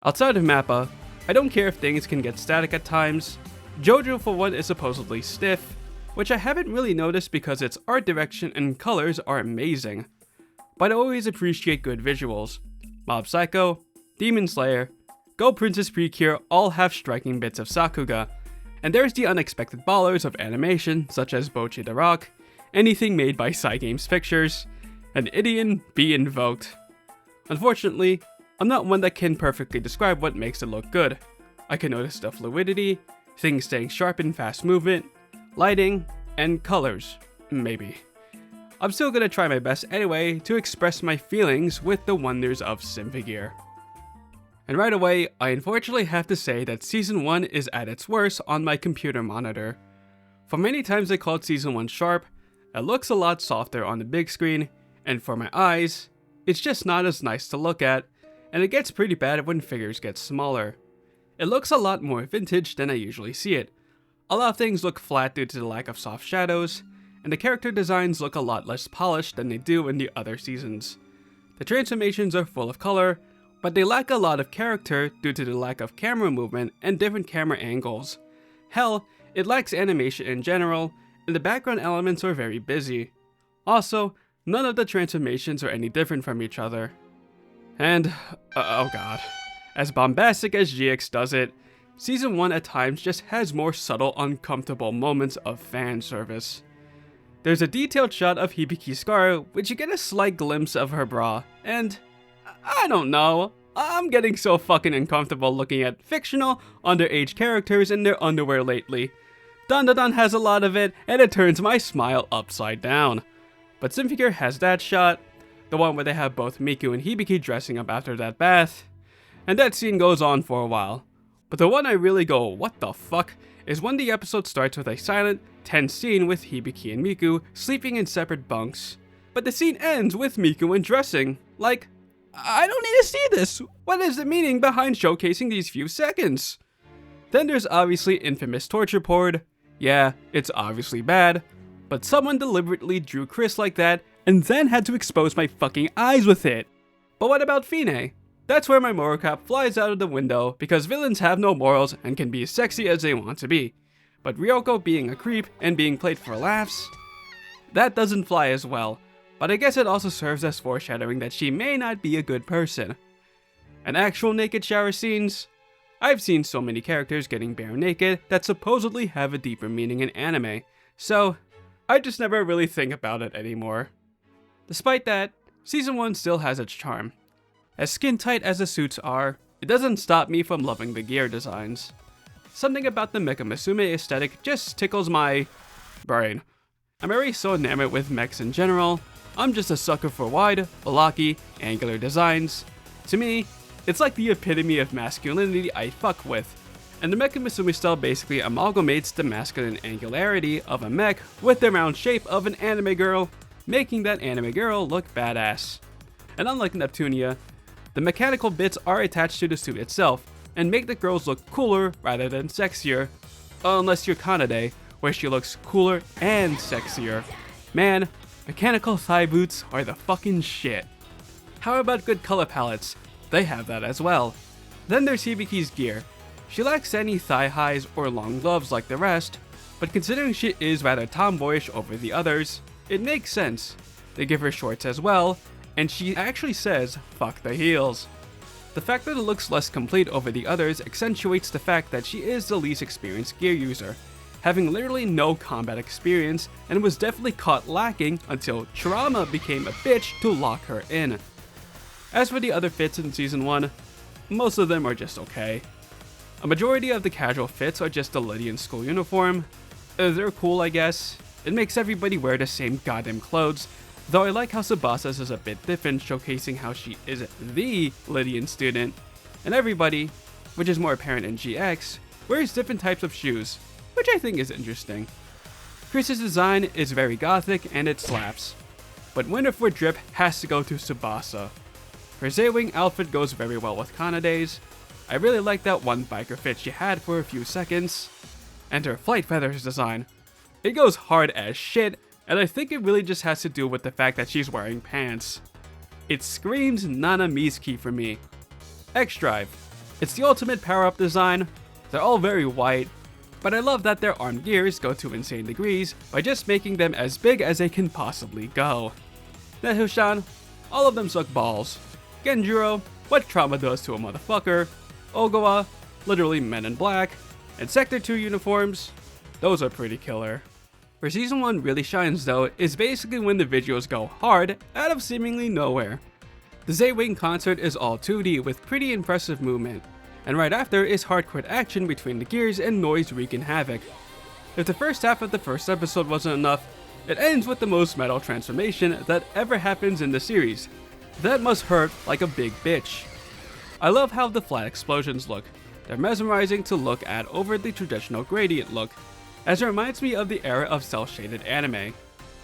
Outside of MAPPA, I don't care if things can get static at times. JoJo for one is supposedly stiff, which I haven't really noticed because its art direction and colors are amazing. But I always appreciate good visuals. Mob Psycho, Demon Slayer, Go Princess Precure all have striking bits of Sakuga, and there's the unexpected ballers of animation such as Bocchi the Rock, anything made by Cygames Pictures, and Idion be invoked. Unfortunately, I'm not one that can perfectly describe what makes it look good. I can notice the fluidity, things staying sharp in fast movement, lighting, and colors, maybe. I'm still gonna try my best anyway to express my feelings with the wonders of Symphogear. And right away, I unfortunately have to say that Season 1 is at its worst on my computer monitor. For many times I called Season 1 sharp, it looks a lot softer on the big screen, and for my eyes, it's just not as nice to look at, and it gets pretty bad when figures get smaller. It looks a lot more vintage than I usually see it. A lot of things look flat due to the lack of soft shadows, and the character designs look a lot less polished than they do in the other seasons. The transformations are full of color, but they lack a lot of character due to the lack of camera movement and different camera angles. Hell, it lacks animation in general, and the background elements are very busy. Also, none of the transformations are any different from each other. And, oh god, as bombastic as GX does it, Season 1 at times just has more subtle, uncomfortable moments of fan service. There's a detailed shot of Hibiki's scar, which you get a slight glimpse of her bra, and I don't know, I'm getting so fucking uncomfortable looking at fictional, underage characters in their underwear lately. Dandadan has a lot of it, and it turns my smile upside down. But Symphogear has that shot, the one where they have both Miku and Hibiki dressing up after that bath, and that scene goes on for a while. But the one I really go, what the fuck, is when the episode starts with a silent, tense scene with Hibiki and Miku sleeping in separate bunks. But the scene ends with Miku undressing. Like, I don't need to see this! What is the meaning behind showcasing these few seconds? Then there's obviously infamous torture porn. Yeah, it's obviously bad, but someone deliberately drew Chris like that and then had to expose my fucking eyes with it. But what about Fine? That's where my moral cap flies out of the window because villains have no morals and can be as sexy as they want to be. But Ryoko being a creep and being played for laughs? That doesn't fly as well, but I guess it also serves as foreshadowing that she may not be a good person. And actual naked shower scenes? I've seen so many characters getting bare naked that supposedly have a deeper meaning in anime, so I just never really think about it anymore. Despite that, Season 1 still has its charm. As skin tight as the suits are, it doesn't stop me from loving the gear designs. Something about the Mecha Musume aesthetic just tickles my brain. I'm already so enamored with mechs in general. I'm just a sucker for wide, blocky, angular designs. To me, it's like the epitome of masculinity I fuck with. And the Mecha Musume style basically amalgamates the masculine angularity of a mech with the round shape of an anime girl, making that anime girl look badass. And unlike Neptunia, the mechanical bits are attached to the suit itself, and make the girls look cooler rather than sexier. Unless you're Kanade, where she looks cooler and sexier. Man, mechanical thigh boots are the fucking shit. How about good color palettes? They have that as well. Then there's Hibiki's gear. She lacks any thigh highs or long gloves like the rest, but considering she is rather tomboyish over the others, it makes sense. They give her shorts as well, and she actually says, "fuck the heels." The fact that it looks less complete over the others accentuates the fact that she is the least experienced gear user, having literally no combat experience, and was definitely caught lacking until Trauma became a bitch to lock her in. As for the other fits in Season 1, most of them are just okay. A majority of the casual fits are just the Lydian school uniform. They're cool, I guess. It makes everybody wear the same goddamn clothes, though I like how Tsubasa's is a bit different, showcasing how she is the Lydian student, and everybody, which is more apparent in GX, wears different types of shoes, which I think is interesting. Chris's design is very gothic and it slaps, but winner for drip has to go to Tsubasa. Her Z-Wing outfit goes very well with Kanade's. I really like that one biker fit she had for a few seconds. And her flight feathers design. It goes hard as shit, and I think it really just has to do with the fact that she's wearing pants. It screams Nana Mizuki for me. X-Drive. It's the ultimate power-up design. They're all very white, but I love that their arm gears go to insane degrees by just making them as big as they can possibly go. Nehushan, all of them suck balls. Genjuro, what Trauma does to a motherfucker. Ogawa, literally Men in Black. And Sector 2 uniforms, those are pretty killer. Where Season 1 really shines though is basically when the visuals go hard out of seemingly nowhere. The Z-Wing concert is all 2D with pretty impressive movement, and right after is hardcore action between the gears and noise wreaking havoc. If the first half of the first episode wasn't enough, it ends with the most metal transformation that ever happens in the series. That must hurt like a big bitch. I love how the flat explosions look. They're mesmerizing to look at over the traditional gradient look, as it reminds me of the era of cel-shaded anime.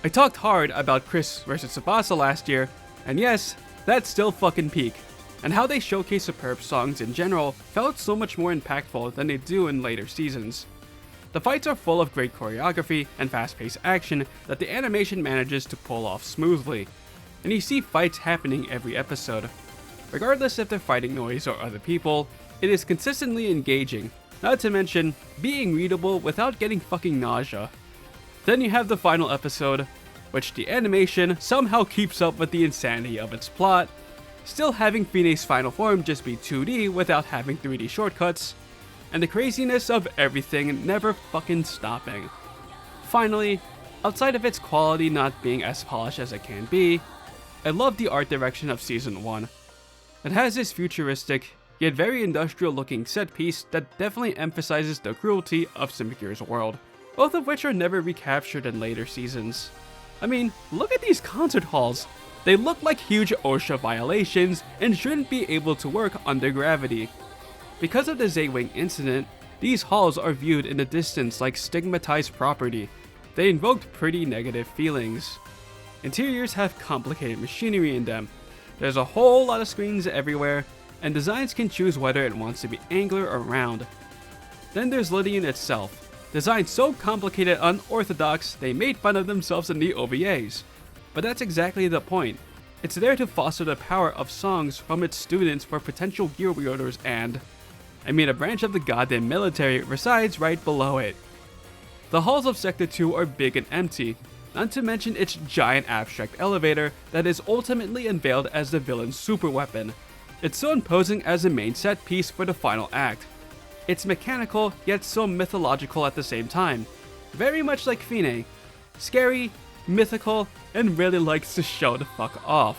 I talked hard about Chris vs Tsubasa last year, and yes, that's still fucking peak. And how they showcase superb songs in general felt so much more impactful than they do in later seasons. The fights are full of great choreography and fast-paced action that the animation manages to pull off smoothly, and you see fights happening every episode. Regardless if they're fighting noise or other people, it is consistently engaging, not to mention being readable without getting fucking nausea. Then you have the final episode, which the animation somehow keeps up with the insanity of its plot, still having Fine's final form just be 2D without having 3D shortcuts, and the craziness of everything never fucking stopping. Finally, outside of its quality not being as polished as it can be, I love the art direction of Season 1. It has this futuristic, yet very industrial looking set piece that definitely emphasizes the cruelty of Symphogear's world, both of which are never recaptured in later seasons. I mean, look at these concert halls. They look like huge OSHA violations and shouldn't be able to work under gravity. Because of the Z-Wing incident, these halls are viewed in the distance like stigmatized property. They invoked pretty negative feelings. Interiors have complicated machinery in them. There's a whole lot of screens everywhere, and designs can choose whether it wants to be angular or round. Then there's Lydian itself, designed so complicated and unorthodox they made fun of themselves in the OVAs. But that's exactly the point. It's there to foster the power of songs from its students for potential gear wielders and, I mean, a branch of the goddamn military resides right below it. The halls of Sector 2 are big and empty, not to mention its giant abstract elevator that is ultimately unveiled as the villain's superweapon. It's so imposing as a main set piece for the final act. It's mechanical, yet so mythological at the same time. Very much like Fine. Scary, mythical, and really likes to show the fuck off.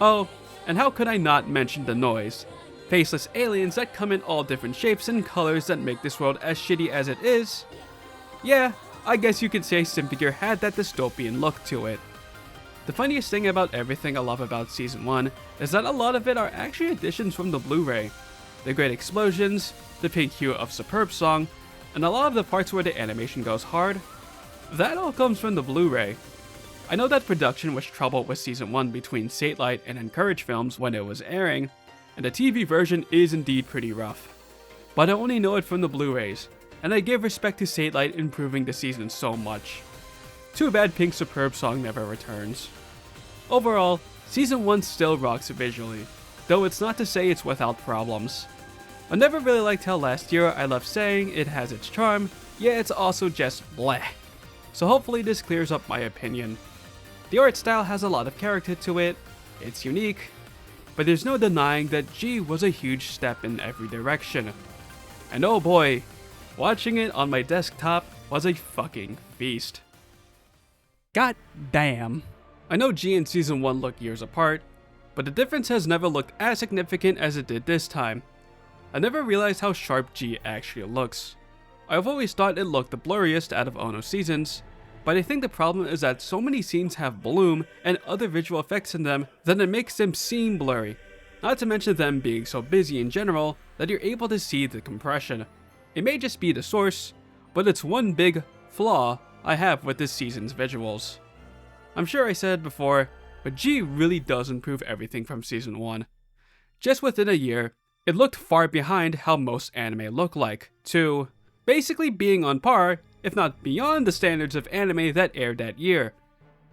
Oh, and how could I not mention the noise? Faceless aliens that come in all different shapes and colors that make this world as shitty as it is. Yeah, I guess you could say Symphogear had that dystopian look to it. The funniest thing about everything I love about Season 1 is that a lot of it are actually additions from the Blu-ray. The great explosions, the pink hue of Superb Song, and a lot of the parts where the animation goes hard, that all comes from the Blu-ray. I know that production was troubled with Season 1 between Satellite and Encourage Films when it was airing, and the TV version is indeed pretty rough. But I only know it from the Blu-rays, and I give respect to Satellite improving the season so much. Too bad Pink's superb song never returns. Overall, Season 1 still rocks visually, though it's not to say it's without problems. I never really liked how last year I left saying it has its charm, yet it's also just bleh. So hopefully this clears up my opinion. The art style has a lot of character to it, it's unique, but there's no denying that G was a huge step in every direction. And oh boy, watching it on my desktop was a fucking feast. God damn. I know G and Season 1 look years apart, but the difference has never looked as significant as it did this time. I never realized how sharp G actually looks. I've always thought it looked the blurriest out of Ono seasons, but I think the problem is that so many scenes have bloom and other visual effects in them that it makes them seem blurry, not to mention them being so busy in general that you're able to see the compression. It may just be the source, but it's one big flaw I have with this season's visuals. I'm sure I said it before, but G really does improve everything from Season 1. Just within a year, it looked far behind how most anime look like, to basically being on par, if not beyond the standards of anime that aired that year.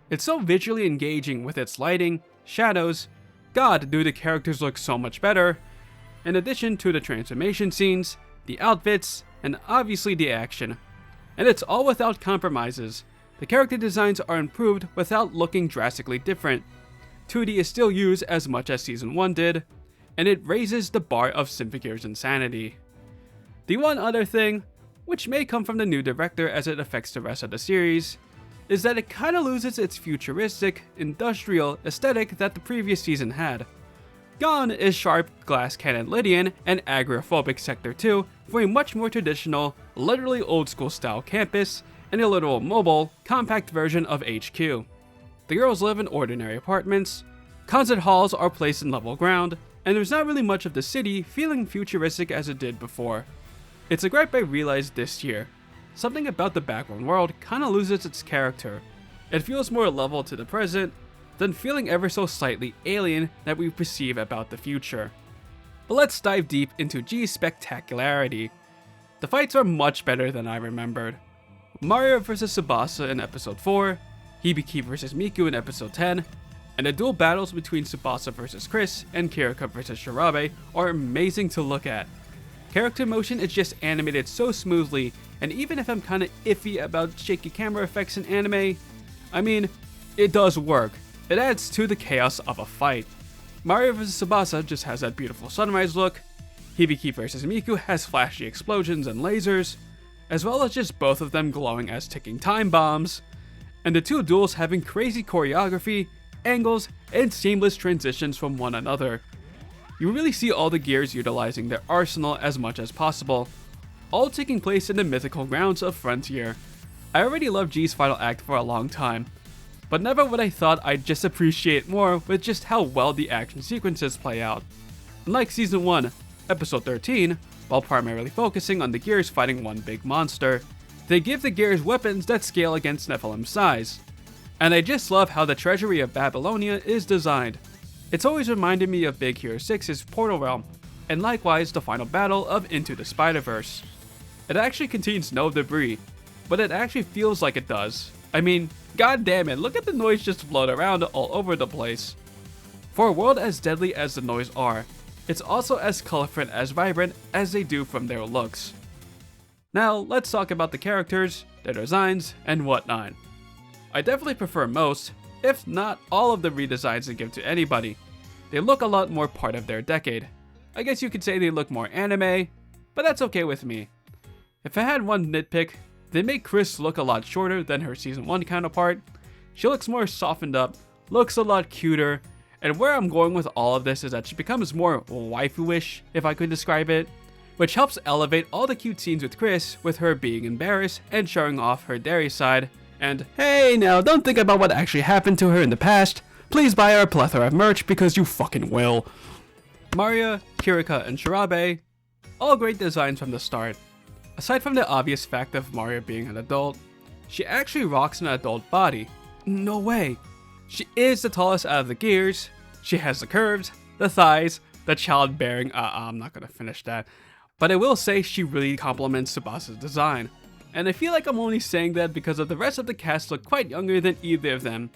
It's so visually engaging with its lighting, shadows, god do the characters look so much better, in addition to the transformation scenes, the outfits, and obviously the action. And it's all without compromises. The character designs are improved without looking drastically different. 2D is still used as much as Season 1 did, and it raises the bar of Symphogear's insanity. The one other thing, which may come from the new director as it affects the rest of the series, is that it kinda loses its futuristic, industrial aesthetic that the previous season had. Gone is sharp glass cannon Lydian and agoraphobic Sector 2 for a much more traditional, literally old school style campus and a literal mobile, compact version of HQ. The girls live in ordinary apartments, concert halls are placed in level ground, and there's not really much of the city feeling futuristic as it did before. It's a gripe I realized this year. Something about the background world kinda loses its character. It feels more level to the present, than feeling ever so slightly alien that we perceive about the future. But let's dive deep into G's spectacularity. The fights are much better than I remembered. Mario vs Tsubasa in episode 4, Hibiki vs Miku in episode 10, and the dual battles between Tsubasa vs Chris and Kirika vs Shirabe are amazing to look at. Character motion is just animated so smoothly, and even if I'm kinda iffy about shaky camera effects in anime, I mean, it does work. It adds to the chaos of a fight. Mario vs Tsubasa just has that beautiful sunrise look, Hibiki vs Miku has flashy explosions and lasers, as well as just both of them glowing as ticking time bombs, and the two duels having crazy choreography, angles, and seamless transitions from one another. You really see all the gears utilizing their arsenal as much as possible, all taking place in the mythical grounds of Frontier. I already loved G's final act for a long time, but never would I thought I'd just appreciate more with just how well the action sequences play out. Unlike Season 1, Episode 13, while primarily focusing on the gears fighting one big monster, they give the gears weapons that scale against Nephilim's size. And I just love how the Treasury of Babylonia is designed. It's always reminded me of Big Hero 6's Portal Realm, and likewise the final battle of Into the Spider-Verse. It actually contains no debris, but it actually feels like it does. I mean, god damn it, look at the noise just float around all over the place. For a world as deadly as the noise are, it's also as colorful and as vibrant as they do from their looks. Now, let's talk about the characters, their designs, and whatnot. I definitely prefer most, if not all of the redesigns they give to anybody. They look a lot more part of their decade. I guess you could say they look more anime, but that's okay with me. If I had one nitpick, they make Chris look a lot shorter than her Season 1 counterpart. She looks more softened up, looks a lot cuter, and where I'm going with all of this is that she becomes more waifu-ish, if I could describe it, which helps elevate all the cute scenes with Chris, with her being embarrassed and showing off her dairy side, and hey now, don't think about what actually happened to her in the past, please buy her a plethora of merch because you fucking will. Maria, Kirika, and Shirabe, all great designs from the start. Aside from the obvious fact of Maria being an adult, she actually rocks an adult body. No way. She is the tallest out of the gears. She has the curves, the thighs, the childbearing. I'm not gonna finish that. But I will say she really complements Tsubasa's design. And I feel like I'm only saying that because of the rest of the cast look quite younger than either of them.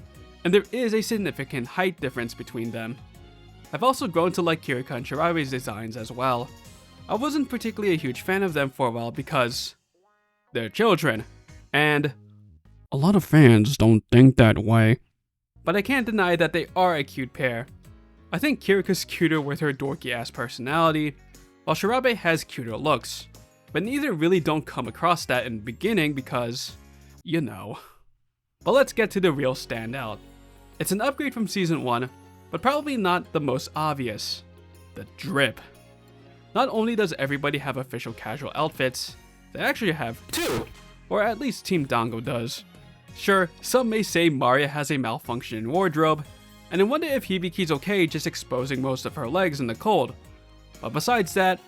And there is a significant height difference between them. I've also grown to like Kirika and Shirabe's designs as well. I wasn't particularly a huge fan of them for a while because they're children. And a lot of fans don't think that way. But I can't deny that they are a cute pair. I think Kirika's cuter with her dorky ass personality, while Shirabe has cuter looks. But neither really don't come across that in the beginning because, you know. But let's get to the real standout. It's an upgrade from Season 1, but probably not the most obvious. The drip. Not only does everybody have official casual outfits, they actually have two, or at least Team Dango does. Sure, some may say Maria has a malfunctioning wardrobe, and I wonder if Hibiki's okay just exposing most of her legs in the cold. But besides that,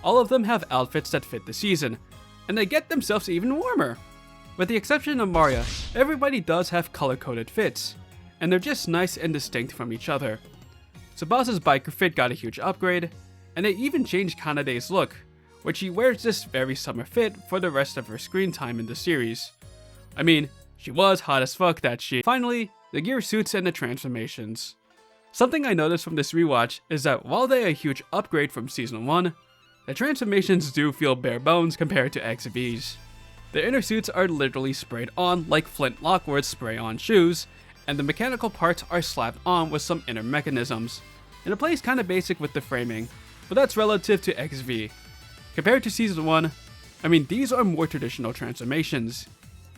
all of them have outfits that fit the season, and they get themselves even warmer. With the exception of Maria, everybody does have color-coded fits, and they're just nice and distinct from each other. Tsubasa's biker fit got a huge upgrade, and they even changed Kanade's look, which she wears this very summer fit for the rest of her screen time in the series. I mean, she was hot as fuck that she. Finally, the gear suits and the transformations. Something I noticed from this rewatch is that while they're a huge upgrade from Season 1, the transformations do feel bare bones compared to XV's. The inner suits are literally sprayed on like Flint Lockwood's spray-on shoes, and the mechanical parts are slapped on with some inner mechanisms. And it plays kinda basic with the framing, but that's relative to XV. Compared to Season 1, I mean these are more traditional transformations.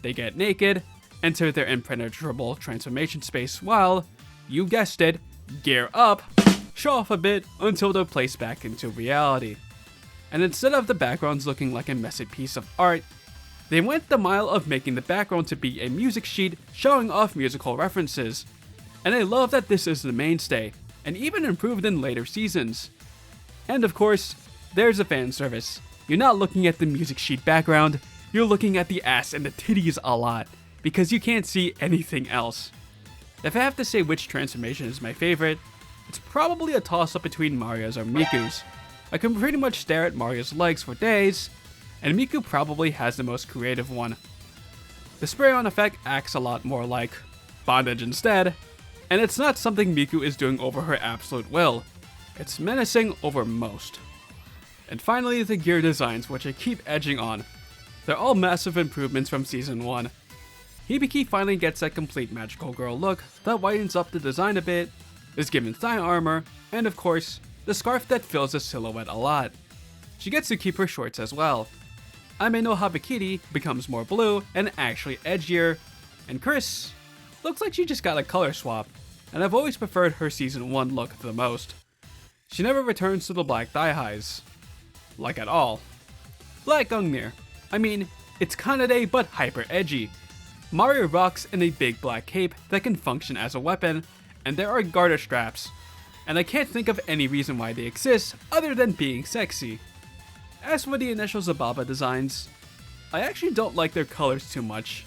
They get naked, enter their impenetrable transformation space while, you guessed it, gear up, show off a bit until they're placed back into reality. And instead of the backgrounds looking like a messy piece of art, they went the mile of making the background to be a music sheet showing off musical references. And I love that this is the mainstay, and even improved in later seasons. And of course, there's the fan service. You're not looking at the music sheet background, you're looking at the ass and the titties a lot, because you can't see anything else. If I have to say which transformation is my favorite, it's probably a toss-up between Maria's or Miku's. I can pretty much stare at Maria's legs for days, and Miku probably has the most creative one. The spray-on effect acts a lot more like bondage instead, and it's not something Miku is doing over her absolute will, it's menacing over most. And finally, the gear designs, which I keep edging on. They're all massive improvements from Season 1. Hibiki finally gets that complete magical girl look that widens up the design a bit, is given thigh armor, and of course, the scarf that fills the silhouette a lot. She gets to keep her shorts as well. Ame no Habikiri becomes more blue and actually edgier, and Chris looks like she just got a color swap, and I've always preferred her Season 1 look the most. She never returns to the black thigh highs. Like at all. Black Gungnir. I mean, it's Kanade but hyper edgy. Mario rocks in a big black cape that can function as a weapon, and there are garter straps. And I can't think of any reason why they exist other than being sexy. As for the initial Zababa designs, I actually don't like their colors too much.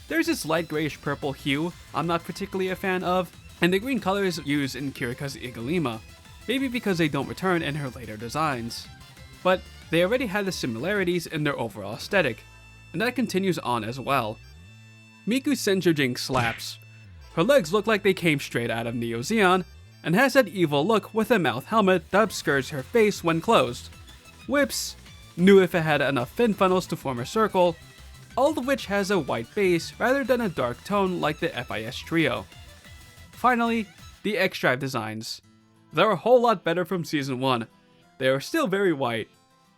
There's this light grayish purple hue I'm not particularly a fan of, and the green colors used in Kirika's Igalima, maybe because they don't return in her later designs. But they already had the similarities in their overall aesthetic, and that continues on as well. Miku's Senjojing slaps. Her legs look like they came straight out of Neo Zeon, and has that evil look with a mouth helmet that obscures her face when closed. Whips, knew if it had enough fin funnels to form a circle, all of which has a white base rather than a dark tone like the FIS trio. Finally, the X-Drive designs. They're a whole lot better from Season 1. They are still very white,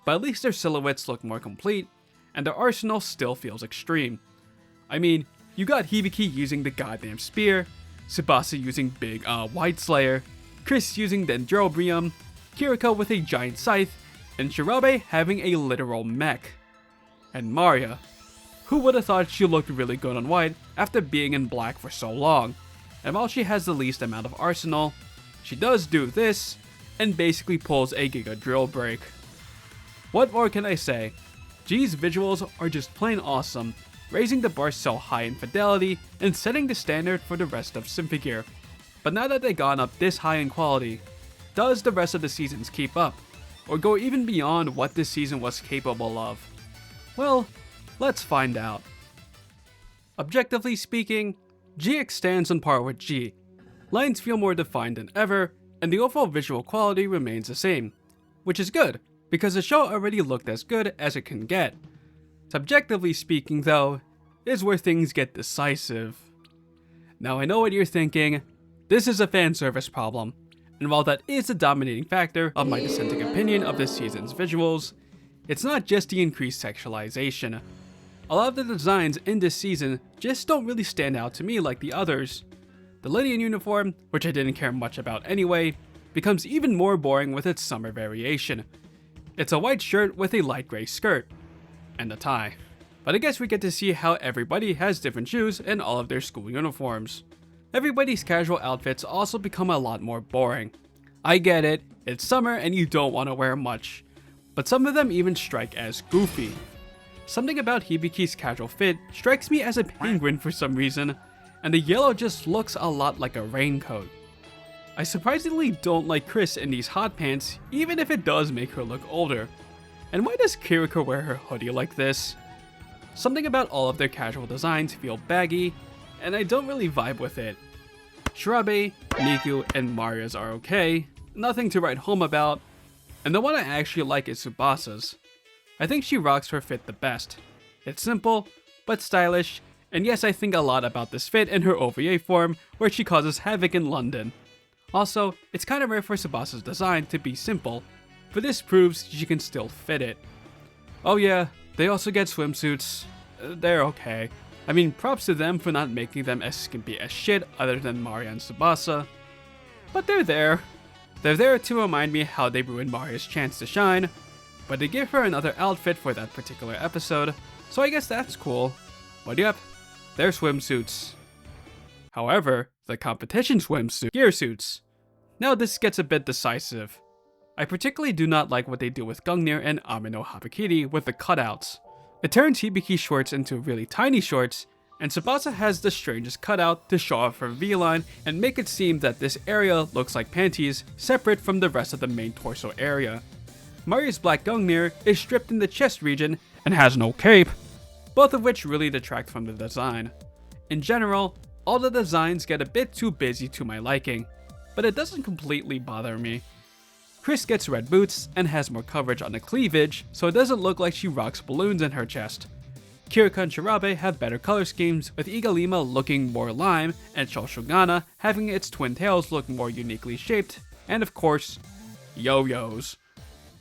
but at least their silhouettes look more complete, and their arsenal still feels extreme. I mean, you got Hibiki using the goddamn spear, Tsubasa using big White Slayer, Chris using Dendrobrium, Kirika with a giant scythe, and Shirabe having a literal mech. And Maria. Who would have thought she looked really good on white after being in black for so long? And while she has the least amount of arsenal, she does do this, and basically pulls a Giga Drill break. What more can I say? G's visuals are just plain awesome, raising the bar so high in fidelity and setting the standard for the rest of Symphogear. But now that they've gone up this high in quality, does the rest of the seasons keep up, or go even beyond what this season was capable of? Well, let's find out. Objectively speaking, GX stands on par with G. Lines feel more defined than ever, and the overall visual quality remains the same, which is good, because the show already looked as good as it can get. Subjectively speaking though, is where things get decisive. Now I know what you're thinking, this is a fan service problem, and while that is the dominating factor of my dissenting opinion of this season's visuals, it's not just the increased sexualization. A lot of the designs in this season just don't really stand out to me like the others. The Lydian uniform, which I didn't care much about anyway, becomes even more boring with its summer variation. It's a white shirt with a light gray skirt, and a tie. But I guess we get to see how everybody has different shoes in all of their school uniforms. Everybody's casual outfits also become a lot more boring. I get it, it's summer and you don't want to wear much, but some of them even strike as goofy. Something about Hibiki's casual fit strikes me as a penguin for some reason, and the yellow just looks a lot like a raincoat. I surprisingly don't like Chris in these hot pants, even if it does make her look older. And why does Kiriko wear her hoodie like this? Something about all of their casual designs feel baggy, and I don't really vibe with it. Shirabe, Miku, and Maria's are okay, nothing to write home about, and the one I actually like is Tsubasa's. I think she rocks her fit the best. It's simple, but stylish, and yes, I think a lot about this fit in her OVA form, where she causes havoc in London. Also, it's kinda rare for Tsubasa's design to be simple, but this proves she can still fit it. Oh yeah, they also get swimsuits. They're okay. I mean, props to them for not making them as skimpy as shit other than Maria and Tsubasa. But they're there. They're there to remind me how they ruined Maria's chance to shine, but they give her another outfit for that particular episode, so I guess that's cool. But yep, they're swimsuits. However, the competition swimsuit gear suits. Now this gets a bit decisive. I particularly do not like what they do with Gungnir and Amino Habakiri with the cutouts. It turns Hibiki's shorts into really tiny shorts, and Tsubasa has the strangest cutout to show off her V-line and make it seem that this area looks like panties separate from the rest of the main torso area. Maria's black Gungnir is stripped in the chest region and has no cape, both of which really detract from the design. In general, all the designs get a bit too busy to my liking, but it doesn't completely bother me. Chris gets red boots and has more coverage on the cleavage, so it doesn't look like she rocks balloons in her chest. Kiriko and Shirabe have better color schemes, with Igalima looking more lime and Shoshugana having its twin tails look more uniquely shaped, and of course, yo-yos.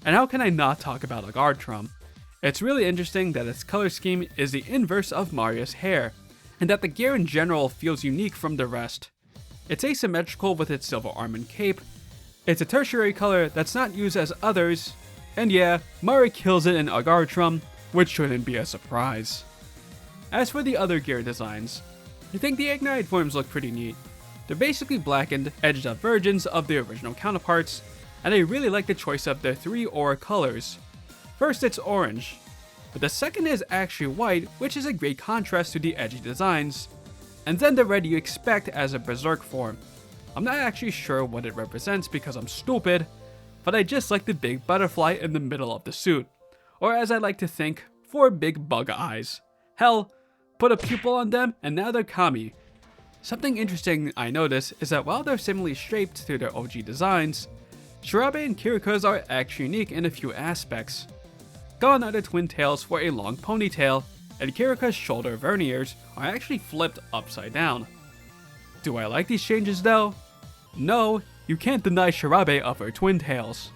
And how can I not talk about Agartrum? It's really interesting that its color scheme is the inverse of Maria's hair, and that the gear in general feels unique from the rest. It's asymmetrical with its silver arm and cape. It's a tertiary color that's not used as others, and yeah, Mari kills it in Agartrum, which shouldn't be a surprise. As for the other gear designs, I think the Ignite forms look pretty neat. They're basically blackened, edged up versions of the original counterparts, and I really like the choice of their 3 aura colors. First it's orange, but the second is actually white, which is a great contrast to the edgy designs, and then the red you expect as a berserk form. I'm not actually sure what it represents because I'm stupid, but I just like the big butterfly in the middle of the suit, or as I like to think, 4 big bug eyes. Hell, put a pupil on them and now they're Kami. Something interesting I notice is that while they're similarly shaped to their OG designs, Shirabe and Kiriko's are actually unique in a few aspects. Gone are the twin tails for a long ponytail, and Kiriko's shoulder verniers are actually flipped upside down. Do I like these changes though? No, you can't deny Shirabe of her twin tails.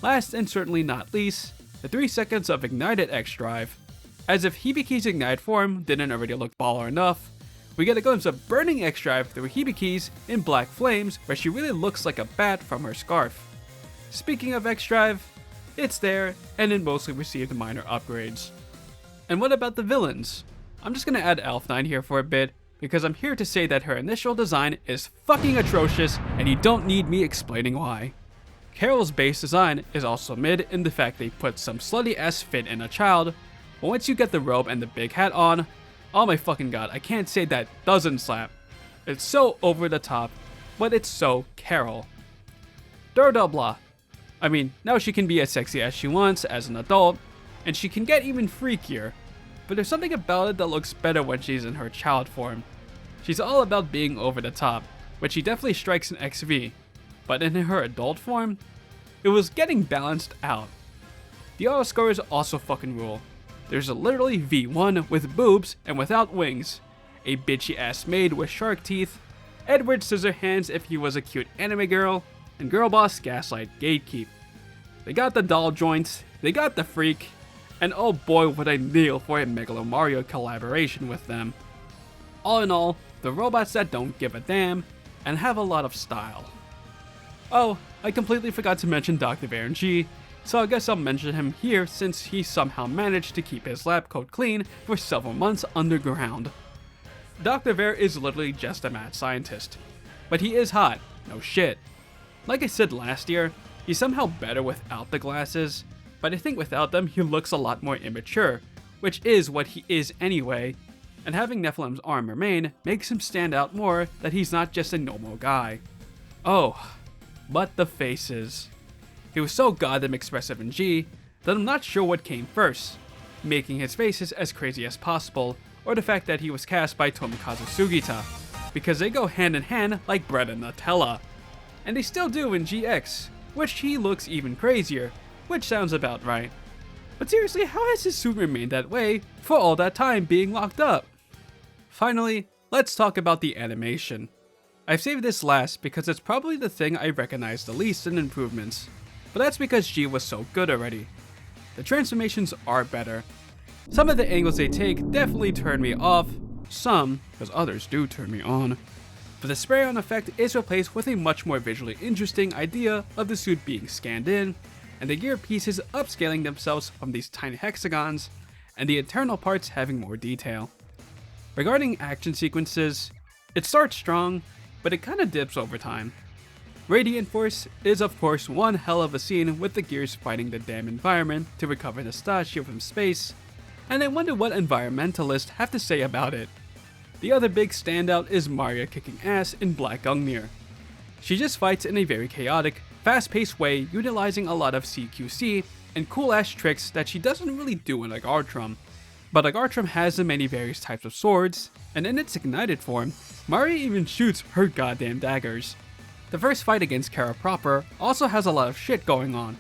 Last and certainly not least, the 3 seconds of ignited X Drive. As if Hibiki's Ignite form didn't already look baller enough, we get a glimpse of burning X Drive through Hibiki's in black flames where she really looks like a bat from her scarf. Speaking of X Drive, it's there and it mostly received minor upgrades. And what about the villains? I'm just gonna add Elf9 here for a bit, because I'm here to say that her initial design is fucking atrocious and you don't need me explaining why. Carol's base design is also mid in the fact they put some slutty ass fit in a child, but once you get the robe and the big hat on, Oh my fucking god, I can't say that doesn't slap. It's so over the top, but it's so Carol. Blah. I mean, now she can be as sexy as she wants as an adult, and she can get even freakier, but there's something about it that looks better when she's in her child form. She's all about being over the top, which she definitely strikes in XV, but in her adult form, it was getting balanced out. The auto scores also fucking rule. There's a literally V1 with boobs and without wings, a bitchy ass maid with shark teeth, Edward Scissorhands if he was a cute anime girl, and Girl Boss Gaslight Gatekeep. They got the doll joints, they got the freak, and oh boy would I kneel for a Megalo Mario collaboration with them. All in all, the robots that don't give a damn, and have a lot of style. Oh, I completely forgot to mention Dr. Baron G, so I guess I'll mention him here since he somehow managed to keep his lab coat clean for several months underground. Dr. Ver is literally just a mad scientist, but he is hot, no shit. Like I said last year, he's somehow better without the glasses, but I think without them he looks a lot more immature, which is what he is anyway, and having Nephilim's arm remain makes him stand out more that he's not just a normal guy. Oh, but the faces. He was so goddamn expressive in G that I'm not sure what came first, making his faces as crazy as possible, or the fact that he was cast by Tomokazu Sugita, because they go hand in hand like bread and Nutella. And they still do in GX, which he looks even crazier, which sounds about right. But seriously, how has his suit remained that way for all that time being locked up? Finally, let's talk about the animation. I've saved this last because it's probably the thing I recognize the least in improvements, but that's because G was so good already. The transformations are better. Some of the angles they take definitely turn me off, some, because others do turn me on. But the spray-on effect is replaced with a much more visually interesting idea of the suit being scanned in, and the gear pieces upscaling themselves from these tiny hexagons, and the internal parts having more detail. Regarding action sequences, it starts strong, but it kinda dips over time. Radiant Force is of course one hell of a scene with the gears fighting the damn environment to recover Nastassia from space, and I wonder what environmentalists have to say about it. The other big standout is Maria kicking ass in Black Gungnir. She just fights in a very chaotic, fast-paced way utilizing a lot of CQC and cool-ass tricks that she doesn't really do in Agartrum. But Agartrum has the many various types of swords, and in its ignited form, Maria even shoots her goddamn daggers. The first fight against Kara proper also has a lot of shit going on.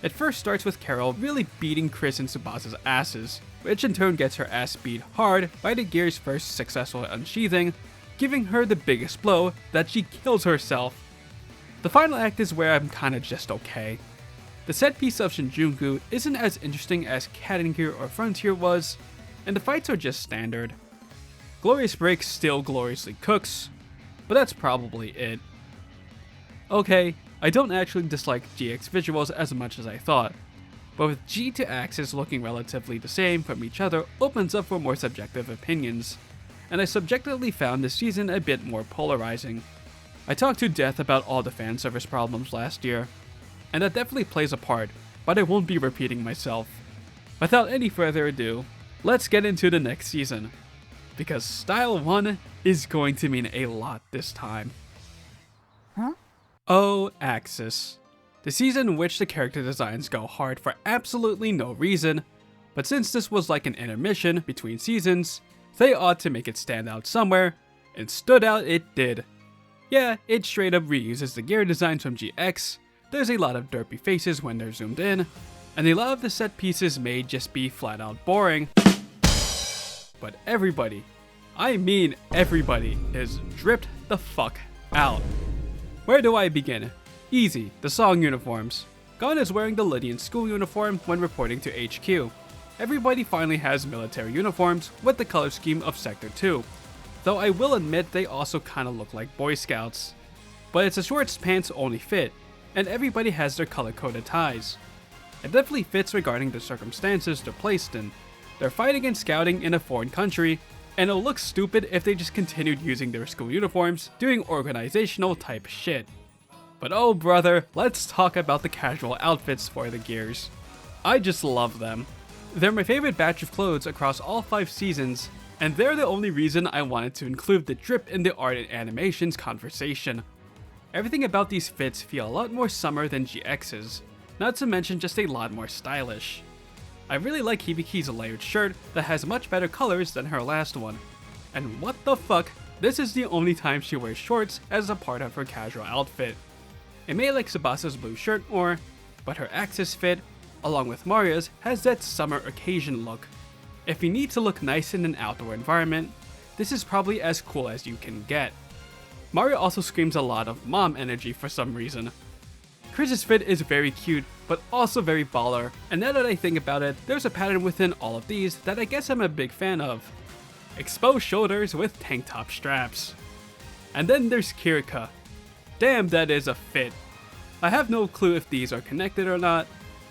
It first starts with Carol really beating Chris and Tsubasa's asses, which in turn gets her ass beat hard by the gear's first successful unsheathing, giving her the biggest blow that she kills herself. The final act is where I'm kinda just okay. The set piece of Shinjuku isn't as interesting as Katengir or Frontier was, and the fights are just standard. Glorious Break still gloriously cooks, but that's probably it. Okay, I don't actually dislike GX visuals as much as I thought, but with G to Axis looking relatively the same from each other opens up for more subjective opinions, and I subjectively found this season a bit more polarizing. I talked to death about all the fan service problems last year, and that definitely plays a part, but I won't be repeating myself. Without any further ado, let's get into the next season, because Style 1 is going to mean a lot this time. Oh, Axis. The season in which the character designs go hard for absolutely no reason, but since this was like an intermission between seasons, they ought to make it stand out somewhere, and stood out it did. Yeah, it straight up reuses the gear designs from GX, there's a lot of derpy faces when they're zoomed in, and a lot of the set pieces may just be flat out boring. But everybody, I mean everybody, is dripped the fuck out. Where do I begin? Easy, the song uniforms. Gon is wearing the Lydian school uniform when reporting to HQ. Everybody finally has military uniforms with the color scheme of Sector 2, though I will admit they also kinda look like Boy Scouts. But it's a shorts pants only fit, and everybody has their color-coded ties. It definitely fits regarding the circumstances they're placed in. They're fighting and scouting in a foreign country, and it'll look stupid if they just continued using their school uniforms, doing organizational type shit. But oh brother, let's talk about the casual outfits for the gears. I just love them. They're my favorite batch of clothes across all 5 seasons, and they're the only reason I wanted to include the drip in the art and animations conversation. Everything about these fits feel a lot more summer than GX's, not to mention just a lot more stylish. I really like Hibiki's layered shirt that has much better colors than her last one. And what the fuck, this is the only time she wears shorts as a part of her casual outfit. It may like Tsubasa's blue shirt more, but her Axis fit, along with Maria's, has that summer occasion look. If you need to look nice in an outdoor environment, this is probably as cool as you can get. Maria also screams a lot of mom energy for some reason. Chris's fit is very cute, but also very baller, and now that I think about it, there's a pattern within all of these that I guess I'm a big fan of. Exposed shoulders with tank top straps. And then there's Kirika. Damn, that is a fit. I have no clue if these are connected or not,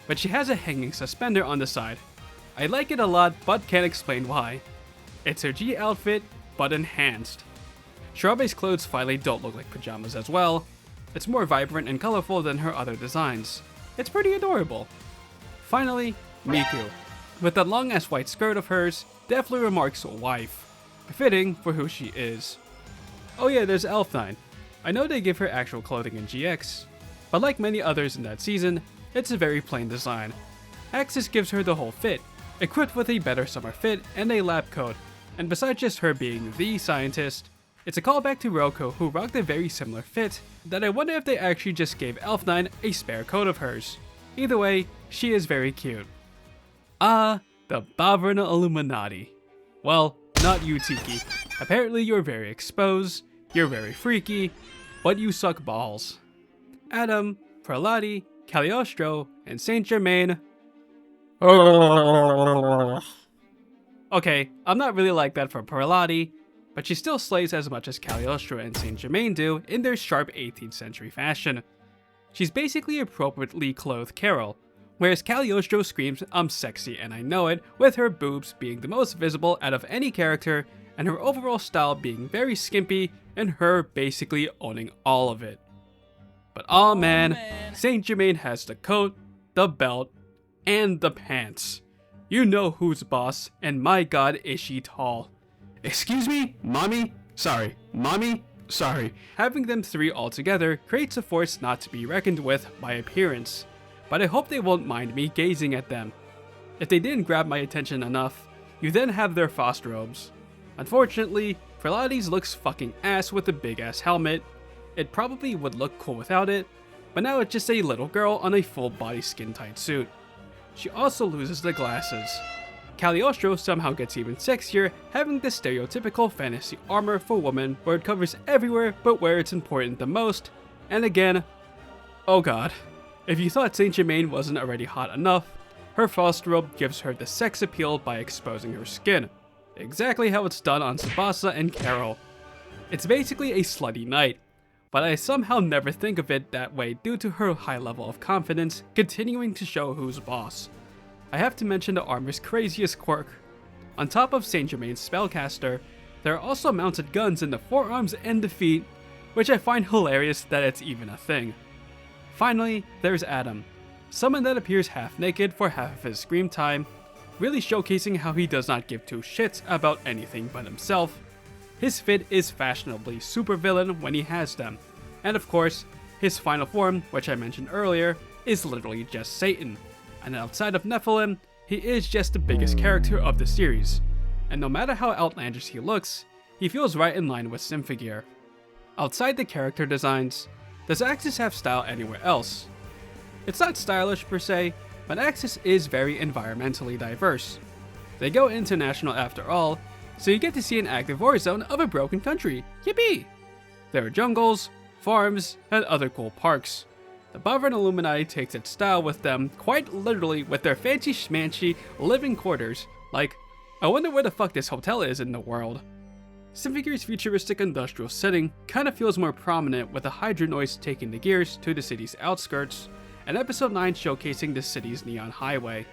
but she has a hanging suspender on the side. I like it a lot, but can't explain why. It's her G outfit, but enhanced. Shirabe's clothes finally don't look like pajamas as well. It's more vibrant and colorful than her other designs. It's pretty adorable. Finally, Miku. With that long ass white skirt of hers, definitely remarks wife. Befitting for who she is. Oh yeah, there's Elf9. I know they give her actual clothing in GX, but like many others in that season, it's a very plain design. Axis gives her the whole fit, equipped with a better summer fit and a lab coat, and besides just her being the scientist, it's a callback to Roko, who rocked a very similar fit that I wonder if they actually just gave Elf9 a spare coat of hers. Either way, she is very cute. Ah, the Bavrana Illuminati. Well, not you, Tiki. Apparently you're very exposed, you're very freaky, but you suck balls. Adam, Prelude, Cagliostro, and Saint Germain. Okay, I'm not really like that for Prelude, but she still slays as much as Cagliostro and Saint Germain do in their sharp 18th century fashion. She's basically appropriately clothed Carol, whereas Cagliostro screams "I'm sexy and I know it," with her boobs being the most visible out of any character and her overall style being very skimpy and her basically owning all of it. But aw man, Saint Germain has the coat, the belt, and the pants. You know who's boss, and my god is she tall. Excuse me, mommy? Sorry, mommy? Sorry. Having them three all together creates a force not to be reckoned with by appearance, but I hope they won't mind me gazing at them. If they didn't grab my attention enough, you then have their Faust robes. Unfortunately, Prelude's looks fucking ass with a big ass helmet. It probably would look cool without it, but now it's just a little girl on a full body skin tight suit. She also loses the glasses. Cagliostro somehow gets even sexier, having the stereotypical fantasy armor for women where it covers everywhere but where it's important the most, and again, oh god. If you thought Saint Germain wasn't already hot enough, her Faust robe gives her the sex appeal by exposing her skin. Exactly how it's done on Tsubasa and Carol. It's basically a slutty night, but I somehow never think of it that way due to her high level of confidence continuing to show who's boss. I have to mention the armor's craziest quirk. On top of Saint Germain's spellcaster, there are also mounted guns in the forearms and the feet, which I find hilarious that it's even a thing. Finally, there's Adam, someone that appears half naked for half of his screen time, really showcasing how he does not give two shits about anything but himself. His fit is fashionably supervillain when he has them, and of course, his final form, which I mentioned earlier, is literally just Satan. And outside of Nephilim, he is just the biggest character of the series, and no matter how outlandish he looks, he feels right in line with Symphogear. Outside the character designs, does Axis have style anywhere else? It's not stylish per se, but Axis is very environmentally diverse. They go international after all, so you get to see an active war zone of a broken country. Yippee! There are jungles, farms, and other cool parks. The Bavrana Illuminati takes its style with them quite literally with their fancy schmancy living quarters, like, I wonder where the fuck this hotel is in the world. Symphogear's futuristic industrial setting kinda feels more prominent with the Hydra noise taking the gears to the city's outskirts, and episode 9 showcasing the city's neon highway.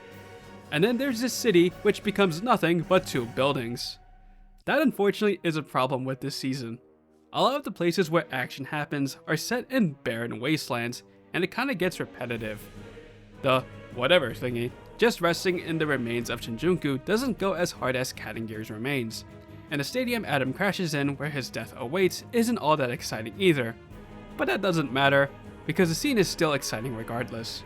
And then there's this city which becomes nothing but 2 buildings. That unfortunately is a problem with this season. A lot of the places where action happens are set in barren wastelands, and it kinda gets repetitive. The whatever thingy just resting in the remains of Shinjuku doesn't go as hard as Katengir's remains, and the stadium Adam crashes in where his death awaits isn't all that exciting either. But that doesn't matter, because the scene is still exciting regardless.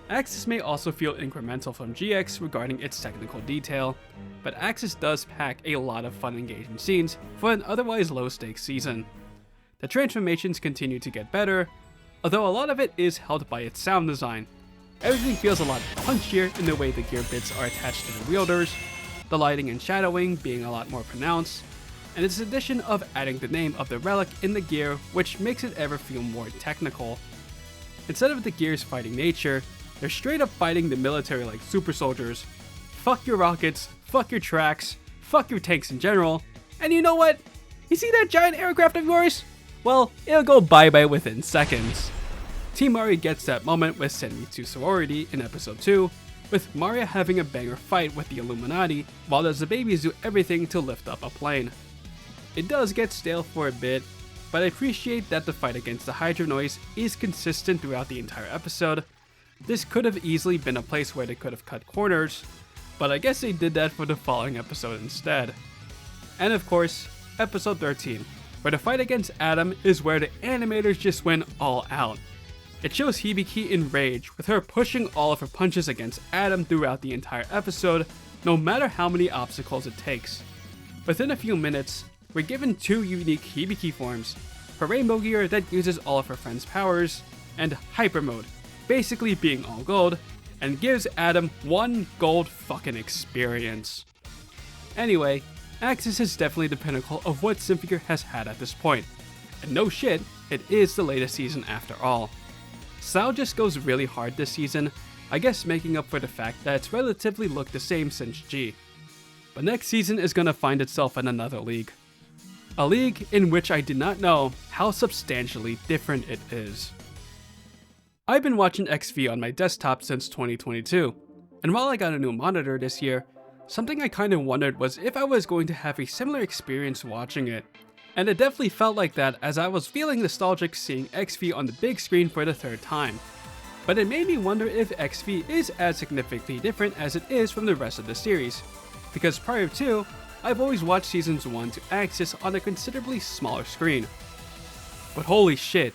Axis may also feel incremental from GX regarding its technical detail, but Axis does pack a lot of fun engaging scenes for an otherwise low stakes season. The transformations continue to get better, although a lot of it is helped by its sound design. Everything feels a lot punchier in the way the gear bits are attached to the wielders, the lighting and shadowing being a lot more pronounced, and its addition of adding the name of the relic in the gear, which makes it ever feel more technical. Instead of the gear's fighting nature, they're straight up fighting the military like super soldiers. Fuck your rockets, fuck your tracks, fuck your tanks in general, and you know what? You see that giant aircraft of yours? Well, it'll go bye-bye within seconds. Team Mari gets that moment with Send Me to Sorority in episode 2, with Maria having a banger fight with the Illuminati, while the babies do everything to lift up a plane. It does get stale for a bit, but I appreciate that the fight against the Hydra noise is consistent throughout the entire episode. This could have easily been a place where they could have cut corners, but I guess they did that for the following episode instead. And of course, episode 13, where the fight against Adam is where the animators just went all out. It shows Hibiki in rage, with her pushing all of her punches against Adam throughout the entire episode, no matter how many obstacles it takes. Within a few minutes, we're given 2 unique Hibiki forms, her rainbow gear that uses all of her friends' powers, and hyper mode, basically being all gold, and gives Adam 1 gold fucking experience. Anyway, Axis is definitely the pinnacle of what Symphogear has had at this point, and no shit, it is the latest season after all. Style just goes really hard this season, I guess making up for the fact that it's relatively looked the same since G. But next season is gonna find itself in another league. A league in which I did not know how substantially different it is. I've been watching XV on my desktop since 2022, and while I got a new monitor this year, something I kinda wondered was if I was going to have a similar experience watching it. And it definitely felt like that as I was feeling nostalgic seeing XV on the big screen for the 3rd time. But it made me wonder if XV is as significantly different as it is from the rest of the series, because prior to, I've always watched seasons 1 to Axis on a considerably smaller screen. But holy shit,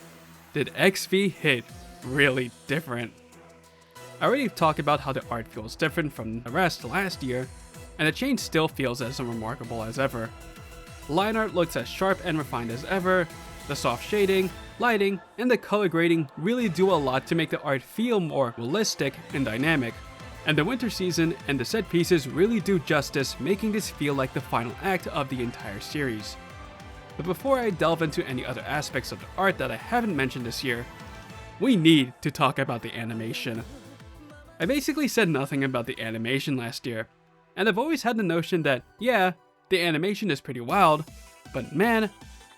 did XV hit really different. I already talked about how the art feels different from the rest last year, and the change still feels as remarkable as ever. Line art looks as sharp and refined as ever, the soft shading, lighting, and the color grading really do a lot to make the art feel more realistic and dynamic, and the winter season and the set pieces really do justice, making this feel like the final act of the entire series. But before I delve into any other aspects of the art that I haven't mentioned this year, we need to talk about the animation. I basically said nothing about the animation last year, and I've always had the notion that, yeah, the animation is pretty wild, but man,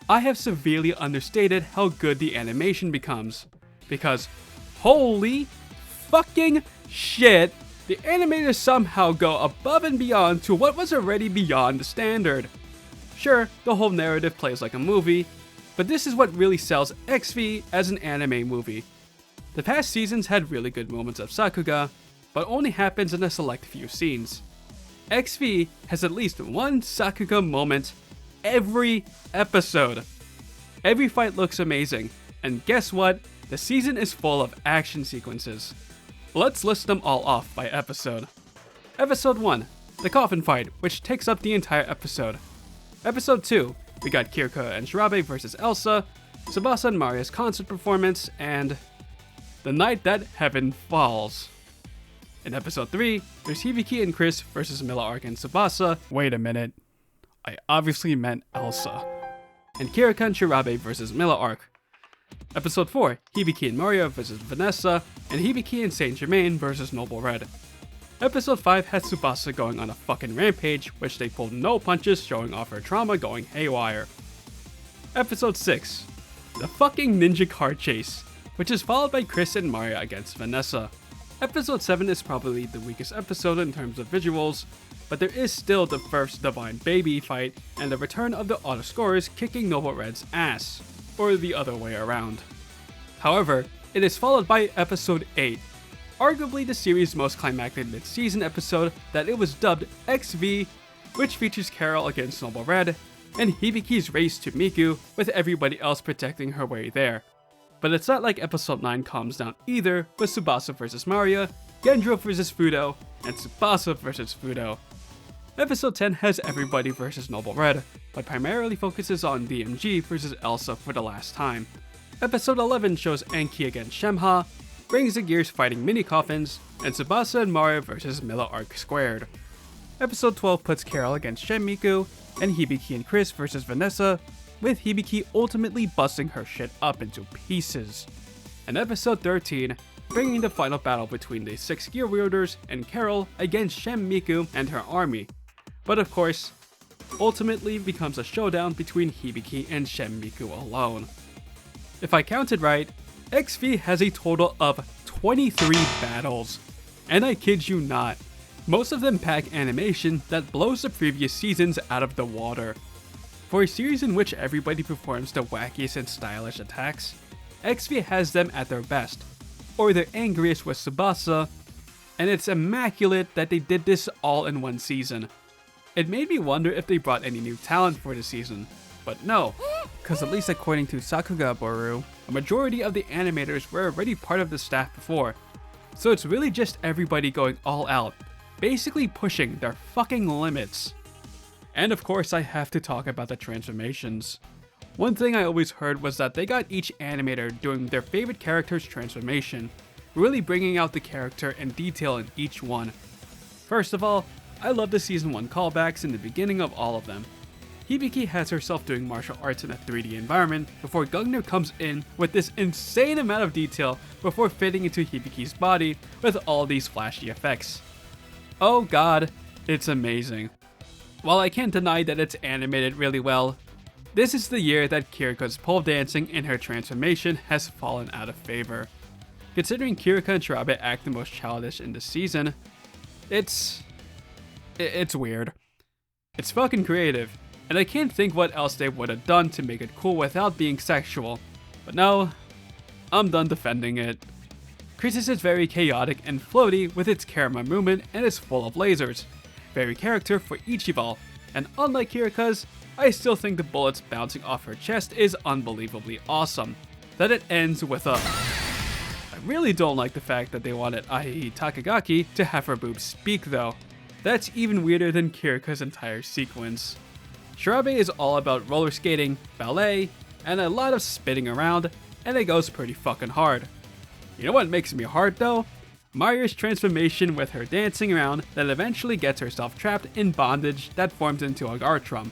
I have severely understated how good the animation becomes. Because holy fucking shit, the animators somehow go above and beyond to what was already beyond the standard. Sure, the whole narrative plays like a movie, but this is what really sells XV as an anime movie. The past seasons had really good moments of Sakuga, but only happens in a select few scenes. XV has at least one Sakuga moment every episode. Every fight looks amazing, and guess what? The season is full of action sequences. Let's list them all off by episode. Episode 1, the coffin fight, which takes up the entire episode. Episode 2, we got Kirka and Shirabe versus Elsa, Tsubasa and Maria's concert performance, and the night that heaven falls. In episode 3, there's Hibiki and Chris versus Mila Arc and Tsubasa. Wait a minute, I obviously meant Elsa. And Kirika and Shirabe versus Mila Arc. Episode 4, Hibiki and Maria versus Vanessa, and Hibiki and Saint Germain versus Noble Red. Episode 5 has Tsubasa going on a fucking rampage, which they pulled no punches, showing off her trauma going haywire. Episode 6, the fucking ninja car chase, which is followed by Chris and Maria against Vanessa. Episode 7 is probably the weakest episode in terms of visuals, but there is still the first Divine Baby fight and the return of the auto scorers kicking Noble Red's ass, or the other way around. However, it is followed by episode 8, arguably the series' most climactic mid-season episode that it was dubbed XV which features Carol against Noble Red, and Hibiki's race to Miku with everybody else protecting her way there. But it's not like episode 9 calms down either, with Tsubasa vs Maria, Gendro vs Fudo, and Tsubasa vs Fudo. Episode 10 has everybody versus Noble Red, but primarily focuses on DMG versus Elsa for the last time. Episode 11 shows Enki against Shemha, brings the Gears fighting mini coffins, and Tsubasa and Maria versus Milla Arc Squared. Episode 12 puts Carol against Shenmiku, and Hibiki and Chris versus Vanessa, with Hibiki ultimately busting her shit up into pieces. And episode 13, bringing the final battle between the 6 gear wielders and Carol against Shenmiku and her army. But of course, ultimately becomes a showdown between Hibiki and Shenmiku alone. If I counted right, XV has a total of 23 battles, and I kid you not, most of them pack animation that blows the previous seasons out of the water. For a series in which everybody performs the wackiest and stylish attacks, XV has them at their best, or their angriest with Tsubasa, and it's immaculate that they did this all in one season. It made me wonder if they brought any new talent for the season, but no, because at least according to Sakugaboru, a majority of the animators were already part of the staff before, so it's really just everybody going all out, basically pushing their fucking limits. And of course I have to talk about the transformations. One thing I always heard was that they got each animator doing their favorite character's transformation, really bringing out the character and detail in each one. First of all, I love the season 1 callbacks in the beginning of all of them. Hibiki has herself doing martial arts in a 3D environment before Gungnir comes in with this insane amount of detail before fitting into Hibiki's body with all these flashy effects. Oh god, it's amazing. While I can't deny that it's animated really well, this is the year that Kirika's pole dancing in her transformation has fallen out of favor. Considering Kirika and Shirabe act the most childish in this season, it's weird. It's fucking creative, and I can't think what else they would have done to make it cool without being sexual. But no, I'm done defending it. Chris is very chaotic and floaty with its camera movement and is full of lasers. Very character for Ichiban, and unlike Kirika's, I still think the bullets bouncing off her chest is unbelievably awesome. That it ends with a... I really don't like the fact that they wanted Ai Takagaki to have her boobs speak though. That's even weirder than Kirika's entire sequence. Shirabe is all about roller skating, ballet, and a lot of spinning around, and it goes pretty fucking hard. You know what makes me hard though? Maria's transformation with her dancing around that eventually gets herself trapped in bondage that forms into a Gartrum.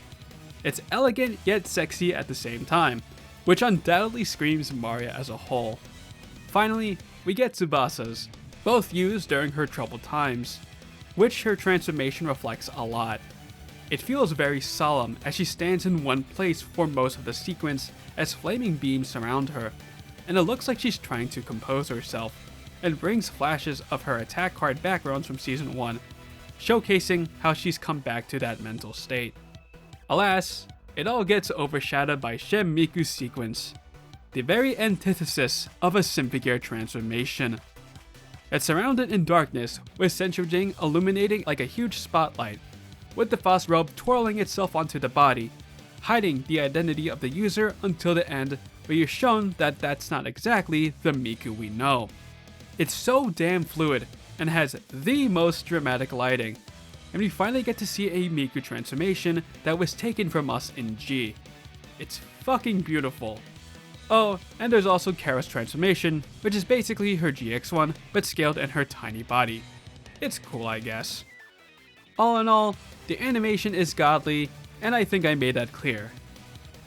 It's elegant yet sexy at the same time, which undoubtedly screams Maria as a whole. Finally, we get Tsubasa's, both used during her troubled times, which her transformation reflects a lot. It feels very solemn as she stands in one place for most of the sequence as flaming beams surround her, and it looks like she's trying to compose herself, and brings flashes of her attack card backgrounds from season 1, showcasing how she's come back to that mental state. Alas, it all gets overshadowed by Shenmiku's sequence, the very antithesis of a Symphogear transformation. It's surrounded in darkness, with Senshujing illuminating like a huge spotlight, with the Phos robe twirling itself onto the body, hiding the identity of the user until the end, where you're shown that that's not exactly the Miku we know. It's so damn fluid, and has the most dramatic lighting, and we finally get to see a Miku transformation that was taken from us in G. It's fucking beautiful. Oh, and there's also Kara's transformation, which is basically her GX1, but scaled in her tiny body. It's cool, I guess. All in all, the animation is godly, and I think I made that clear.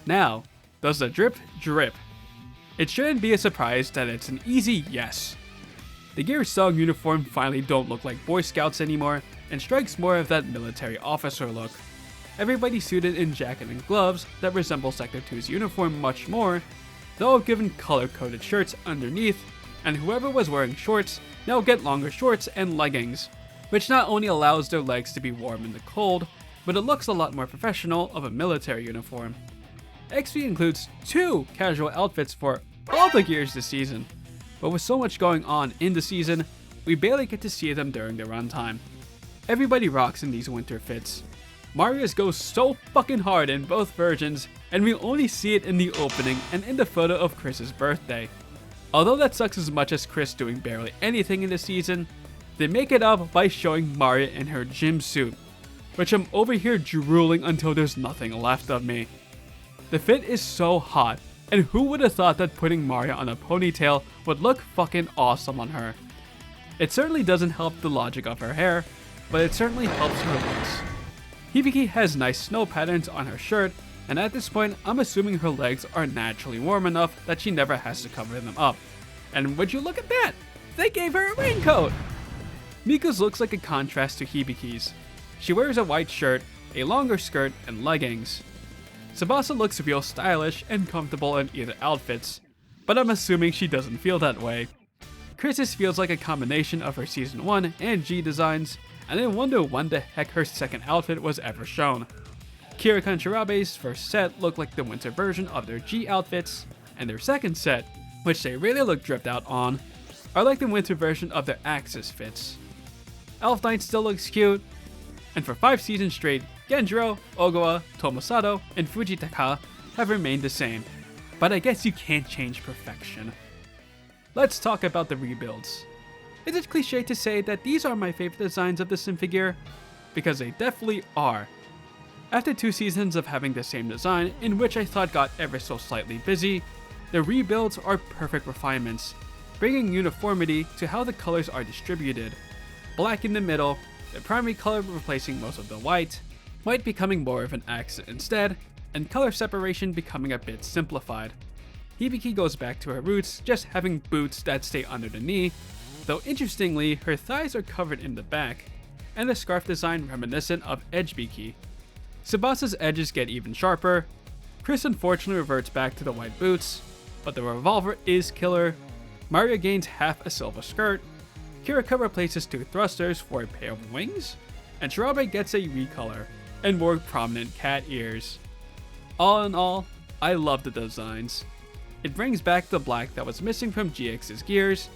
Now, does the drip drip? It shouldn't be a surprise that it's an easy yes. The Gear Song uniform finally don't look like Boy Scouts anymore, and strikes more of that military officer look. Everybody suited in jacket and gloves that resemble Sector 2's uniform much more, though given color-coded shirts underneath, and whoever was wearing shorts now get longer shorts and leggings, which not only allows their legs to be warm in the cold, but it looks a lot more professional of a military uniform. XV includes 2 casual outfits for all the gears this season, but with so much going on in the season, we barely get to see them during the runtime. Everybody rocks in these winter fits. Marius goes so fucking hard in both versions, and we only see it in the opening and in the photo of Chris's birthday. Although that sucks as much as Chris doing barely anything in the season, they make it up by showing Maria in her gym suit, which I'm over here drooling until there's nothing left of me. The fit is so hot, and who would have thought that putting Maria on a ponytail would look fucking awesome on her. It certainly doesn't help the logic of her hair, but it certainly helps her looks. Hibiki has nice snow patterns on her shirt, and at this point I'm assuming her legs are naturally warm enough that she never has to cover them up. And would you look at that? They gave her a raincoat! Miko's looks like a contrast to Hibiki's. She wears a white shirt, a longer skirt, and leggings. Tsubasa looks real stylish and comfortable in either outfits, but I'm assuming she doesn't feel that way. Chris's feels like a combination of her Season 1 and G designs, and I wonder when the heck her second outfit was ever shown. Kira and Shirabe's first set looked like the winter version of their G outfits, and their second set, which they really look dripped out on, are like the winter version of their Axis fits. Elf Knight still looks cute, and for 5 seasons straight, Genjiro, Ogawa, Tomosato, and Fujitaka have remained the same, but I guess you can't change perfection. Let's talk about the rebuilds. Is it cliche to say that these are my favorite designs of the Symphogear? Because they definitely are. After 2 seasons of having the same design, in which I thought got ever so slightly busy, the rebuilds are perfect refinements, bringing uniformity to how the colors are distributed. Black in the middle, the primary color replacing most of the white becoming more of an accent instead, and color separation becoming a bit simplified. Hibiki goes back to her roots, just having boots that stay under the knee, though interestingly, her thighs are covered in the back, and the scarf design reminiscent of Edgebiki. Tsubasa's edges get even sharper. Chris unfortunately reverts back to the white boots, but the revolver is killer. Maria gains half a silver skirt. Kirika replaces 2 thrusters for a pair of wings, and Shirabe gets a recolor and more prominent cat ears. All in all, I love the designs. It brings back the black that was missing from GX's gears,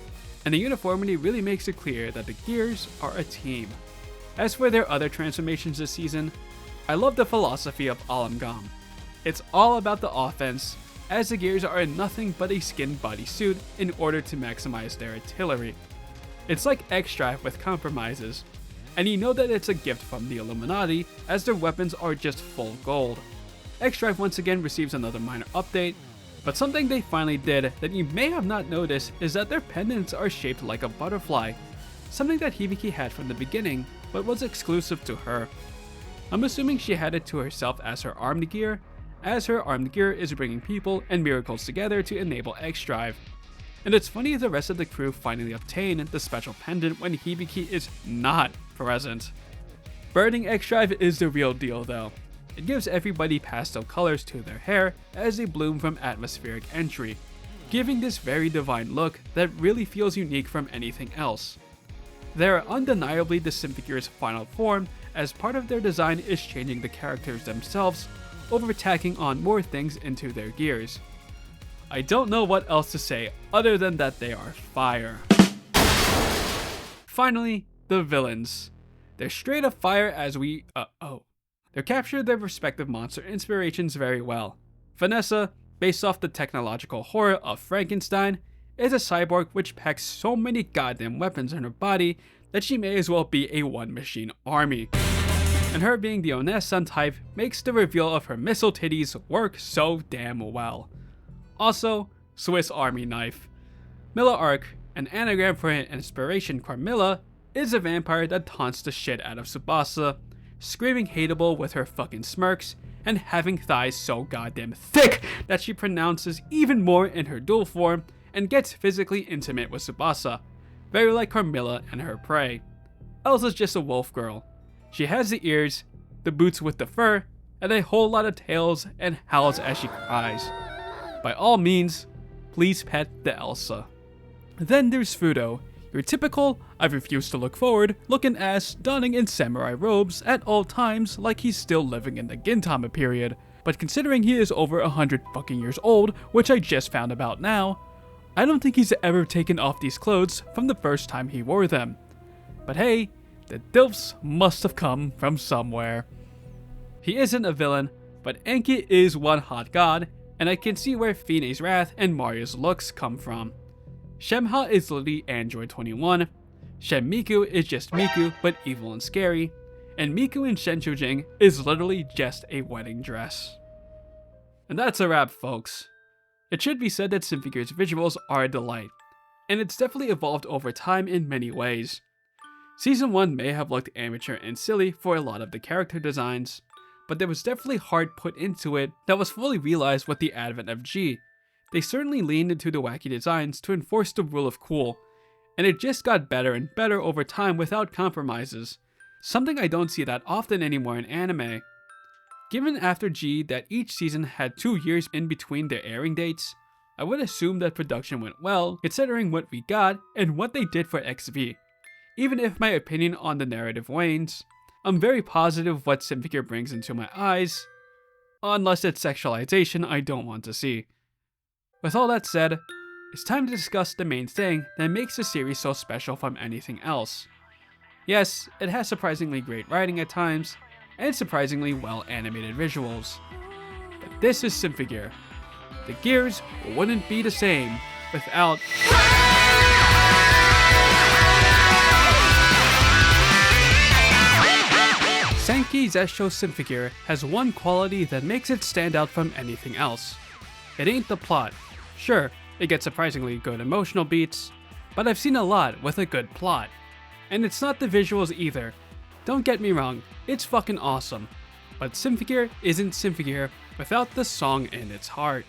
and the uniformity really makes it clear that the gears are a team. As for their other transformations this season, I love the philosophy of Alam Gam. It's all about the offense, as the gears are nothing but a skin bodysuit in order to maximize their artillery. It's like X-Drive with compromises, and you know that it's a gift from the Illuminati, as their weapons are just full gold. X-Drive once again receives another minor update, but something they finally did that you may have not noticed is that their pendants are shaped like a butterfly, something that Hibiki had from the beginning, but was exclusive to her. I'm assuming she had it to herself as her armed gear, as her armed gear is bringing people and miracles together to enable X-Drive. And it's funny the rest of the crew finally obtain the special pendant when Hibiki is not present. Burning X-Drive is the real deal though. It gives everybody pastel colors to their hair as they bloom from atmospheric entry, giving this very divine look that really feels unique from anything else. They are undeniably the Symphogear's final form, as part of their design is changing the characters themselves over tacking on more things into their gears. I don't know what else to say other than that they are fire. Finally, the villains. They're straight up fire as they capture their respective monster inspirations very well. Vanessa, based off the technological horror of Frankenstein, is a cyborg which packs so many goddamn weapons in her body that she may as well be a one-machine army. And her being the Onesan type makes the reveal of her missile titties work so damn well. Also, Swiss Army knife. Milla Arc, an anagram for an inspiration Carmilla, is a vampire that taunts the shit out of Tsubasa, screaming hateable with her fucking smirks, and having thighs so goddamn thick that she pronounces even more in her dual form and gets physically intimate with Tsubasa, very like Carmilla and her prey. Elsa's just a wolf girl. She has the ears, the boots with the fur, and a whole lot of tails and howls as she cries. By all means, please pet the Elsa. Then there's Fudo, your typical, I've refused to look forward, looking ass donning in samurai robes at all times like he's still living in the Gintama period, but considering he is over 100 fucking years old, which I just found about now, I don't think he's ever taken off these clothes from the first time he wore them. But hey, the dilfs must have come from somewhere. He isn't a villain, but Enki is one hot god, and I can see where Fine's wrath and Maria's looks come from. Shemha is literally Android 21, Shem Miku is just Miku but evil and scary, and Miku in Shenshujing is literally just a wedding dress. And that's a wrap, folks. It should be said that Symphogear's visuals are a delight, and it's definitely evolved over time in many ways. Season 1 may have looked amateur and silly for a lot of the character designs, but there was definitely heart put into it that was fully realized with the advent of G. They certainly leaned into the wacky designs to enforce the rule of cool, and it just got better and better over time without compromises, something I don't see that often anymore in anime. Given after G that each season had 2 years in between their airing dates, I would assume that production went well considering what we got and what they did for XV. Even if my opinion on the narrative wanes, I'm very positive what Symphogear brings into my eyes, unless it's sexualization I don't want to see. With all that said, it's time to discuss the main thing that makes the series so special from anything else. Yes, it has surprisingly great writing at times, and surprisingly well animated visuals. But this is Symphogear. The gears wouldn't be the same without Sankey Zesshou Symphogear has one quality that makes it stand out from anything else. It ain't the plot. Sure, it gets surprisingly good emotional beats, but I've seen a lot with a good plot. And it's not the visuals either. Don't get me wrong, it's fucking awesome. But Symphogear isn't Symphogear without the song in its heart.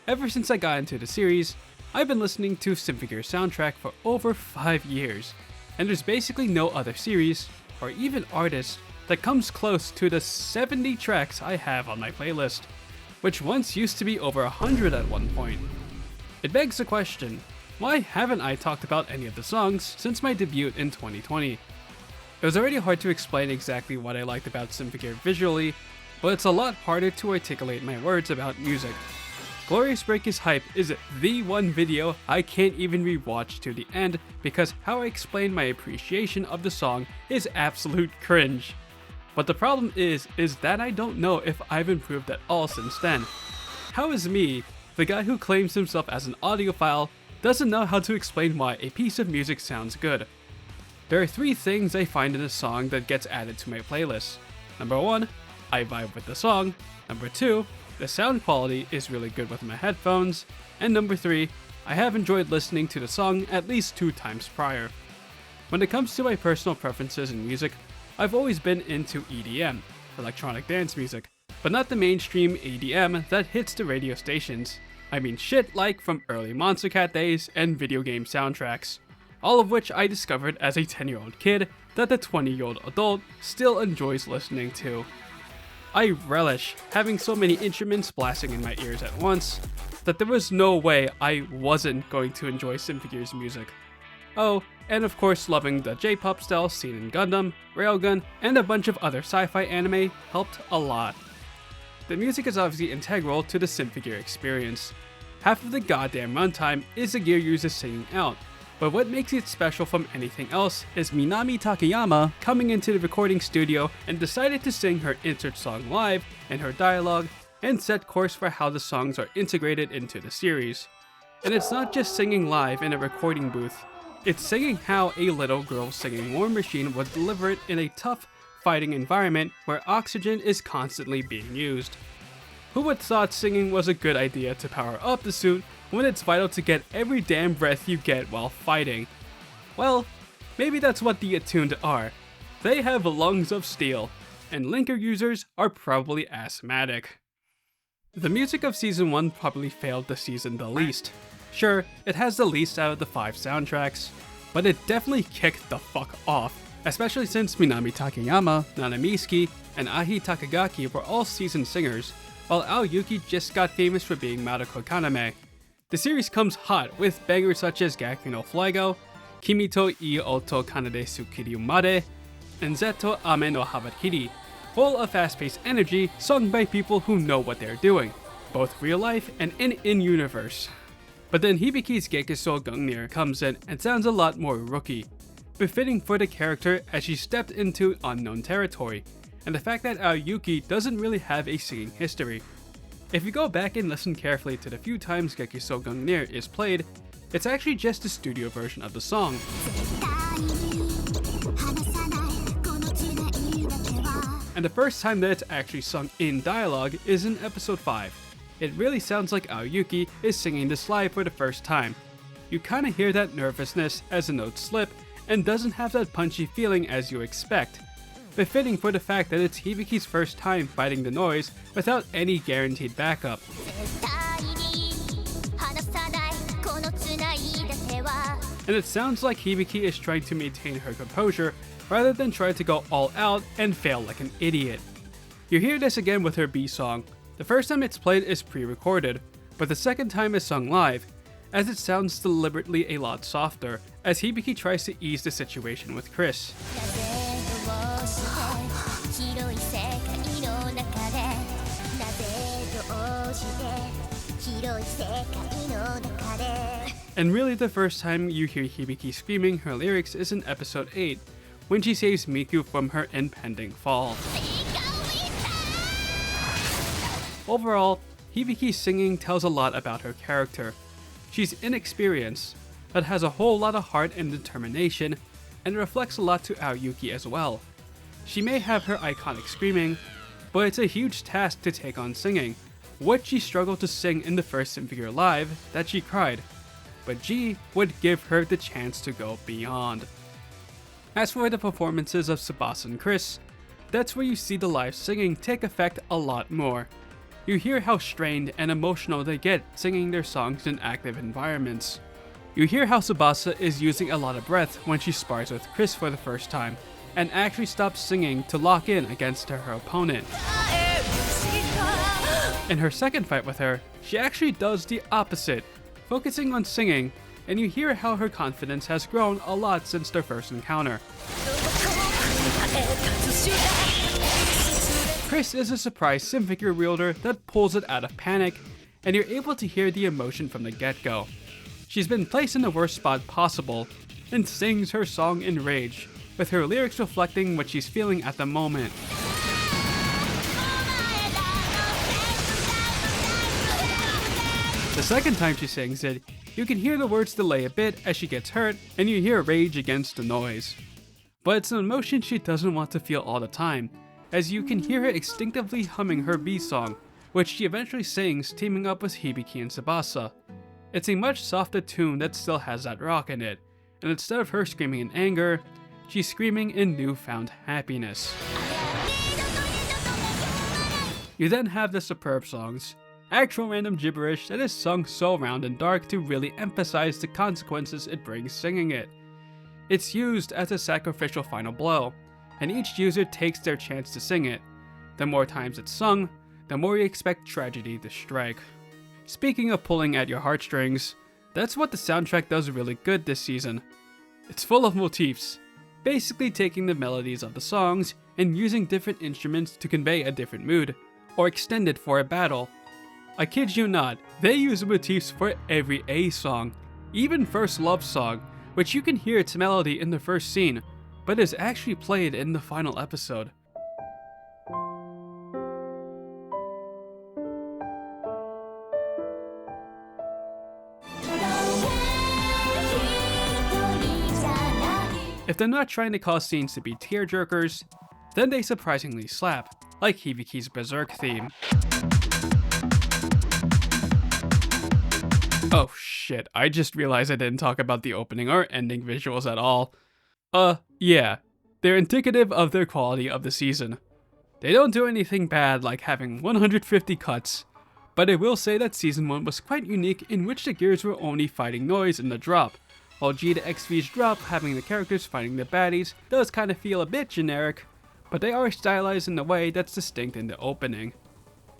Ever since I got into the series, I've been listening to Symphogear's soundtrack for over 5 years, and there's basically no other series, or even artist, that comes close to the 70 tracks I have on my playlist, which once used to be over 100 at one point. It begs the question, why haven't I talked about any of the songs since my debut in 2020? It was already hard to explain exactly what I liked about Symphogear visually, but it's a lot harder to articulate my words about music. Glorious Break is Hype is the one video I can't even rewatch to the end because how I explain my appreciation of the song is absolute cringe. But the problem is that I don't know if I've improved at all since then. How is me, the guy who claims himself as an audiophile, doesn't know how to explain why a piece of music sounds good? There are 3 things I find in a song that gets added to my playlist. Number 1, I vibe with the song. Number 2, the sound quality is really good with my headphones. And number 3, I have enjoyed listening to the song at least 2 times prior. When it comes to my personal preferences in music, I've always been into EDM, electronic dance music, but not the mainstream EDM that hits the radio stations. I mean shit like from early Monster Cat days and video game soundtracks, all of which I discovered as a 10-year-old kid that the 20-year-old adult still enjoys listening to. I relish having so many instruments blasting in my ears at once that there was no way I wasn't going to enjoy Symphogear's music. Oh, and of course loving the J-pop style seen in Gundam, Railgun, and a bunch of other sci-fi anime helped a lot. The music is obviously integral to the Symphogear experience. Half of the goddamn runtime is the gear users singing out, but what makes it special from anything else is Minami Takayama coming into the recording studio and decided to sing her insert song live and her dialogue and set course for how the songs are integrated into the series. And it's not just singing live in a recording booth, it's singing how a little girl singing War Machine would deliver it in a tough, fighting environment where oxygen is constantly being used. Who would thought singing was a good idea to power up the suit when it's vital to get every damn breath you get while fighting? Well, maybe that's what the attuned are. They have lungs of steel, and linker users are probably asthmatic. The music of Season 1 probably failed the season the least. Sure, it has the least out of the 5 soundtracks, but it definitely kicked the fuck off, especially since Minami Takayama, Nanamiski, and Ahi Takagaki were all seasoned singers, while Aoyuki just got famous for being Madoka Kaname. The series comes hot with bangers such as Gaku no Flygo, Kimi to ii oto kanade tsukiri made, and Zeto ame no habakiri, full of fast-paced energy sung by people who know what they're doing, both real life and in-universe. But then Hibiki's Gekiso Gungnir comes in and sounds a lot more rookie, befitting for the character as she stepped into unknown territory, and the fact that Aoyuki doesn't really have a singing history. If you go back and listen carefully to the few times Gekiso Gungnir is played, it's actually just the studio version of the song. And the first time that it's actually sung in dialogue is in episode 5. It really sounds like Aoyuki is singing this live for the first time. You kinda hear that nervousness as the notes slip, and doesn't have that punchy feeling as you expect. Befitting for the fact that it's Hibiki's first time fighting the noise without any guaranteed backup. And it sounds like Hibiki is trying to maintain her composure rather than try to go all out and fail like an idiot. You hear this again with her B song. The first time it's played is pre-recorded, but the second time is sung live, as it sounds deliberately a lot softer, as Hibiki tries to ease the situation with Chris. And really the first time you hear Hibiki screaming her lyrics is in episode 8, when she saves Miku from her impending fall. Overall, Hibiki's singing tells a lot about her character. She's inexperienced, but has a whole lot of heart and determination, and reflects a lot to Aoyuki as well. She may have her iconic screaming, but it's a huge task to take on singing. What she struggled to sing in the first Symphogear live, that she cried, but G would give her the chance to go beyond. As for the performances of Tsubasa and Chris, that's where you see the live singing take effect a lot more. You hear how strained and emotional they get singing their songs in active environments. You hear how Tsubasa is using a lot of breath when she spars with Chris for the first time, and actually stops singing to lock in against her opponent. In her second fight with her, she actually does the opposite, focusing on singing, and you hear how her confidence has grown a lot since their first encounter. Chris is a surprise Symphogear wielder that pulls it out of panic, and you're able to hear the emotion from the get-go. She's been placed in the worst spot possible, and sings her song in rage, with her lyrics reflecting what she's feeling at the moment. The second time she sings it, you can hear the words delay a bit as she gets hurt, and you hear rage against the noise. But it's an emotion she doesn't want to feel all the time, as you can hear her instinctively humming her B song, which she eventually sings teaming up with Hibiki and Tsubasa. It's a much softer tune that still has that rock in it, and instead of her screaming in anger, she's screaming in newfound happiness. You then have the superb songs, actual random gibberish that is sung so round and dark to really emphasize the consequences it brings singing it. It's used as a sacrificial final blow, and each user takes their chance to sing it. The more times it's sung, the more you expect tragedy to strike. Speaking of pulling at your heartstrings, that's what the soundtrack does really good this season. It's full of motifs, basically taking the melodies of the songs and using different instruments to convey a different mood, or extend it for a battle. I kid you not, they use motifs for every A song, even First Love Song, which you can hear its melody in the first scene, but is actually played in the final episode. If they're not trying to cause scenes to be tearjerkers, then they surprisingly slap, like Hibiki's Berserk theme. Oh shit, I just realized I didn't talk about the opening or ending visuals at all. Yeah, they're indicative of their quality of the season. They don't do anything bad like having 150 cuts, but I will say that season 1 was quite unique in which the gears were only fighting noise in the drop, while G to XV's drop having the characters fighting the baddies does kind of feel a bit generic, but they are stylized in a way that's distinct in the opening.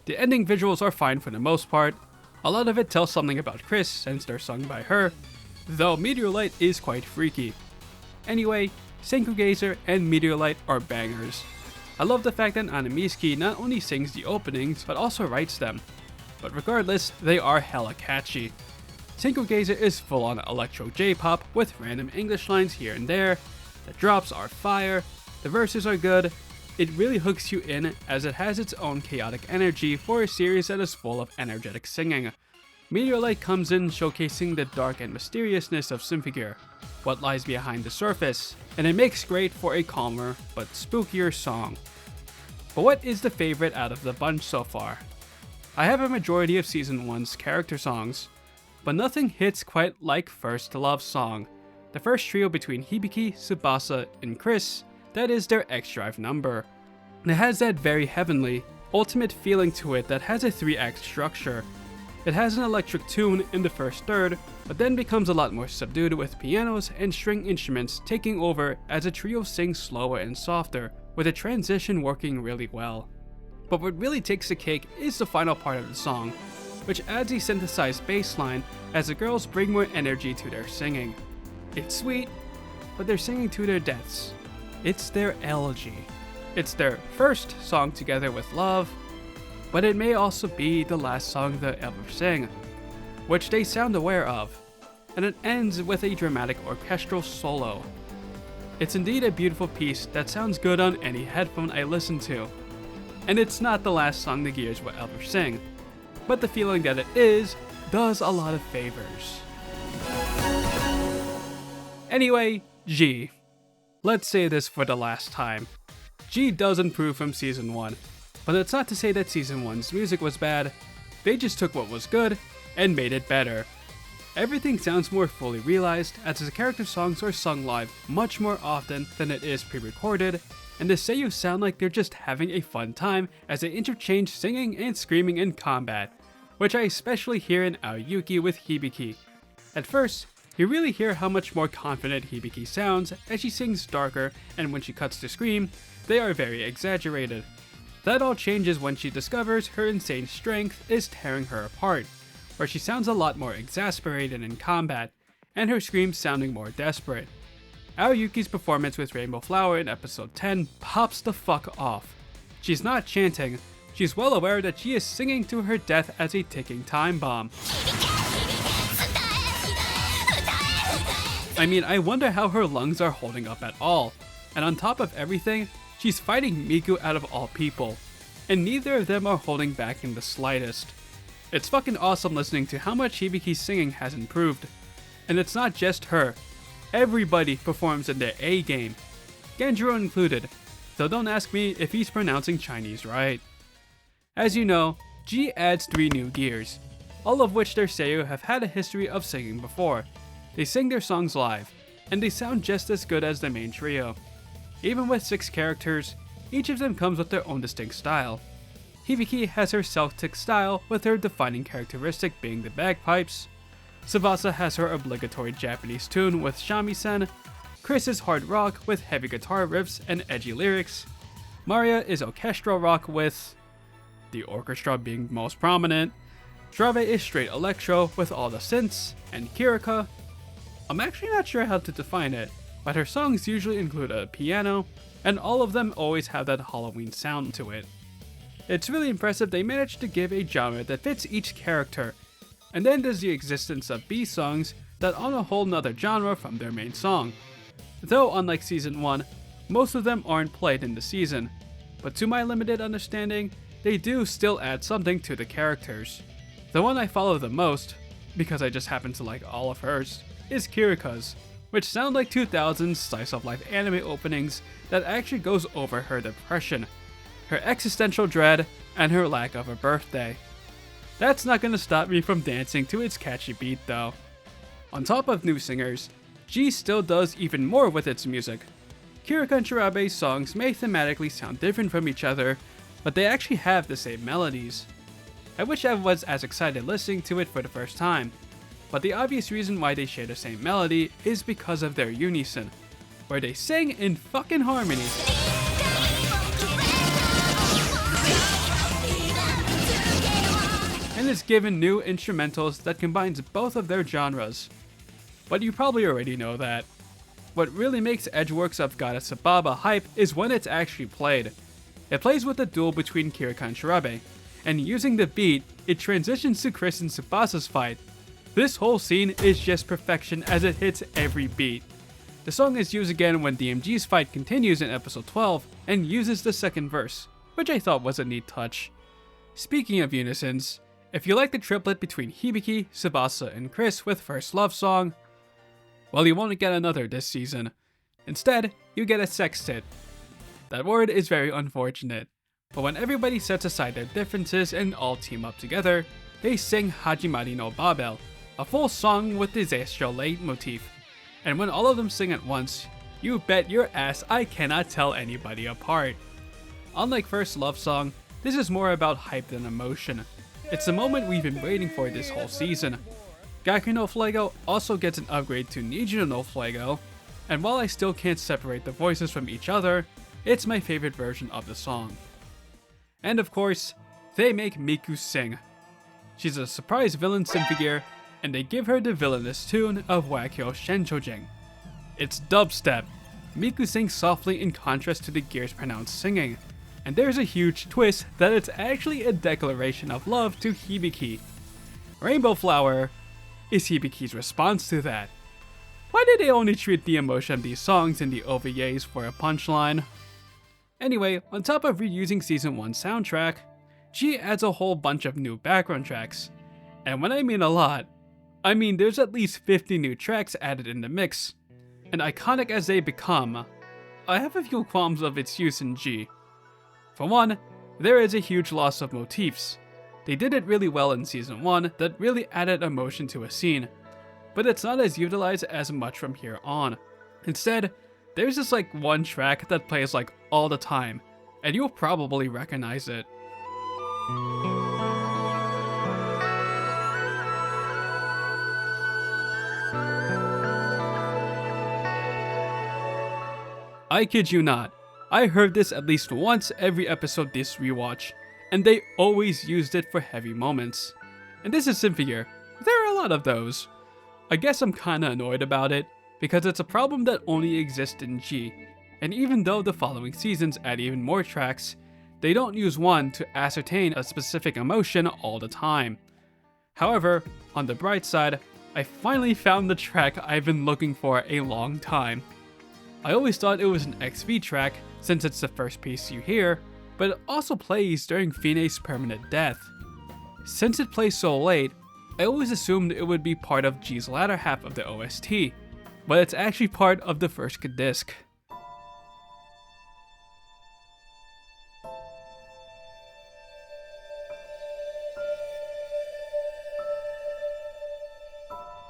The ending visuals are fine for the most part. A lot of it tells something about Chris since they're sung by her, though Meteorlight is quite freaky. Anyway, Senku Gazer and Meteorlight are bangers. I love the fact that Anamiski not only sings the openings but also writes them, but regardless, they are hella catchy. Senku Gazer is full on electro J-pop with random English lines here and there, the drops are fire, the verses are good, it really hooks you in as it has its own chaotic energy for a series that is full of energetic singing. Meteorlight comes in showcasing the dark and mysteriousness of Symphogear, what lies behind the surface, and it makes great for a calmer but spookier song. But what is the favorite out of the bunch so far? I have a majority of Season 1's character songs, but nothing hits quite like First Love Song, the first trio between Hibiki, Tsubasa, and Chris, that is their X-Drive number. And it has that very heavenly, ultimate feeling to it that has a 3-act structure. It has an electric tune in the first third, but then becomes a lot more subdued with pianos and string instruments taking over as the trio sings slower and softer, with the transition working really well. But what really takes the cake is the final part of the song, which adds a synthesized bass line as the girls bring more energy to their singing. It's sweet, but they're singing to their deaths. It's their elegy. It's their first song together with Love, but it may also be the last song they'll ever sing, which they sound aware of, and it ends with a dramatic orchestral solo. It's indeed a beautiful piece that sounds good on any headphone I listen to, and it's not the last song the Gears will ever sing, but the feeling that it is does a lot of favors. Anyway, G. Let's say this for the last time. G does improve from Season 1, but it's not to say that Season 1's music was bad, they just took what was good and made it better. Everything sounds more fully realized as the character songs are sung live much more often than it is pre-recorded, and the seiyuu sound like they're just having a fun time as they interchange singing and screaming in combat, which I especially hear in Aoyuki with Hibiki. At first, you really hear how much more confident Hibiki sounds as she sings darker, and when she cuts to scream, they are very exaggerated. That all changes when she discovers her insane strength is tearing her apart, where she sounds a lot more exasperated in combat, and her screams sounding more desperate. Aoyuki's performance with Rainbow Flower in episode 10 pops the fuck off. She's not chanting, she's well aware that she is singing to her death as a ticking time bomb. I mean, I wonder how her lungs are holding up at all, and on top of everything, she's fighting Miku out of all people, and neither of them are holding back in the slightest. It's fucking awesome listening to how much Hibiki's singing has improved, and it's not just her. Everybody performs in their A game, Genjiro included, though don't ask me if he's pronouncing Chinese right. As you know, G adds 3 new gears, all of which their seiyuu have had a history of singing before. They sing their songs live, and they sound just as good as the main trio. Even with 6 characters, each of them comes with their own distinct style. Hibiki has her Celtic style with her defining characteristic being the bagpipes. Tsubasa has her obligatory Japanese tune with shamisen. Chris is hard rock with heavy guitar riffs and edgy lyrics. Maria is orchestral rock with the orchestra being most prominent. Drave is straight electro with all the synths, and Kirika, I'm actually not sure how to define it, but her songs usually include a piano, and all of them always have that Halloween sound to it. It's really impressive they managed to give a genre that fits each character, and then there's the existence of B songs that on a whole nother genre from their main song. Though unlike Season 1, most of them aren't played in the season, but to my limited understanding, they do still add something to the characters. The one I follow the most, because I just happen to like all of hers, is Kirika's, which sound like 2000s slice of life anime openings that actually goes over her depression, her existential dread, and her lack of a birthday. That's not gonna stop me from dancing to its catchy beat though. On top of new singers, G still does even more with its music. Kirika and Shirabe's songs may thematically sound different from each other, but they actually have the same melodies. I wish I was as excited listening to it for the first time, but the obvious reason why they share the same melody is because of their Unison, where they sing in fucking harmony. And is given new instrumentals that combines both of their genres. But you probably already know that. What really makes Edgeworks of Goddess Sababa hype is when it's actually played. It plays with the duel between Kirika and Shirabe, and using the beat, it transitions to Chris and Tsubasa's fight. This whole scene is just perfection as it hits every beat. The song is used again when DMG's fight continues in episode 12 and uses the second verse, which I thought was a neat touch. Speaking of unisons, if you like the triplet between Hibiki, Tsubasa, and Chris with First Love Song, well, you won't get another this season. Instead, you get a sextet. That word is very unfortunate, but when everybody sets aside their differences and all team up together, they sing Hajimari no Babel, a full song with the Zesshou leitmotif. And when all of them sing at once, you bet your ass I cannot tell anybody apart. Unlike First Love Song, this is more about hype than emotion. It's the moment we've been waiting for this whole season. Gaku no Fuego also gets an upgrade to Nijiro no Fuego, and while I still can't separate the voices from each other, it's my favorite version of the song. And of course, they make Miku sing. She's a surprise villain Symphogear, and they give her the villainous tune of Wakyo Shenchojeng. It's dubstep. Miku sings softly in contrast to the Gear's pronounced singing, and there's a huge twist that it's actually a declaration of love to Hibiki. Rainbow Flower is Hibiki's response to that. Why did they only treat the emotion of these songs in the OVAs for a punchline? Anyway, on top of reusing Season 1 soundtrack, G adds a whole bunch of new background tracks. And when I mean a lot, I mean there's at least 50 new tracks added in the mix. And iconic as they become, I have a few qualms of its use in G. For one, there is a huge loss of motifs. They did it really well in Season 1 that really added emotion to a scene, but it's not as utilized as much from here on. Instead, there's just like one track that plays like all the time, and you'll probably recognize it. I kid you not, I heard this at least once every episode this rewatch, and they always used it for heavy moments. And this is Symphogear, there are a lot of those. I guess I'm kinda annoyed about it, because it's a problem that only exists in G, and even though the following seasons add even more tracks, they don't use one to ascertain a specific emotion all the time. However, on the bright side, I finally found the track I've been looking for a long time. I always thought it was an XV track since it's the first piece you hear, but it also plays during Fine's permanent death. Since it plays so late, I always assumed it would be part of G's latter half of the OST, but it's actually part of the first disc.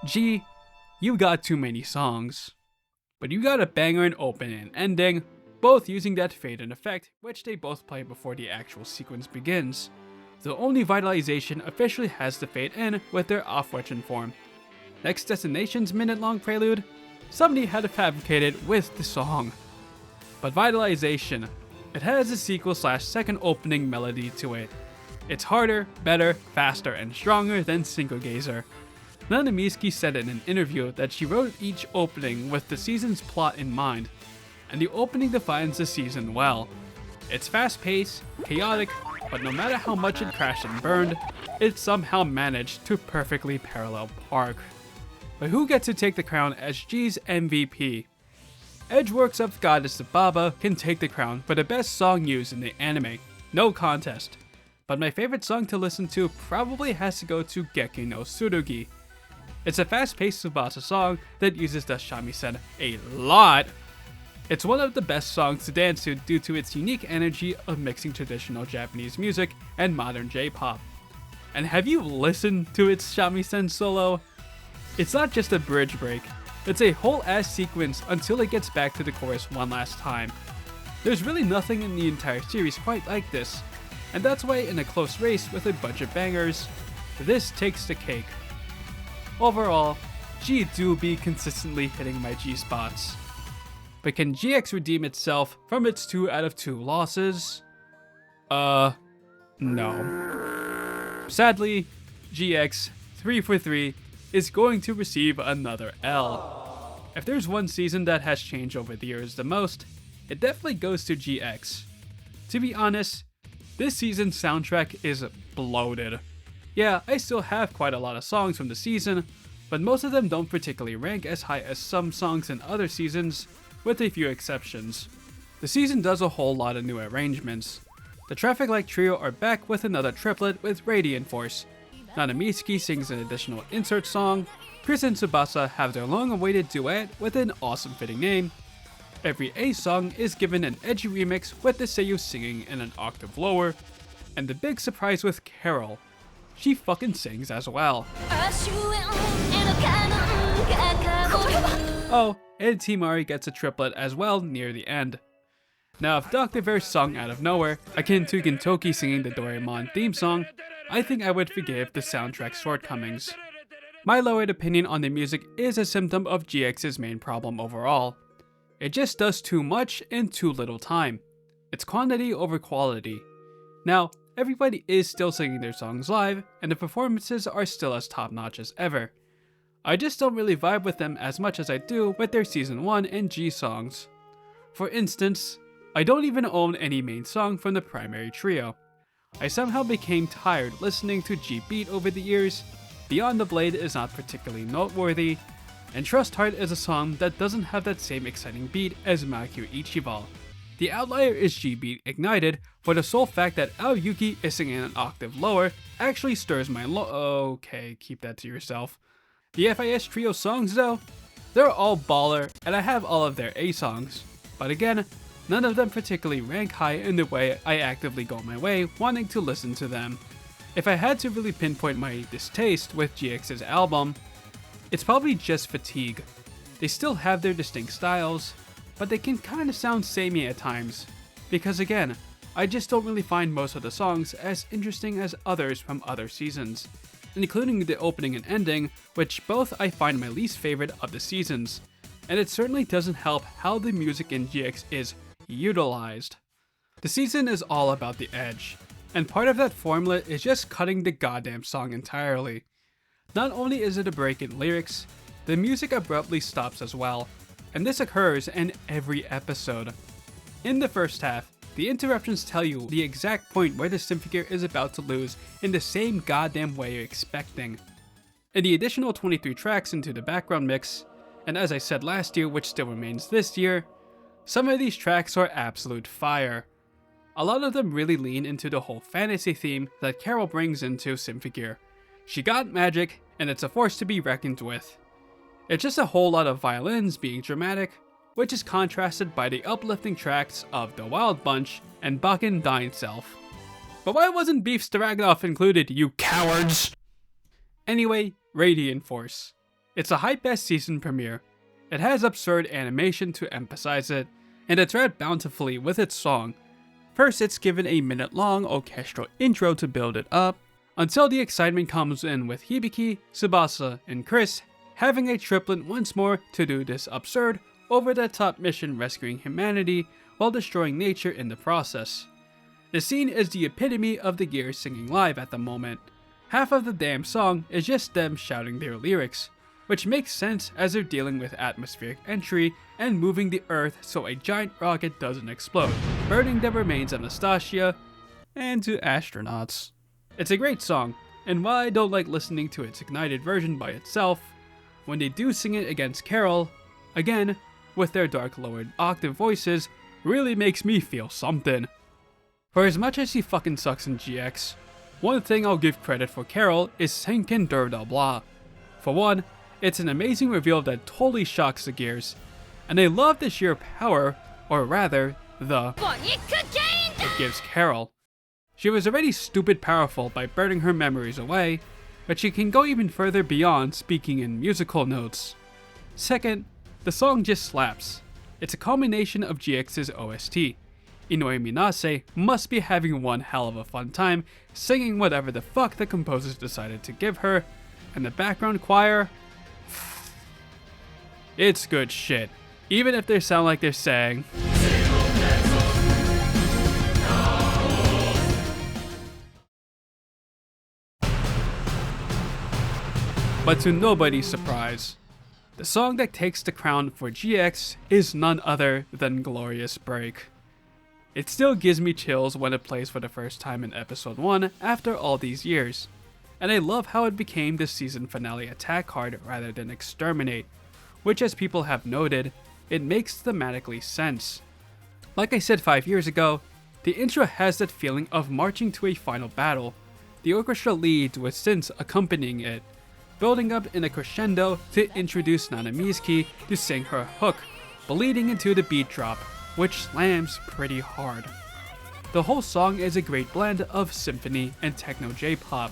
G, you got too many songs. But you got a banger in open and ending, both using that fade-in effect, which they both play before the actual sequence begins. The only Vitalization officially has the fade-in with their off-wetchin form. Next Destination's minute-long prelude, somebody had to fabricate it with the song. But Vitalization, it has a sequel/second opening melody to it. It's harder, better, faster, and stronger than Single Gazer. Nana Miski said in an interview that she wrote each opening with the season's plot in mind, and the opening defines the season well. It's fast-paced, chaotic, but no matter how much it crashed and burned, it somehow managed to perfectly parallel park. But who gets to take the crown as G's MVP? Edgeworks of Goddess of Baba can take the crown for the best song used in the anime, no contest. But my favorite song to listen to probably has to go to Gekki no Tsurugi. It's a fast-paced Tsubasa song that uses the shamisen a lot. It's one of the best songs to dance to due to its unique energy of mixing traditional Japanese music and modern J-pop. And have you listened to its shamisen solo? It's not just a bridge break, it's a whole ass sequence until it gets back to the chorus one last time. There's really nothing in the entire series quite like this, and that's why in a close race with a bunch of bangers, this takes the cake. Overall, G do be consistently hitting my G spots. But can GX redeem itself from its 2 out of 2 losses? No. Sadly, GX 3 for 3 is going to receive another L. If there's one season that has changed over the years the most, it definitely goes to GX. To be honest, this season's soundtrack is bloated. Yeah, I still have quite a lot of songs from the season, but most of them don't particularly rank as high as some songs in other seasons, with a few exceptions. The season does a whole lot of new arrangements. The Traffic Light Trio are back with another triplet with Radiant Force. Nanamiski sings an additional insert song, Chris and Tsubasa have their long-awaited duet with an awesome fitting name. Every A song is given an edgy remix with the Seiyu singing in an octave lower, and the big surprise with Carol. She fucking sings as well. Oh, and Timari gets a triplet as well near the end. Now if Dr. Verse sung out of nowhere, akin to Gintoki singing the Doraemon theme song, I think I would forgive the soundtrack's shortcomings. My lowered opinion on the music is a symptom of GX's main problem overall. It just does too much in too little time. It's quantity over quality. Now, everybody is still singing their songs live, and the performances are still as top-notch as ever. I just don't really vibe with them as much as I do with their Season 1 and G songs. For instance, I don't even own any main song from the primary trio. I somehow became tired listening to G Beat over the years, Beyond the Blade is not particularly noteworthy, and Trust Heart is a song that doesn't have that same exciting beat as Makyu Ichiban. The outlier is G Beat Ignited, for the sole fact that Aoyuki is singing an octave lower actually stirs my okay, keep that to yourself. The FIS trio songs though, they're all baller, and I have all of their A songs, but again, none of them particularly rank high in the way I actively go my way wanting to listen to them. If I had to really pinpoint my distaste with GX's album, it's probably just fatigue. They still have their distinct styles, but they can kinda sound samey at times, because again, I just don't really find most of the songs as interesting as others from other seasons, including the opening and ending, which both I find my least favorite of the seasons, and it certainly doesn't help how the music in GX is utilized. The season is all about the edge, and part of that formula is just cutting the goddamn song entirely. Not only is it a break in lyrics, the music abruptly stops as well, and this occurs in every episode. In the first half, the interruptions tell you the exact point where the Symphogear is about to lose in the same goddamn way you're expecting. In the additional 23 tracks into the background mix, and as I said last year which still remains this year, some of these tracks are absolute fire. A lot of them really lean into the whole fantasy theme that Carol brings into Symphogear. She got magic, and it's a force to be reckoned with. It's just a whole lot of violins being dramatic, which is contrasted by the uplifting tracks of The Wild Bunch and Bakken Dying Self. But why wasn't Beef Stroganoff included, you cowards? Anyway, Radiant Force. It's a hype-ass season premiere. It has absurd animation to emphasize it, and it's read bountifully with its song. First, it's given a minute-long orchestral intro to build it up, until the excitement comes in with Hibiki, Tsubasa, and Chris having a triplet once more to do this absurd, over-the-top mission rescuing humanity while destroying nature in the process. The scene is the epitome of the Gears singing live at the moment. Half of the damn song is just them shouting their lyrics, which makes sense as they're dealing with atmospheric entry and moving the Earth so a giant rocket doesn't explode, burning the remains of Nastasia and to astronauts. It's a great song, and while I don't like listening to its ignited version by itself, when they do sing it against Carol, again, with their dark lowered octave voices, really makes me feel something. For as much as he fucking sucks in GX, one thing I'll give credit for Carol is Senken Dur Blah. For one, it's an amazing reveal that totally shocks the Gears, and I love the sheer power, or rather, it gives Carol. She was already stupid powerful by burning her memories away, but she can go even further beyond speaking in musical notes. Second, the song just slaps. It's a culmination of GX's OST. Inoue Minase must be having one hell of a fun time singing whatever the fuck the composers decided to give her, and the background choir, it's good shit, even if they sound like they're saying but to nobody's surprise, the song that takes the crown for GX is none other than Glorious Break. It still gives me chills when it plays for the first time in episode 1 after all these years. and I love how it became the season finale attack card rather than exterminate, which, as people have noted, it makes thematically sense. Like I said 5 years ago, the intro has that feeling of marching to a final battle. The orchestra leads with synths accompanying it, building up in a crescendo to introduce Nanamiski to sing her hook, bleeding into the beat drop, which slams pretty hard. The whole song is a great blend of symphony and techno J-pop,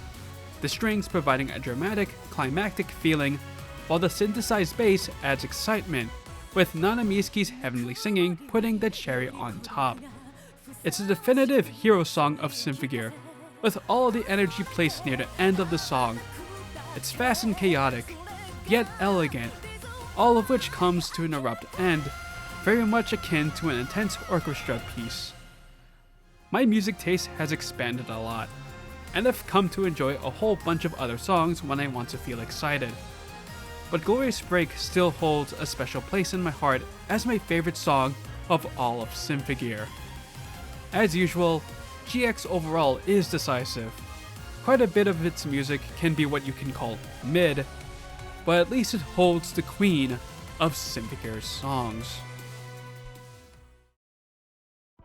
the strings providing a dramatic, climactic feeling, while the synthesized bass adds excitement, with Nanamiski's heavenly singing putting the cherry on top. It's a definitive hero song of Symphogear, with all the energy placed near the end of the song. It's fast and chaotic, yet elegant, all of which comes to an abrupt end, very much akin to an intense orchestra piece. My music taste has expanded a lot, and I've come to enjoy a whole bunch of other songs when I want to feel excited. But Glorious Break still holds a special place in my heart as my favorite song of all of Symphogear. As usual, GX overall is decisive. Quite a bit of its music can be what you can call mid, but at least it holds the queen of Symphogear's songs.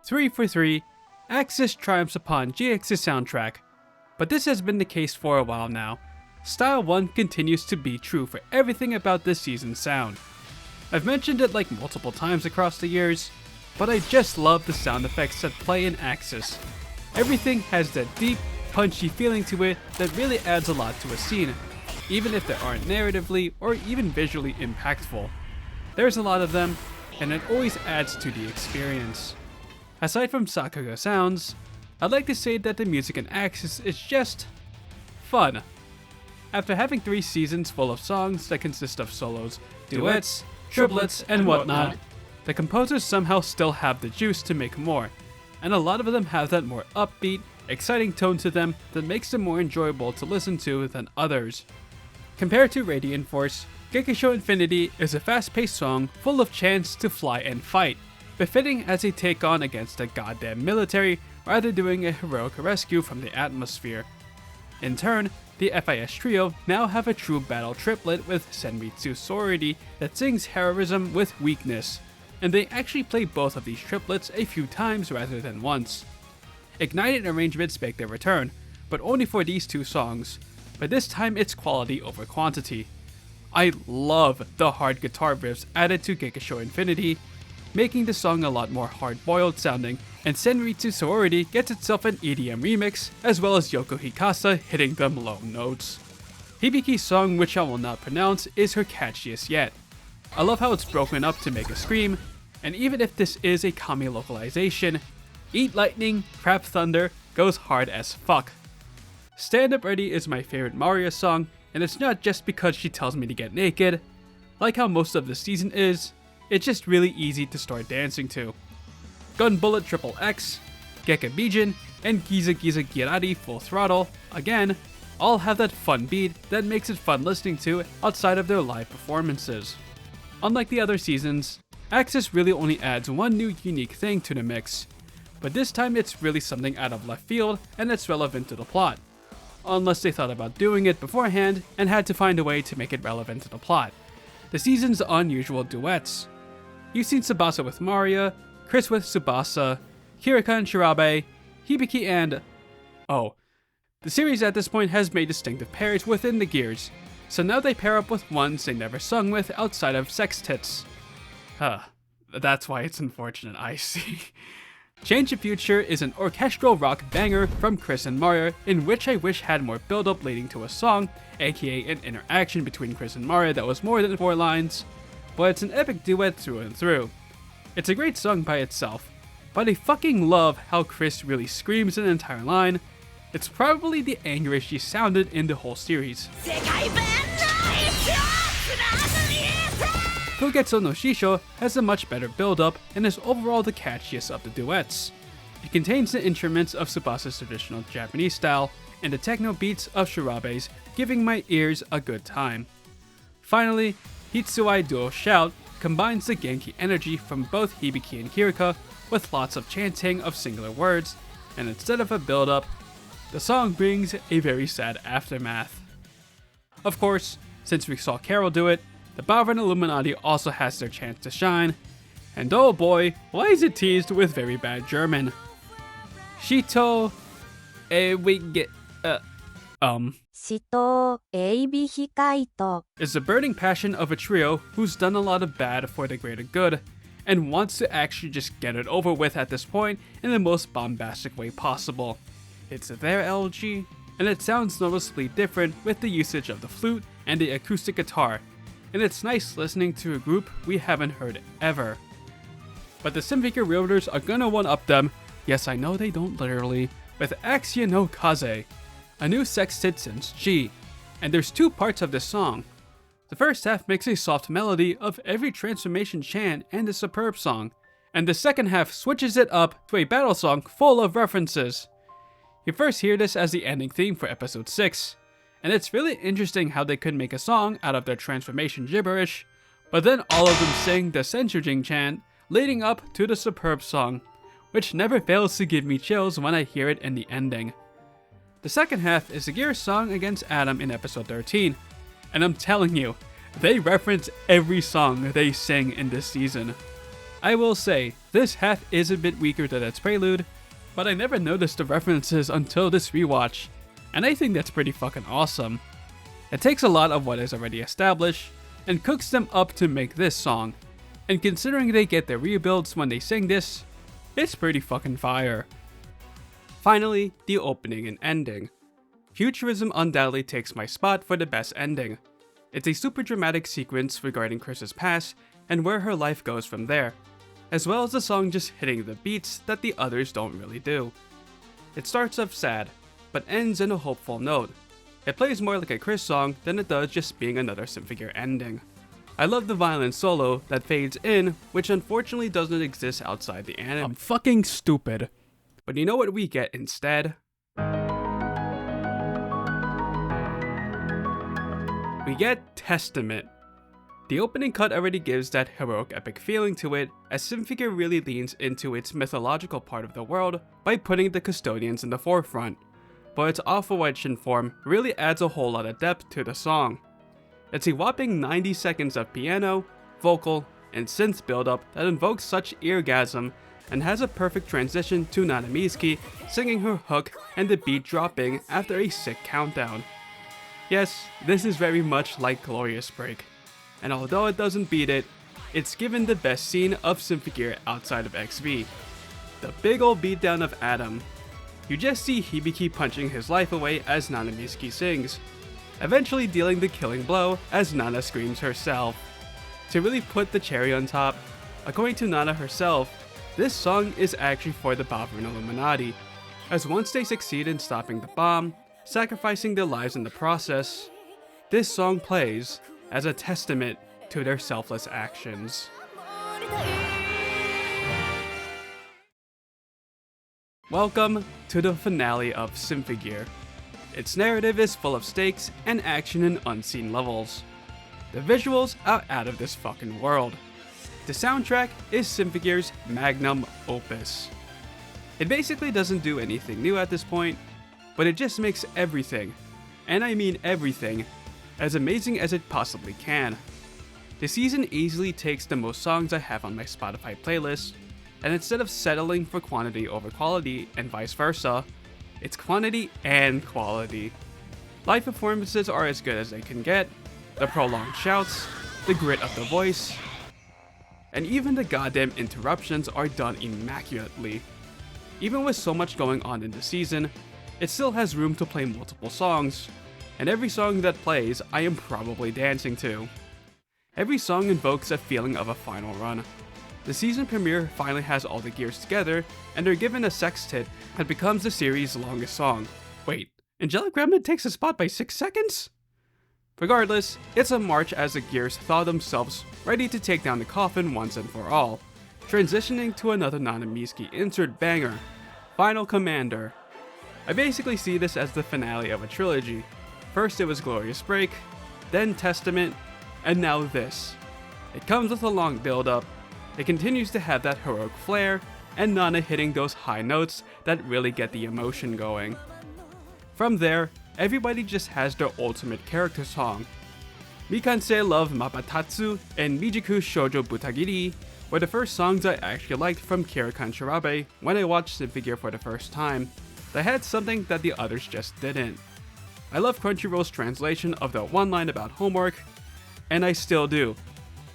3 for 3, Axis triumphs upon GX's soundtrack, but this has been the case for a while now. Style 1 continues to be true for everything about this season's sound. I've mentioned it like multiple times across the years, but I just love the sound effects that play in Axis. Everything has that deep, punchy feeling to it that really adds a lot to a scene, even if they aren't narratively or even visually impactful. There's a lot of them, and it always adds to the experience. Aside from Sakuga sounds, I'd like to say that the music in Axis is just fun. After having 3 seasons full of songs that consist of solos, duets, triplets, and whatnot, the composers somehow still have the juice to make more, and a lot of them have that more upbeat, exciting tone to them that makes them more enjoyable to listen to than others. Compared to Radiant Force, Gekisho Infinity is a fast-paced song full of chants to fly and fight, befitting as a take-on against the goddamn military rather doing a heroic rescue from the atmosphere. In turn, the FIS trio now have a true battle triplet with Senritsu Sorority that sings heroism with weakness, and they actually play both of these triplets a few times rather than once. Ignited arrangements make their return, but only for these 2 songs, but this time it's quality over quantity. I love the hard guitar riffs added to Gekisho Infinity, making the song a lot more hard-boiled sounding, and Senritsu Sorority gets itself an EDM remix, as well as Yoko Hikasa hitting them low notes. Hibiki's song, which I will not pronounce, is her catchiest yet. I love how it's broken up to make a scream, and even if this is a Kami localization, Eat Lightning, Crap Thunder goes hard as fuck. Stand Up Ready is my favorite Maria song, and it's not just because she tells me to get naked. Like how most of the season is, it's just really easy to start dancing to. Gun Bullet Triple X, Gekka Bijin, and Giza Giza Girari Full Throttle, again, all have that fun beat that makes it fun listening to outside of their live performances. Unlike the other seasons, Axis really only adds one new unique thing to the mix, but this time it's really something out of left field and it's relevant to the plot. Unless they thought about doing it beforehand and had to find a way to make it relevant to the plot. The season's unusual duets. You've seen Tsubasa with Maria, Chris with Tsubasa, Kirika and Shirabe, Hibiki and... oh. The series at this point has made distinctive pairs within the gears, so now they pair up with ones they never sung with outside of sextets. That's why it's unfortunate, I see. Change the Future is an orchestral rock banger from Chris and Maria in which I wish had more build-up leading to a song, aka an interaction between Chris and Maria that was more than 4 lines, but it's an epic duet through and through. It's a great song by itself, but I fucking love how Chris really screams an entire line. It's probably the angriest she sounded in the whole series. Fugetsu no Shisho has a much better build-up and is overall the catchiest of the duets. It contains the instruments of Tsubasa's traditional Japanese style and the techno beats of Shirabe's, giving my ears a good time. Finally, Hitsuai Duo Shout combines the Genki energy from both Hibiki and Kirika with lots of chanting of singular words, and instead of a build-up, The song brings a very sad aftermath. Of course, since we saw Carol do it, the Bavarian Illuminati also has their chance to shine, and oh boy, why is it teased with very bad German? Shito, we get, 死とエイビ控と is the burning passion of a trio who's done a lot of bad for the greater good, and wants to actually just get it over with at this point in the most bombastic way possible. It's their elegy, and it sounds noticeably different with the usage of the flute and the acoustic guitar, and it's nice listening to a group we haven't heard ever. But the Symphogear wielders are gonna one-up them, yes I know they don't literally, with Axia no Kaze, a new sextet since G, and there's two parts of this song. The first half makes a soft melody of every transformation chant and a superb song, and the second half switches it up to a battle song full of references. You first hear this as the ending theme for episode 6, and it's really interesting how they could make a song out of their transformation gibberish, but then all of them sing the Symphogear chant leading up to the superb song, which never fails to give me chills when I hear it in the ending. The second half is the Gear's song against Adam in episode 13, and I'm telling you, they reference every song they sing in this season. I will say, this half is a bit weaker than its prelude, but I never noticed the references until this rewatch, and I think that's pretty fucking awesome. It takes a lot of what is already established, and cooks them up to make this song, and considering they get their rebuilds when they sing this, it's pretty fucking fire. Finally, the opening and ending. Futurism undoubtedly takes my spot for the best ending. It's a super dramatic sequence regarding Chris's past and where her life goes from there, as well as the song just hitting the beats that the others don't really do. It starts off sad, but ends in a hopeful note. It plays more like a Chris song than it does just being another Symphogear ending. I love the violin solo that fades in, which unfortunately doesn't exist outside the anime. I'm fucking stupid. But you know what we get instead? We get Testament. The opening cut already gives that heroic epic feeling to it, as Symphogear really leans into its mythological part of the world by putting the custodians in the forefront, but its Alpha-Wedge form really adds a whole lot of depth to the song. It's a whopping 90 seconds of piano, vocal, and synth buildup that invokes such eargasm and has a perfect transition to Nanamiski singing her hook and the beat dropping after a sick countdown. Yes, this is very much like Glorious Break, and although it doesn't beat it, it's given the best scene of Symphogear outside of XV. The big ol' beatdown of Adam. You just see Hibiki punching his life away as Nanamiski sings, eventually dealing the killing blow as Nana screams herself. To really put the cherry on top, according to Nana herself, this song is actually for the Bavarian Illuminati, as once they succeed in stopping the bomb, sacrificing their lives in the process, this song plays as a testament to their selfless actions. Welcome to the finale of Symphogear. Its narrative is full of stakes and action in unseen levels. The visuals are out of this fucking world. The soundtrack is Symphogear's magnum opus. It basically doesn't do anything new at this point, but it just makes everything, and I mean everything, as amazing as it possibly can. The season easily takes the most songs I have on my Spotify playlist, and instead of settling for quantity over quality and vice versa, it's quantity and quality. Live performances are as good as they can get, the prolonged shouts, the grit of the voice, and even the goddamn interruptions are done immaculately. Even with so much going on in the season, it still has room to play multiple songs, and every song that plays I am probably dancing to. Every song invokes a feeling of a final run. The season premiere finally has all the gears together, and they're given a sextet that becomes the series' longest song. Wait, Angelic Remnant takes a spot by 6 seconds? Regardless, it's a march as the gears thaw themselves ready to take down the coffin once and for all, transitioning to another Nanamiski insert banger, Final Commander. I basically see this as the finale of a trilogy. First it was Glorious Break, then Testament, and now this. It comes with a long build-up, it continues to have that heroic flair, and Nana hitting those high notes that really get the emotion going. From there, everybody just has their ultimate character song. Mikanse Love Mapatatsu and Mijiku Shoujo Butagiri were the first songs I actually liked from Kira Kanshirabe when I watched Symphogear for the first time. They had something that the others just didn't. I love Crunchyroll's translation of the one line about homework, and I still do.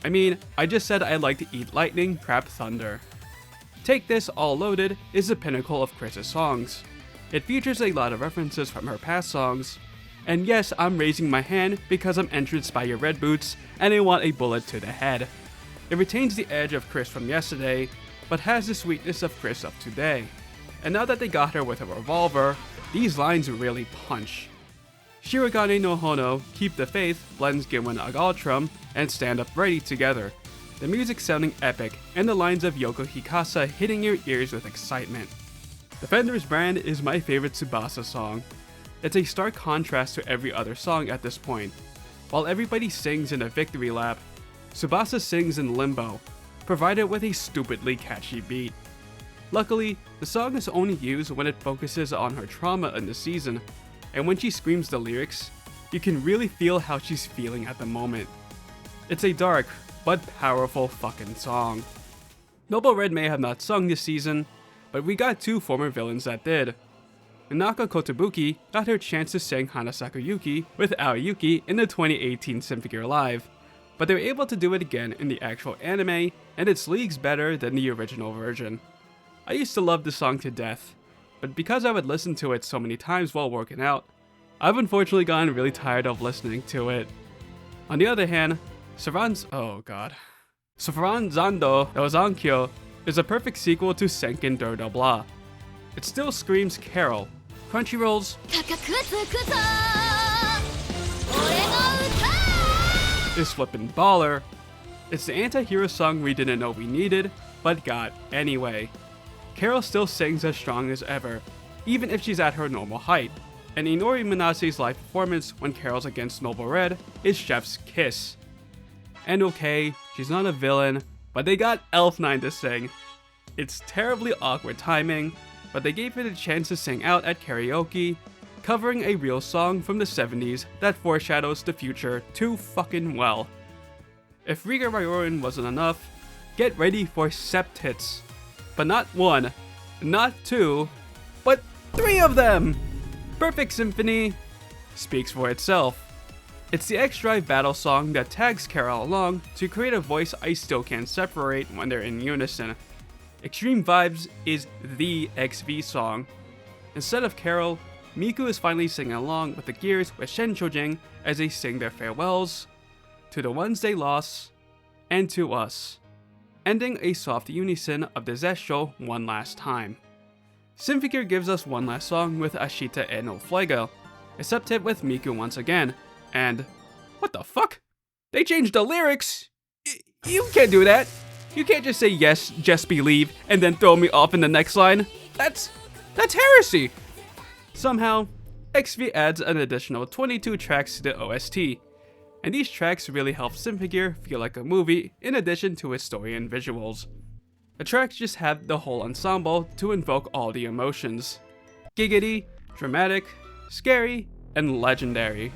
I mean, I just said I like to eat lightning, crap thunder. Take This All Loaded is the pinnacle of Chris's songs. It features a lot of references from her past songs, and yes, I'm raising my hand because I'm entranced by your red boots and I want a bullet to the head. It retains the edge of Chris from yesterday, but has the sweetness of Chris of today. And now that they got her with a revolver, these lines really punch. Shirogane no Hono, Keep the Faith blends Ginwen Agaltrum and Stand Up Ready together, the music sounding epic and the lines of Yoko Hikasa hitting your ears with excitement. Defender's Brand is my favorite Tsubasa song. It's a stark contrast to every other song at this point. While everybody sings in a victory lap, Tsubasa sings in limbo, provided with a stupidly catchy beat. Luckily, the song is only used when it focuses on her trauma in the season, and when she screams the lyrics, you can really feel how she's feeling at the moment. It's a dark, but powerful fucking song. Noble Red may have not sung this season, but we got two former villains that did. Nanaka Kotobuki got her chance to sing Hanasaku Yuki with Aoyuki in the 2018 Symphogear Live, but they were able to do it again in the actual anime, and it's leagues better than the original version. I used to love the song to death, but because I would listen to it so many times while working out, I've unfortunately gotten really tired of listening to it. On the other hand, Saran Zando no Zankyo is a perfect sequel to Senkin Durda Blah. It still screams Carol. Crunchyroll's is flippin' baller. It's the anti-hero song we didn't know we needed, but got anyway. Carol still sings as strong as ever, even if she's at her normal height, and Inori Minase's live performance when Carol's against Noble Red is chef's kiss. And okay, she's not a villain, but they got Elf9 to sing. It's terribly awkward timing, but they gave her the chance to sing out at karaoke, covering a real song from the 70s that foreshadows the future too fucking well. If Riga Ryorin wasn't enough, get ready for Septits. But not one, not two, but three of them! Perfect Symphony speaks for itself. It's the X-Drive battle song that tags Carol along to create a voice I still can't separate when they're in unison. Extreme Vibes is the XV song. Instead of Carol, Miku is finally singing along with the Gears with Shen Chojing as they sing their farewells to the ones they lost and to us, ending a soft unison of the Zesshou one last time. Symphogear gives us one last song with Ashita and no Fuego, except it with Miku once again, and what the fuck? They changed the lyrics! You can't do that! You can't just say yes, just believe, and then throw me off in the next line. That's heresy! Somehow, XV adds an additional 22 tracks to the OST, and these tracks really help Symphogear feel like a movie in addition to its story and visuals. The tracks just have the whole ensemble to invoke all the emotions. Giggity, dramatic, scary, and legendary.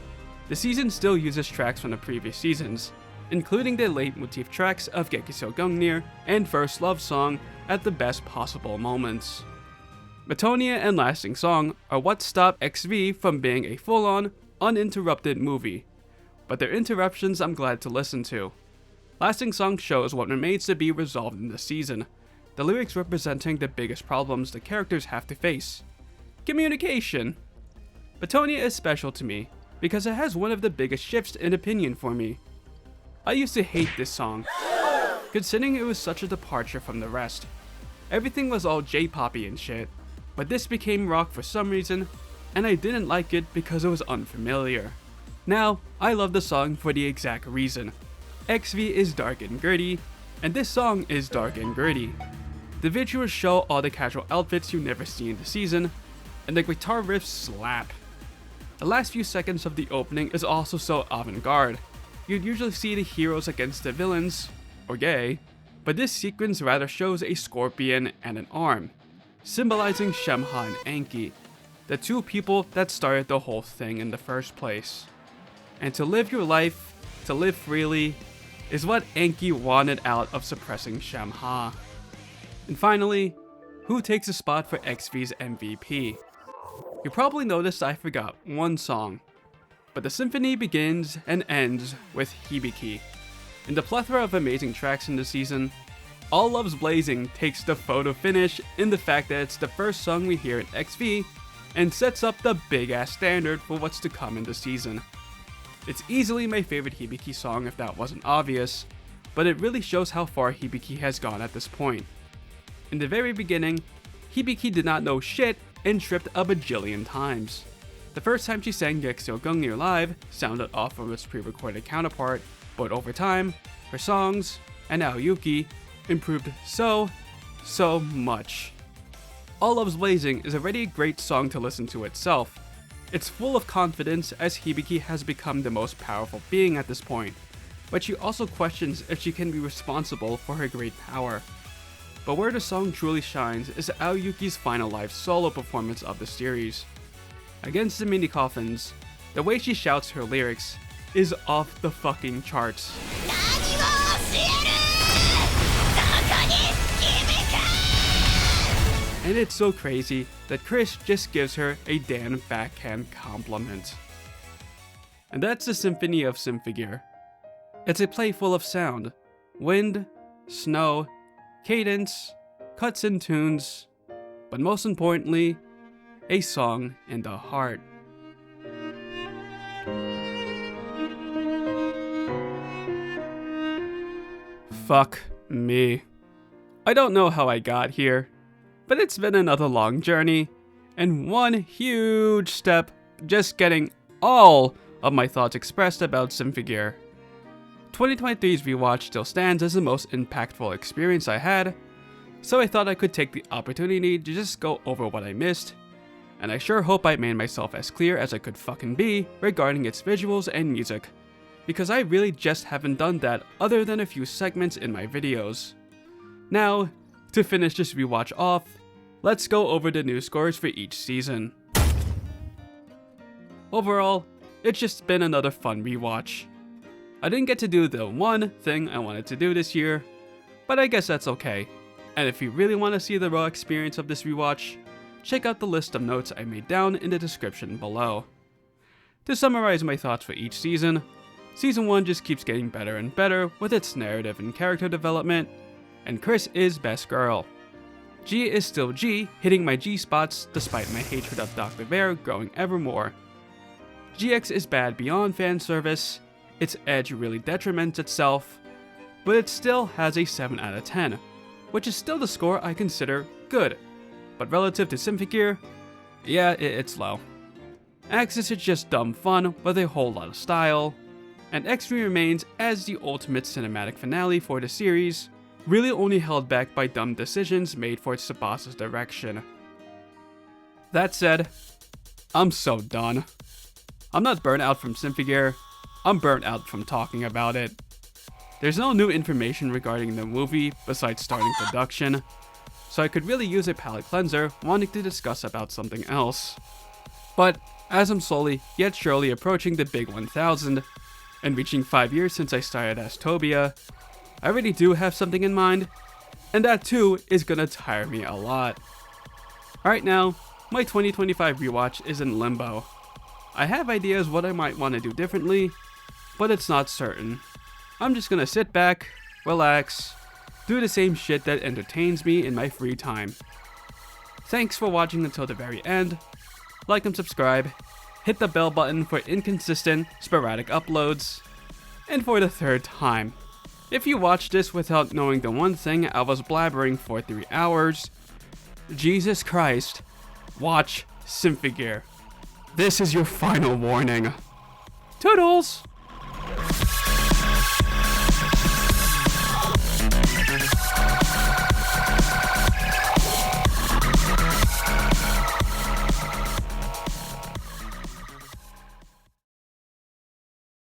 The season still uses tracks from the previous seasons, including the leitmotif tracks of Gekiso Gungnir and First Love Song at the best possible moments. Metonia and Lasting Song are what stop XV from being a full-on, uninterrupted movie, but their interruptions I'm glad to listen to. Lasting Song shows what remains to be resolved in the season, the lyrics representing the biggest problems the characters have to face. Communication. Metonia is special to me because it has one of the biggest shifts in opinion for me. I used to hate this song, considering it was such a departure from the rest. Everything was all J-poppy and shit, but this became rock for some reason, and I didn't like it because it was unfamiliar. Now, I love the song for the exact reason. XV is dark and gritty, and this song is dark and gritty. The visuals show all the casual outfits you never see in the season, and the guitar riffs slap. The last few seconds of the opening is also so avant-garde. You'd usually see the heroes against the villains, or gay, but this sequence rather shows a scorpion and an arm, symbolizing Shemha and Anki. the two people that started the whole thing in the first place. And to live your life, to live freely, is what Enki wanted out of suppressing Shamha. And finally, who takes a spot for XV's MVP? You probably noticed I forgot one song, but the symphony begins and ends with Hibiki. In the plethora of amazing tracks in the season, All Love's Blazing takes the photo finish in the fact that it's the first song we hear in XV and sets up the big ass standard for what's to come in the season. It's easily my favorite Hibiki song if that wasn't obvious, but it really shows how far Hibiki has gone at this point. In the very beginning, Hibiki did not know shit and tripped a bajillion times. The first time she sang Zesshou Gungnir live sounded off from its pre-recorded counterpart, but over time, her songs, and now Yuki, improved so much. All Love's Blazing is already a great song to listen to itself. It's full of confidence as Hibiki has become the most powerful being at this point, but she also questions if she can be responsible for her great power. But where the song truly shines is Aoyuki's final live solo performance of the series. Against the mini coffins, the way she shouts her lyrics is off the fucking charts. And it's so crazy that Chris just gives her a damn backhand compliment. And that's the Symphony of Symphogear. It's a play full of sound, wind, snow, cadence, cuts and tunes, but most importantly, a song in the heart. Fuck me. I don't know how I got here, but it's been another long journey, and one huge step just getting all of my thoughts expressed about Symphogear. 2023's Rewatch still stands as the most impactful experience I had, so I thought I could take the opportunity to just go over what I missed, and I sure hope I made myself as clear as I could fucking be regarding its visuals and music, because I really just haven't done that other than a few segments in my videos. Now, to finish this rewatch off, let's go over the new scores for each season. Overall, it's just been another fun rewatch. I didn't get to do the one thing I wanted to do this year, but I guess that's okay. And if you really want to see the raw experience of this rewatch, check out the list of notes I made down in the description below. To summarize my thoughts for each season, Season 1 just keeps getting better and better with its narrative and character development, and Chris is best girl. G is still G, hitting my G spots despite my hatred of Dr. Bear growing ever more. GX is bad beyond fan service, its edge really detriments itself, but it still has a 7 out of 10, which is still the score I consider good, but relative to Symphogear, yeah, it's low. Axis is just dumb fun with a whole lot of style, and XV remains as the ultimate cinematic finale for the series, really only held back by dumb decisions made for its boss's direction. That said, I'm so done. I'm not burnt out from Symphogear, I'm burnt out from talking about it. There's no new information regarding the movie besides starting production, so I could really use a palate cleanser wanting to discuss about something else. But as I'm slowly yet surely approaching the big 1000, and reaching 5 years since I started Astobia, I really do have something in mind, and that too is gonna tire me a lot. Right now, my 2025 rewatch is in limbo. I have ideas what I might want to do differently, but it's not certain. I'm just gonna sit back, relax, do the same shit that entertains me in my free time. Thanks for watching until the very end. Like and subscribe, hit the bell button for inconsistent, sporadic uploads. And for the third time, if you watched this without knowing the one thing I was blabbering for 3 hours, Jesus Christ, watch Symphogear. This is your final warning. Toodles!